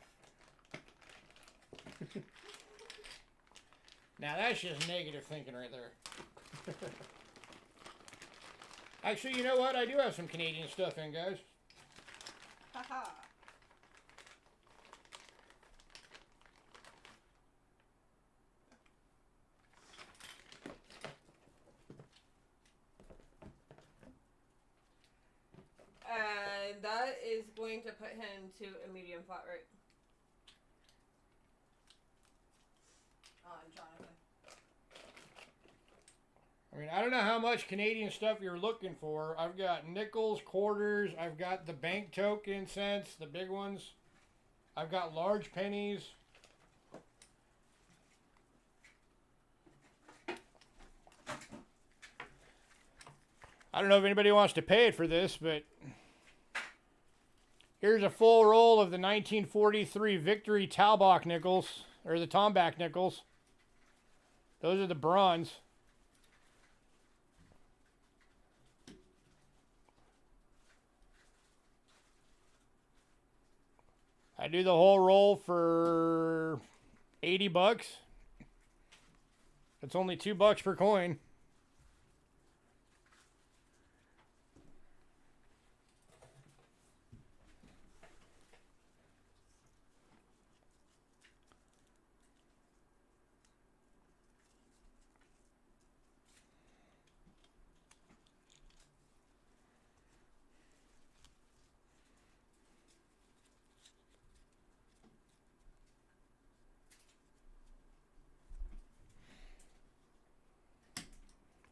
Now that's just negative thinking right there. Actually, you know what? I do have some Canadian stuff in, guys. Haha. And that is going to put him to a medium flat rate. On Jonathan. I mean, I don't know how much Canadian stuff you're looking for. I've got nickels, quarters. I've got the bank token cents, the big ones. I've got large pennies. I don't know if anybody wants to pay it for this, but here's a full roll of the 1943 Victory Talbot nickels, or the Tomback nickels. Those are the bronze. I do the whole roll for $80. It's only $2 per coin.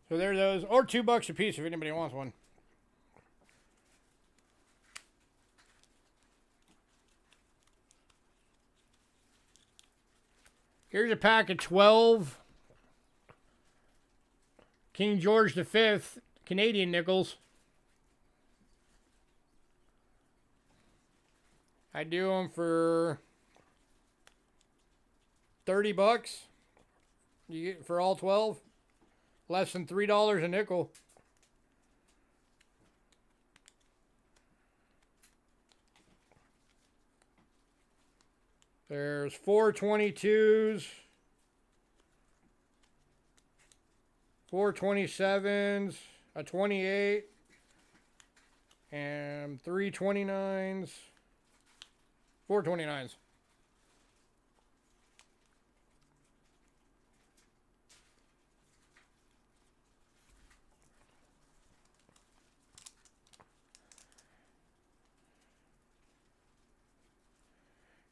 So there are those, or $2 a piece if anybody wants one. Here's a pack of 12 King George V Canadian nickels. I do them for $30. You get for all 12. Less than $3 a nickel. There's 422s, 427s, a 28, and 329s, 429s.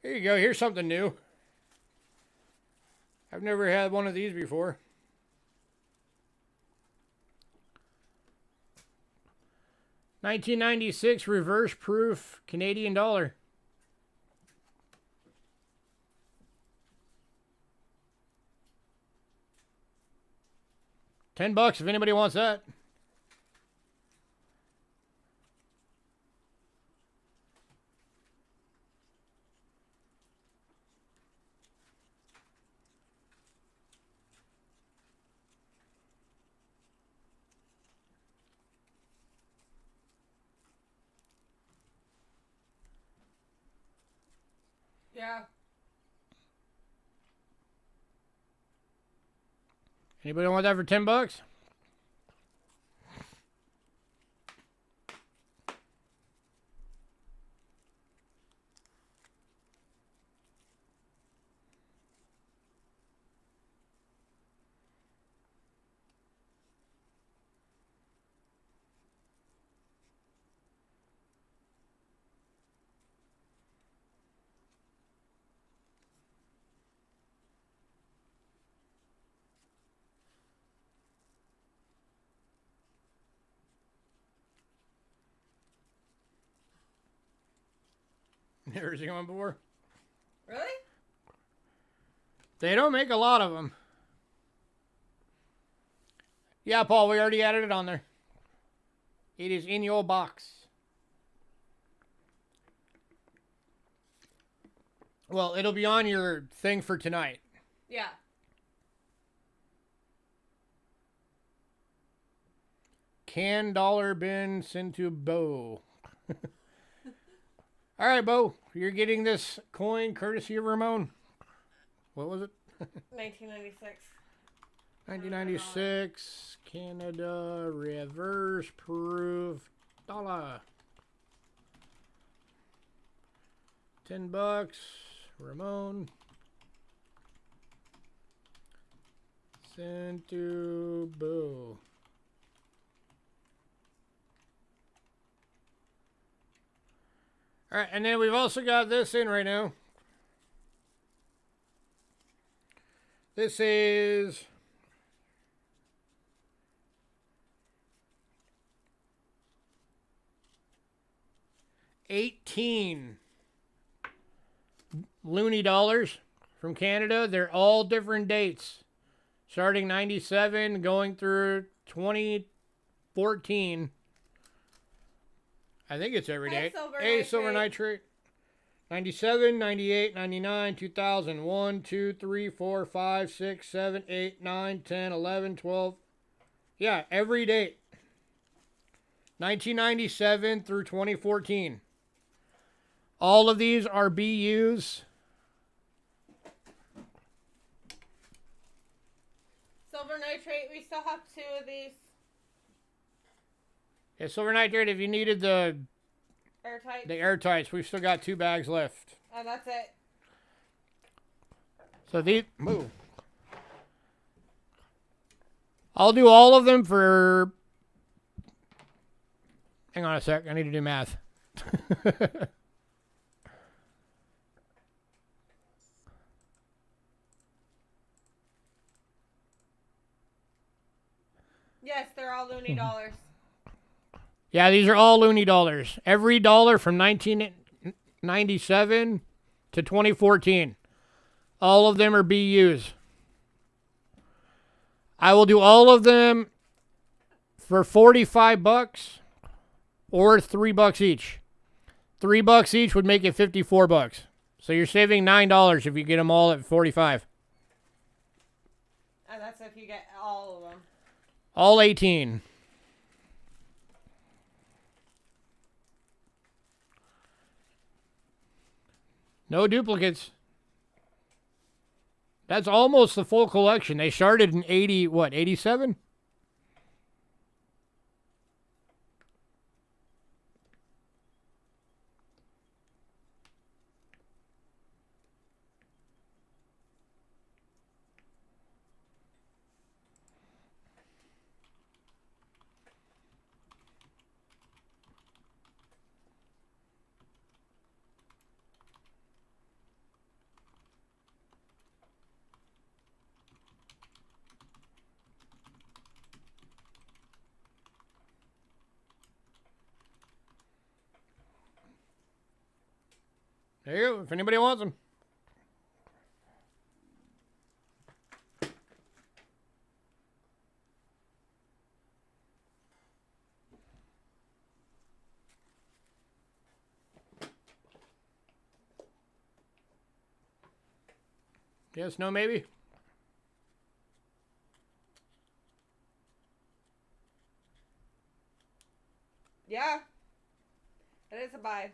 Here you go. Here's something new. I've never had one of these before. $1996 reverse proof Canadian dollar. $10 if anybody wants that. Yeah. Anybody want that for $10? Never seen one before. Really? They don't make a lot of them. Yeah, Paul, we already added it on there. It is in your box. Well, it'll be on your thing for tonight. Yeah. Can dollar bin sent to Bo. All right, Bo, you're getting this coin courtesy of Ramon. What was it? 1996. 1996 Canada reverse proof dollar. $10. Ramon. Sent to Bo. All right, and then we've also got this in right now. This is $18 loony dollars from Canada. They're all different dates, starting 97, going through 2014. I think it's every date. Silver nitrate. 97, 98, 99, 2000, 1, 2, 3, 4, 5, 6, 7, 8, 9, 10, 11, 12. Yeah, every date. 1997 through 2014. All of these are BUs. Silver nitrate, we still have 2 of these. Yeah, silver nitrate, if you needed the airtights, we've still got 2 bags left. And that's it. So these, move. I'll do all of them for, hang on a sec, I need to do math. Yes, they're all loony dollars. Yeah, these are all loony dollars. Every dollar from 1997 to 2014. All of them are BUs. I will do all of them for $45 or $3 each. $3 each would make it $54. So you're saving $9 if you get them all at 45. And that's if you get all of them. All 18. No duplicates. That's almost the full collection. They started in 87? There you go, if anybody wants them. Yes, no, maybe? Yeah. It is a buy.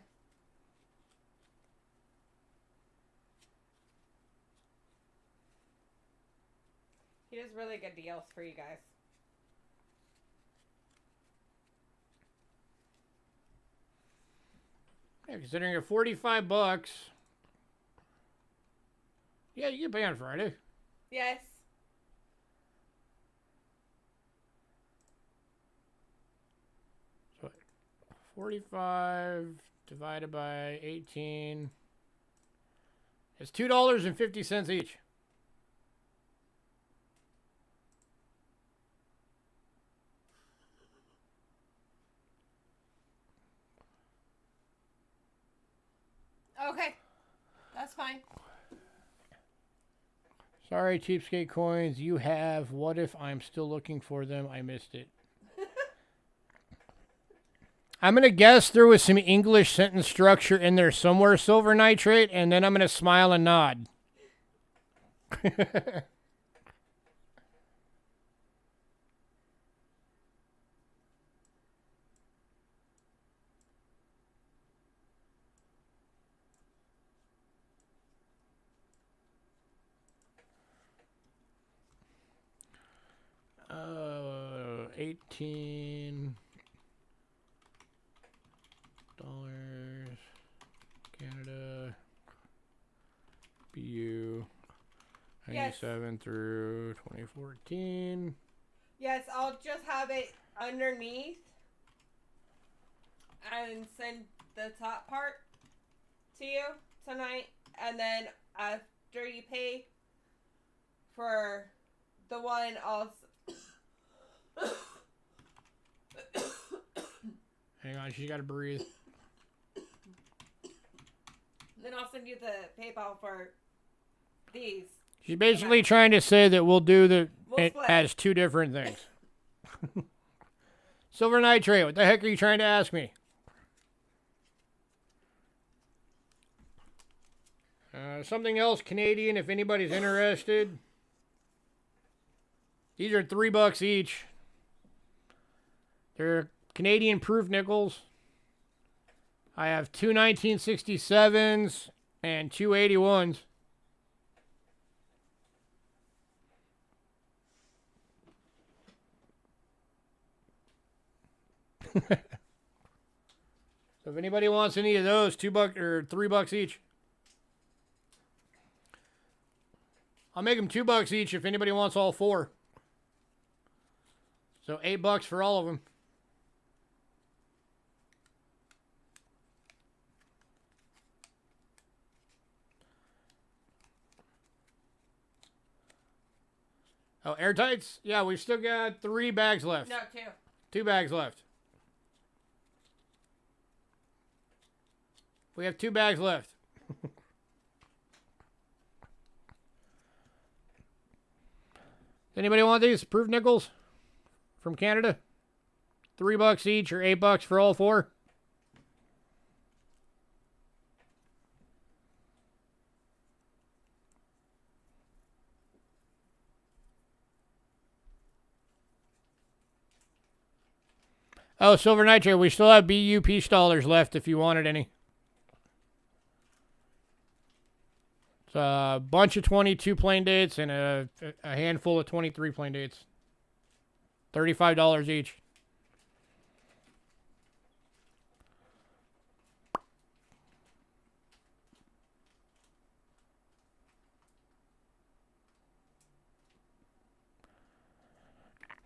He does really good deals for you guys. Yeah, considering you're 45 bucks. Yeah, you can pay on Friday. Yes. So 45 divided by 18. It's $2.50 each. Okay. That's fine. Sorry, Cheapskate Coins. You have. What if I'm still looking for them? I missed it. I'm going to guess there was some English sentence structure in there somewhere, silver nitrate, and then I'm going to smile and nod. $18 Canada BU 97 through 2014. Yes, I'll just have it underneath and send the top part to you tonight, and then after you pay for the one, I'll Hang on, she got to breathe. Then I'll send you the PayPal for these. She's basically trying to say that we'll do We'll it split. as two different things. Silver nitrate, what the heck are you trying to ask me? Something else Canadian, if anybody's interested. These are $3 each. They're Canadian proof nickels. I have two 1967s and two 81s. So if anybody wants any of those, $2 or $3 each. I'll make them $2 each if anybody wants all four. So $8 for all of them. Oh, airtights? Yeah, we've still got 3 bags left. No, 2. 2 bags left. We have 2 bags left. Anybody want these proof nickels from Canada? $3 each or $8 for all 4. Oh, silver nitrate. We still have BU peach dollars left if you wanted any. It's a bunch of 22 plain dates and a handful of 23 plain dates. $35 each.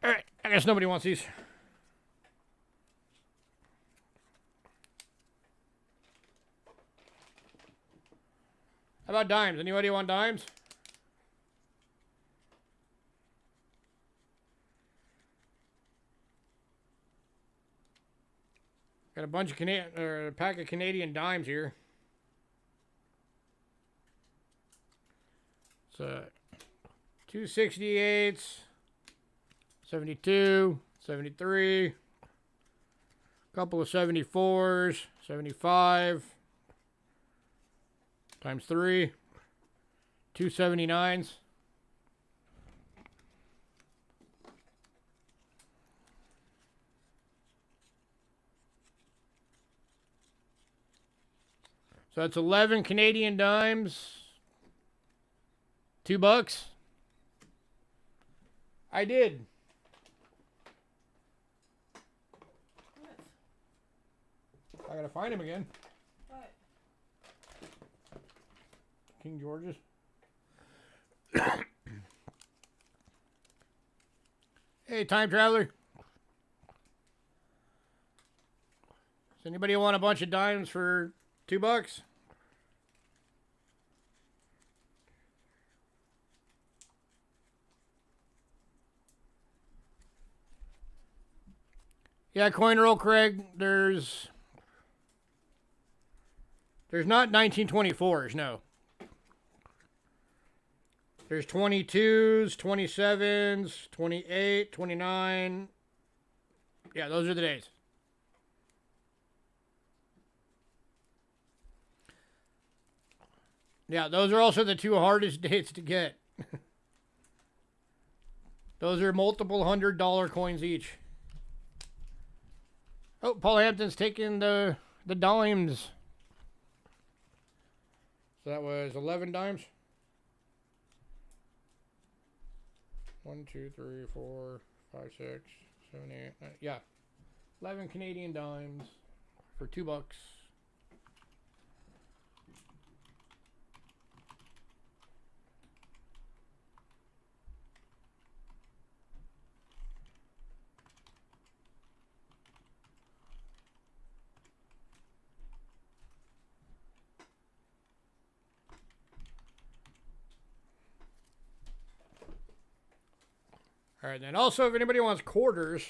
All right, I guess nobody wants these. How about dimes? Anybody want dimes? Got a bunch of a pack of Canadian dimes here. It's 268s, 72, 73, a couple of 74s, 75 times 3, 279s. So that's 11 Canadian dimes. $2. I did. I gotta find him again. What? King George's. Hey, time traveler. Does anybody want a bunch of dimes for $2? Yeah, coin roll, Craig. There's not 1924s, no. There's 22s, 27s, 28, 29. Yeah, those are the days. Yeah, those are also the two hardest dates to get. Those are multiple $100 coins each. Oh, Paul Hampton's taking the dimes. So that was 11 dimes. 1, 2, 3, 4, 5, 6, 7, 8, 9. Yeah. 11 Canadian dimes for $2. All right, then also, if anybody wants quarters,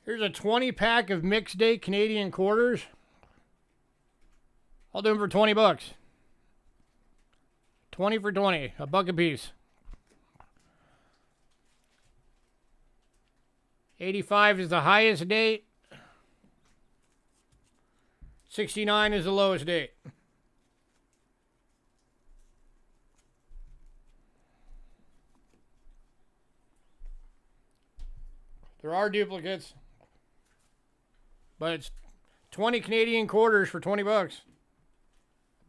here's a 20 pack of mixed date Canadian quarters. I'll do them for $20. 20 for 20, a buck a piece. 85 is the highest date. 69 is the lowest date. There are duplicates, but it's 20 Canadian quarters for $20.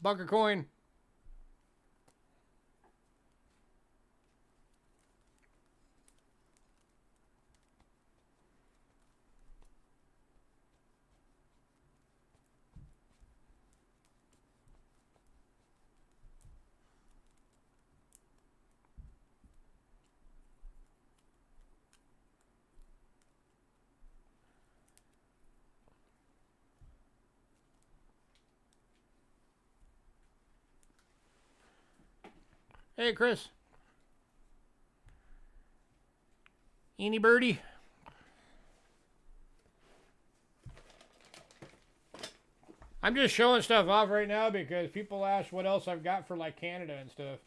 Buck a coin. Hey, Chris. Any birdie? I'm just showing stuff off right now because people ask what else I've got for like Canada and stuff.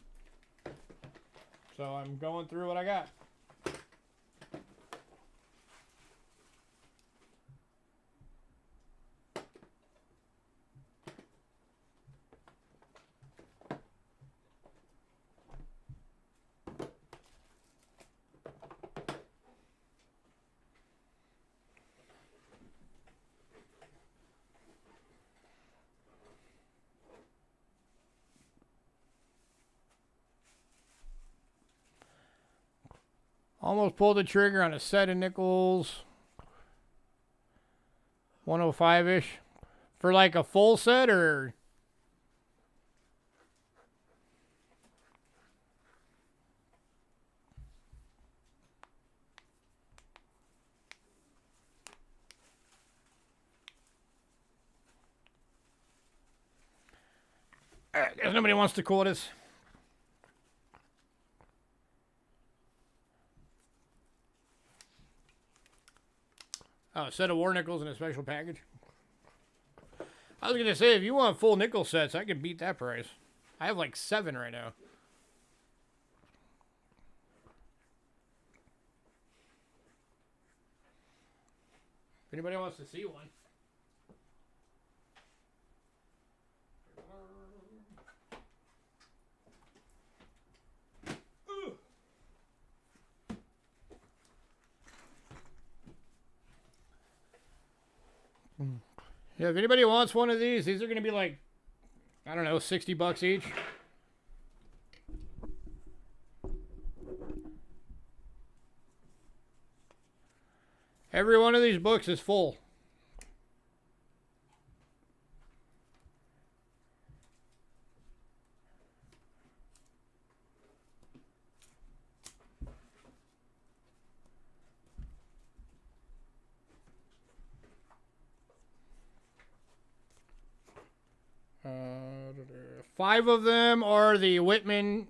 So I'm going through what I got. Almost pulled the trigger on a set of nickels. 105-ish. For like a full set or... I guess nobody wants to quote us. Oh, a set of war nickels in a special package. I was going to say, if you want full nickel sets, I could beat that price. I have like 7 right now. If anybody wants to see one. Yeah, if anybody wants one of these are going to be like, I don't know, $60 each. Every one of these books is full. Uh, 5 of them are the Whitman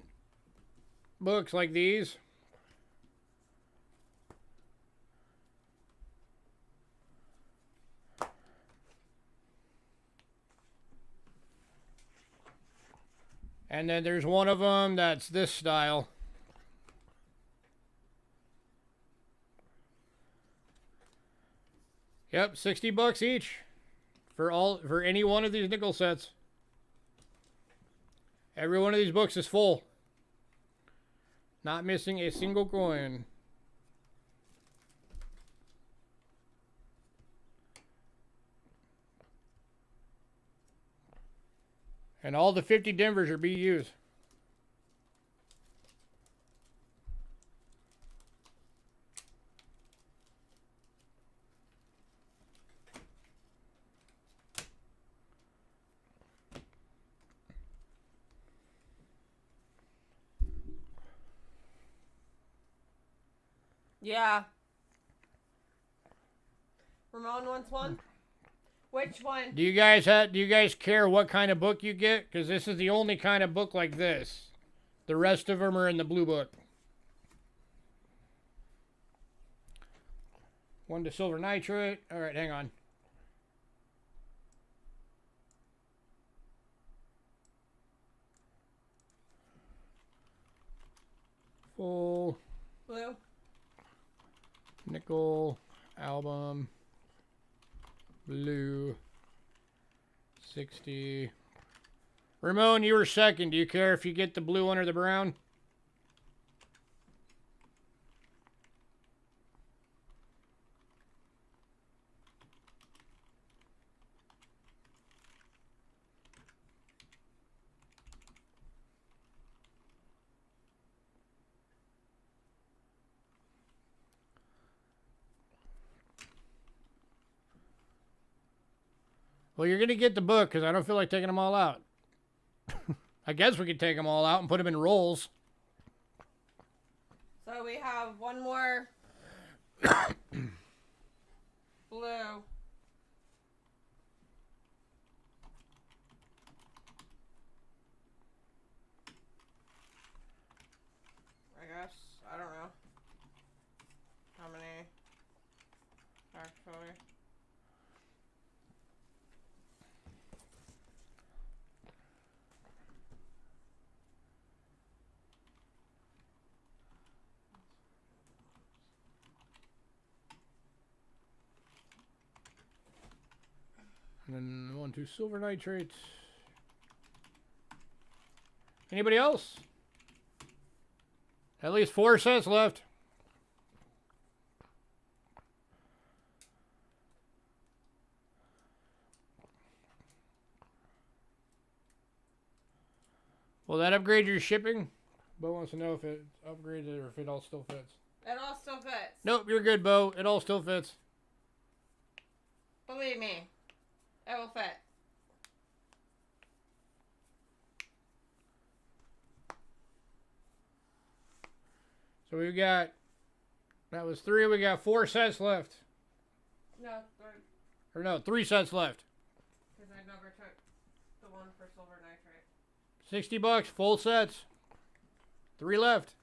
books like these. And then there's one of them that's this style. Yep, $60 each for any one of these nickel sets. Every one of these books is full. Not missing a single coin. And all the 50 Denvers are BUs. Yeah. Ramon wants one. Which one? Do you guys care what kind of book you get? Because this is the only kind of book like this. The rest of them are in the blue book. One to silver nitrate. All right, hang on. Full. Blue. Nickel. Album. Blue. 60. Ramon, you were second. Do you care if you get the blue one or the brown? Well, you're going to get the book because I don't feel like taking them all out. I guess we could take them all out and put them in rolls. So we have one more blue. I guess. I don't know. How many? Actually. And then 1, 2 silver nitrate. Anybody else? At least 4 sets left. Will that upgrade your shipping? Bo wants to know if it upgraded or if it all still fits. It all still fits. Nope, you're good, Bo. It all still fits. Believe me, it will fit. So we've got, that was 3. We got 4 sets left. No, 3. Or no, 3 sets left. Because I never took the one for silver nitrate. $60, full sets. 3 left.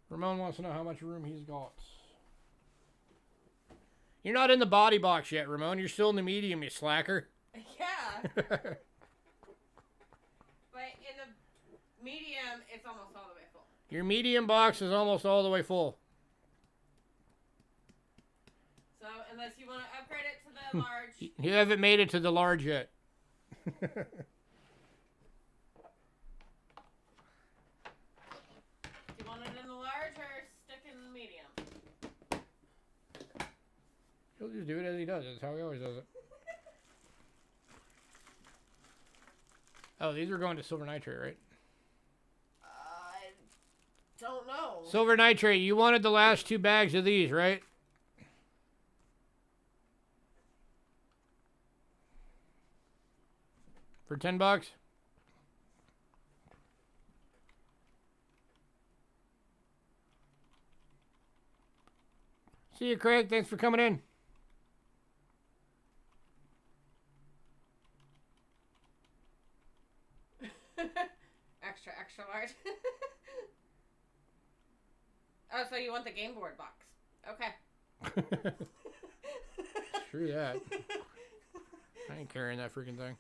Ramon wants to know how much room he's got. You're not in the body box yet, Ramon. You're still in the medium, you slacker. Yeah. But in the medium, it's almost all the way full. Your medium box is almost all the way full. So unless you want to upgrade it to the large. You haven't made it to the large yet. Do you want it in the large or stick in the medium? He'll just do it as he does. That's how he always does it. Oh, these are going to silver nitrate, right? I don't know. Silver nitrate, you wanted the last 2 bags of these, right? For $10? See you, Craig. Thanks for coming in. Extra large. Oh, so you want the game board box? Okay. Screw that. I ain't carrying that freaking thing.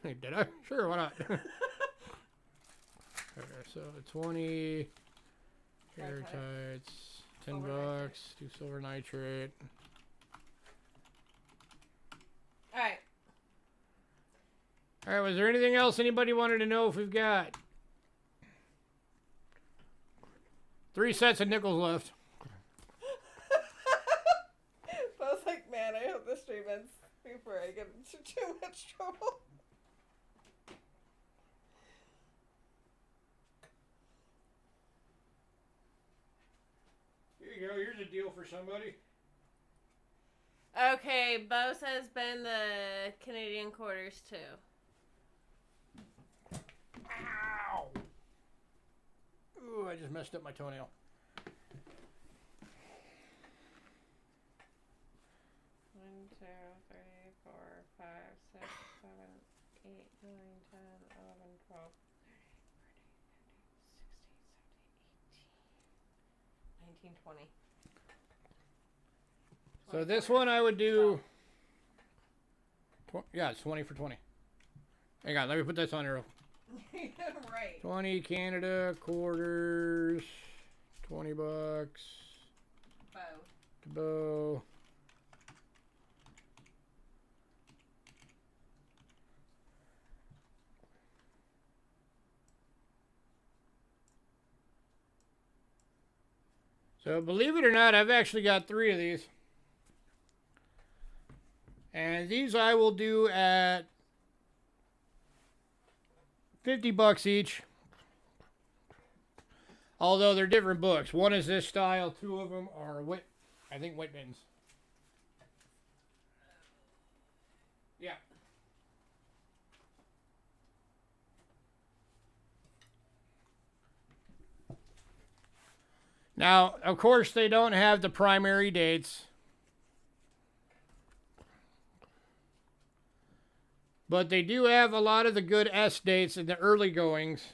Hey, did I? Sure, why not? Okay, so 20 airtights, $10, 2 silver nitrate. Alright. Alright, was there anything else anybody wanted to know if we've got? 3 sets of nickels left. I was like, man, I hope this stream ends before I get into too much trouble. Here you go, here's a deal for somebody. Okay, Bo says bend the Canadian quarters too. Ow! Ooh, I just messed up my toenail. One, 2, 3, 4, 5, 6, 7, 8, 9, 10, 11, 12, 13, 14, 15, 16, 17, 18, 19, 20. So this one I would do... Yeah, it's 20 for 20. Hang on, let me put this on here. Right. 20 Canada quarters, $20. Bo. To Bo. So believe it or not, I've actually got 3 of these. And these I will do at $50 each. Although they're different books. One is this style, 2 of them are I think Whitman's. Yeah. Now, of course, they don't have the primary dates. But they do have a lot of the good S dates in the early goings.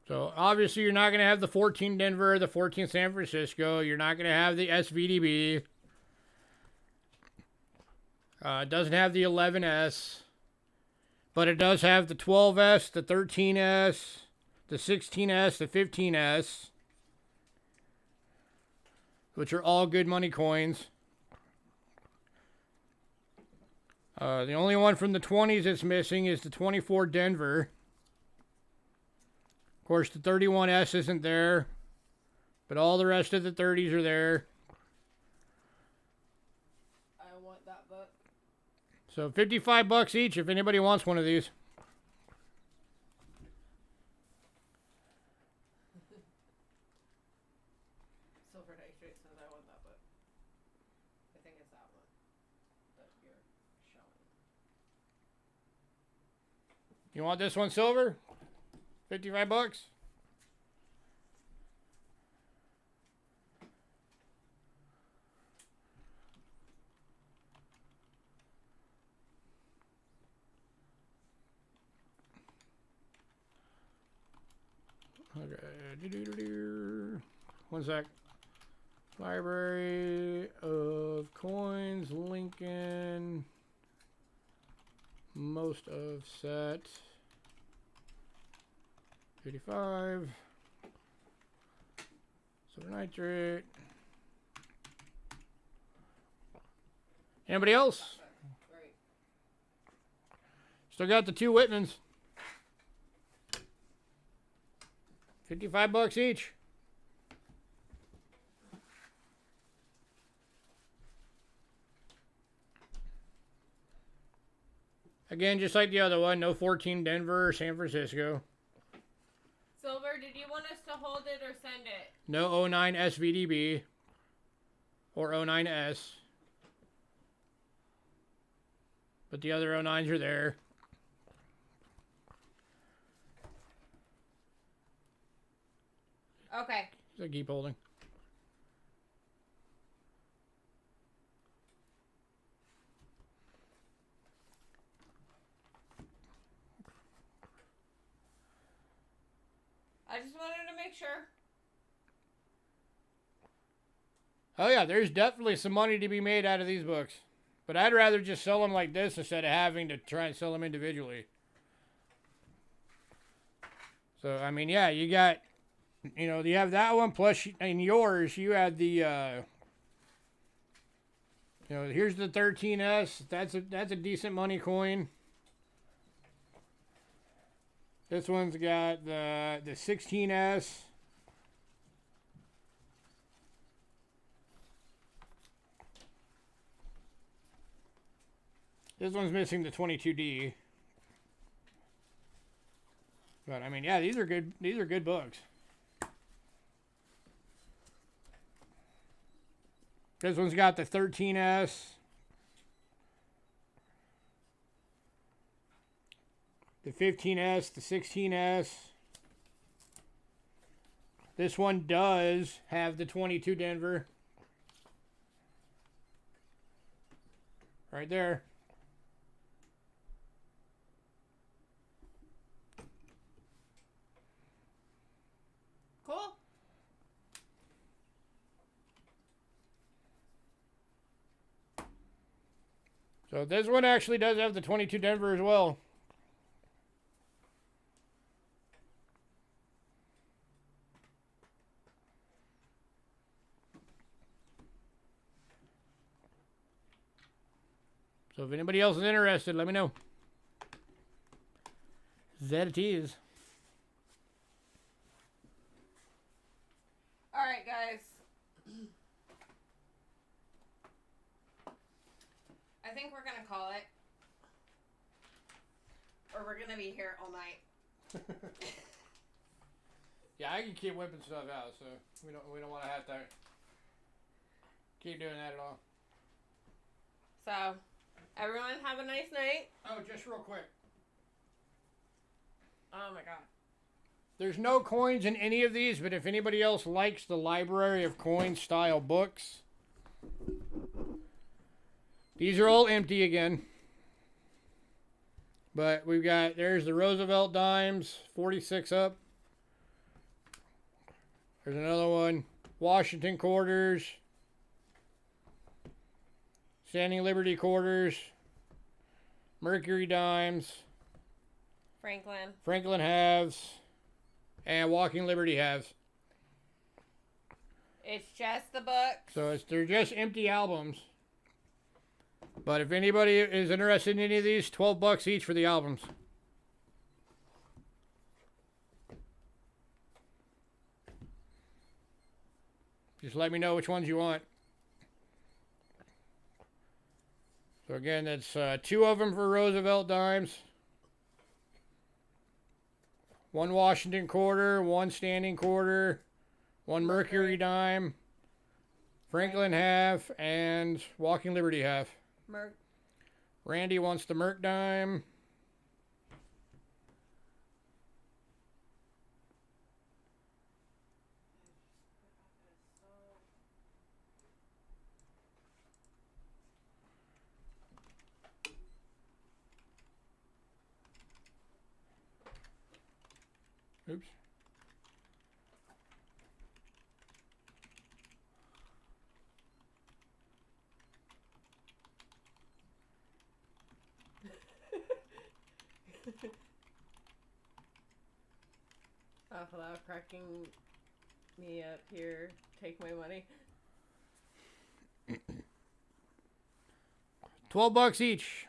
So obviously you're not going to have the 14 Denver, the 14 San Francisco. You're not going to have the SVDB. It doesn't have the 11S. But it does have the 12S, the 13S, the 16S, the 15S, which are all good money coins. The only one from the 20s that's missing is the 24 Denver. Of course, the 31S isn't there, but all the rest of the 30s are there. I want that book. So $55 each if anybody wants one of these. Silver Nitrate says I want that book. I think it's that one that you're showing. You want this one silver? $55? Okay. One sec. Library of coins, Lincoln. Most of set. 55. Silver nitrate. Anybody else? Right. Still got the two Whitmans. $55 each. Again, just like the other one, no 14 Denver or San Francisco. Silver, did you want us to hold it or send it? No 09 SVDB or 09S. But the other 09s are there. Okay. So keep holding. I just wanted to make sure. Oh yeah, there's definitely some money to be made out of these books. But I'd rather just sell them like this instead of having to try and sell them individually. So, I mean, yeah, you got, you know, you have that one, plus in yours, you had the, you know, here's the 13S. That's a decent money coin. This one's got the 16S. This one's missing the 22D. But I mean, yeah, these are good. These are good books. This one's got the 13S. The 15S, the 16S. This one does have the 22 Denver. Right there. Cool. So this one actually does have the 22 Denver as well. So if anybody else is interested, let me know. That it is. All right, guys. I think we're gonna call it, or we're gonna be here all night. Yeah, I can keep whipping stuff out, so we don't want to have to keep doing that at all. So, everyone have a nice night. Oh, just real quick. Oh my god. There's no coins in any of these, but if anybody else likes the library of coins style books, these are all empty again. But we've got, there's the Roosevelt dimes, 46 up. There's another one, Washington quarters, Standing Liberty quarters, Mercury dimes, Franklin. halves. And Walking Liberty halves. It's just the books. So they're just empty albums. But if anybody is interested in any of these, $12 each for the albums. Just let me know which ones you want. So again, that's 2 of them for Roosevelt dimes. 1 Washington quarter, 1 standing quarter, 1 Mercury dime, Franklin half, and Walking Liberty half. Randy wants the Merc dime. Oops. Without cracking me up here, take my money. $12 each.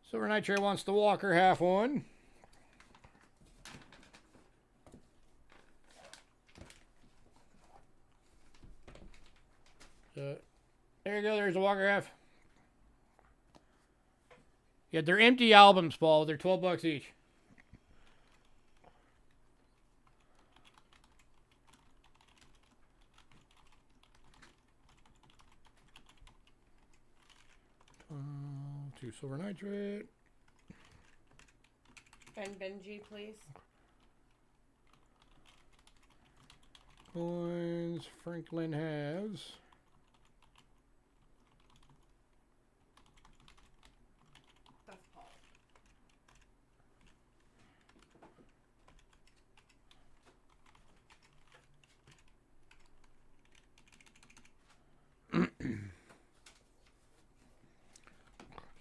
Silver Nitrate wants the Walker half one. So, there you go. There's the Walker half. Yeah, they're empty albums, Paul. They're $12 each. Two Silver Nitrate. And Benji, please. Coins. Franklin halves. That's Paul.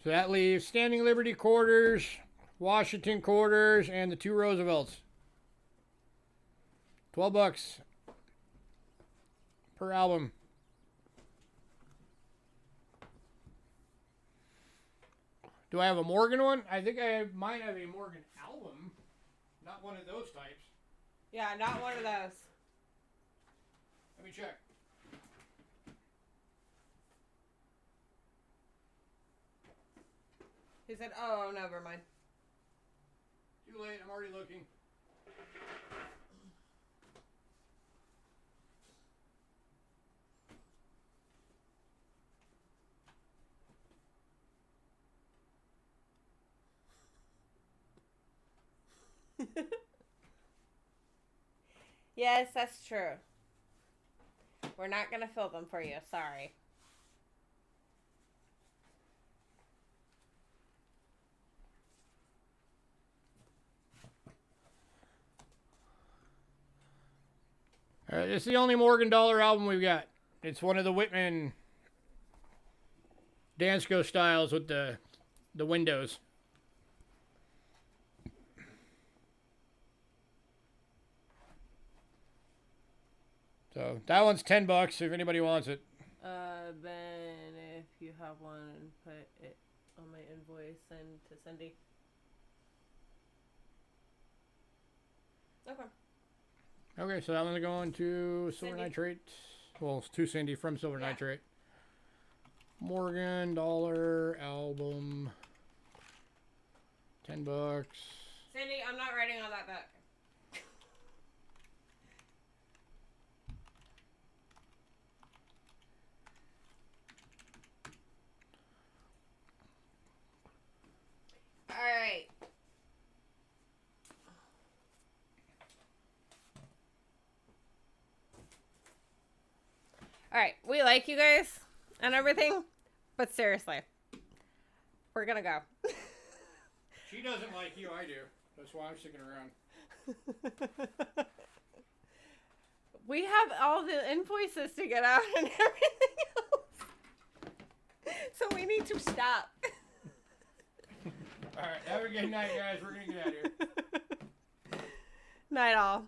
So that leaves Standing Liberty quarters, Washington quarters, and the 2 Roosevelts. $12 per album. Do I have a Morgan one? I think I might have a Morgan album. Not one of those types. Yeah, not one of those. Let me check. He said, oh, never mind. Too late, I'm already looking. Yes, that's true. We're not going to fill them for you. Sorry. All right, it's the only Morgan Dollar album we've got. It's one of the Whitman Dansko styles with the windows. So that one's $10 if anybody wants it. Ben, if you have one, put it on my invoice and to Cindy. Okay. Okay, so that one's going to Silver Cindy. Nitrate. Well, it's to Cindy from Silver Nitrate. Morgan Dollar album. $10. Cindy, I'm not writing on that book. Alright. Alright, we like you guys and everything, but seriously, we're gonna go. She doesn't like you, I do. That's why I'm sticking around. We have all the invoices to get out and everything else. So we need to stop. All right. Have a good night, guys. We're going to get out of here. Night all.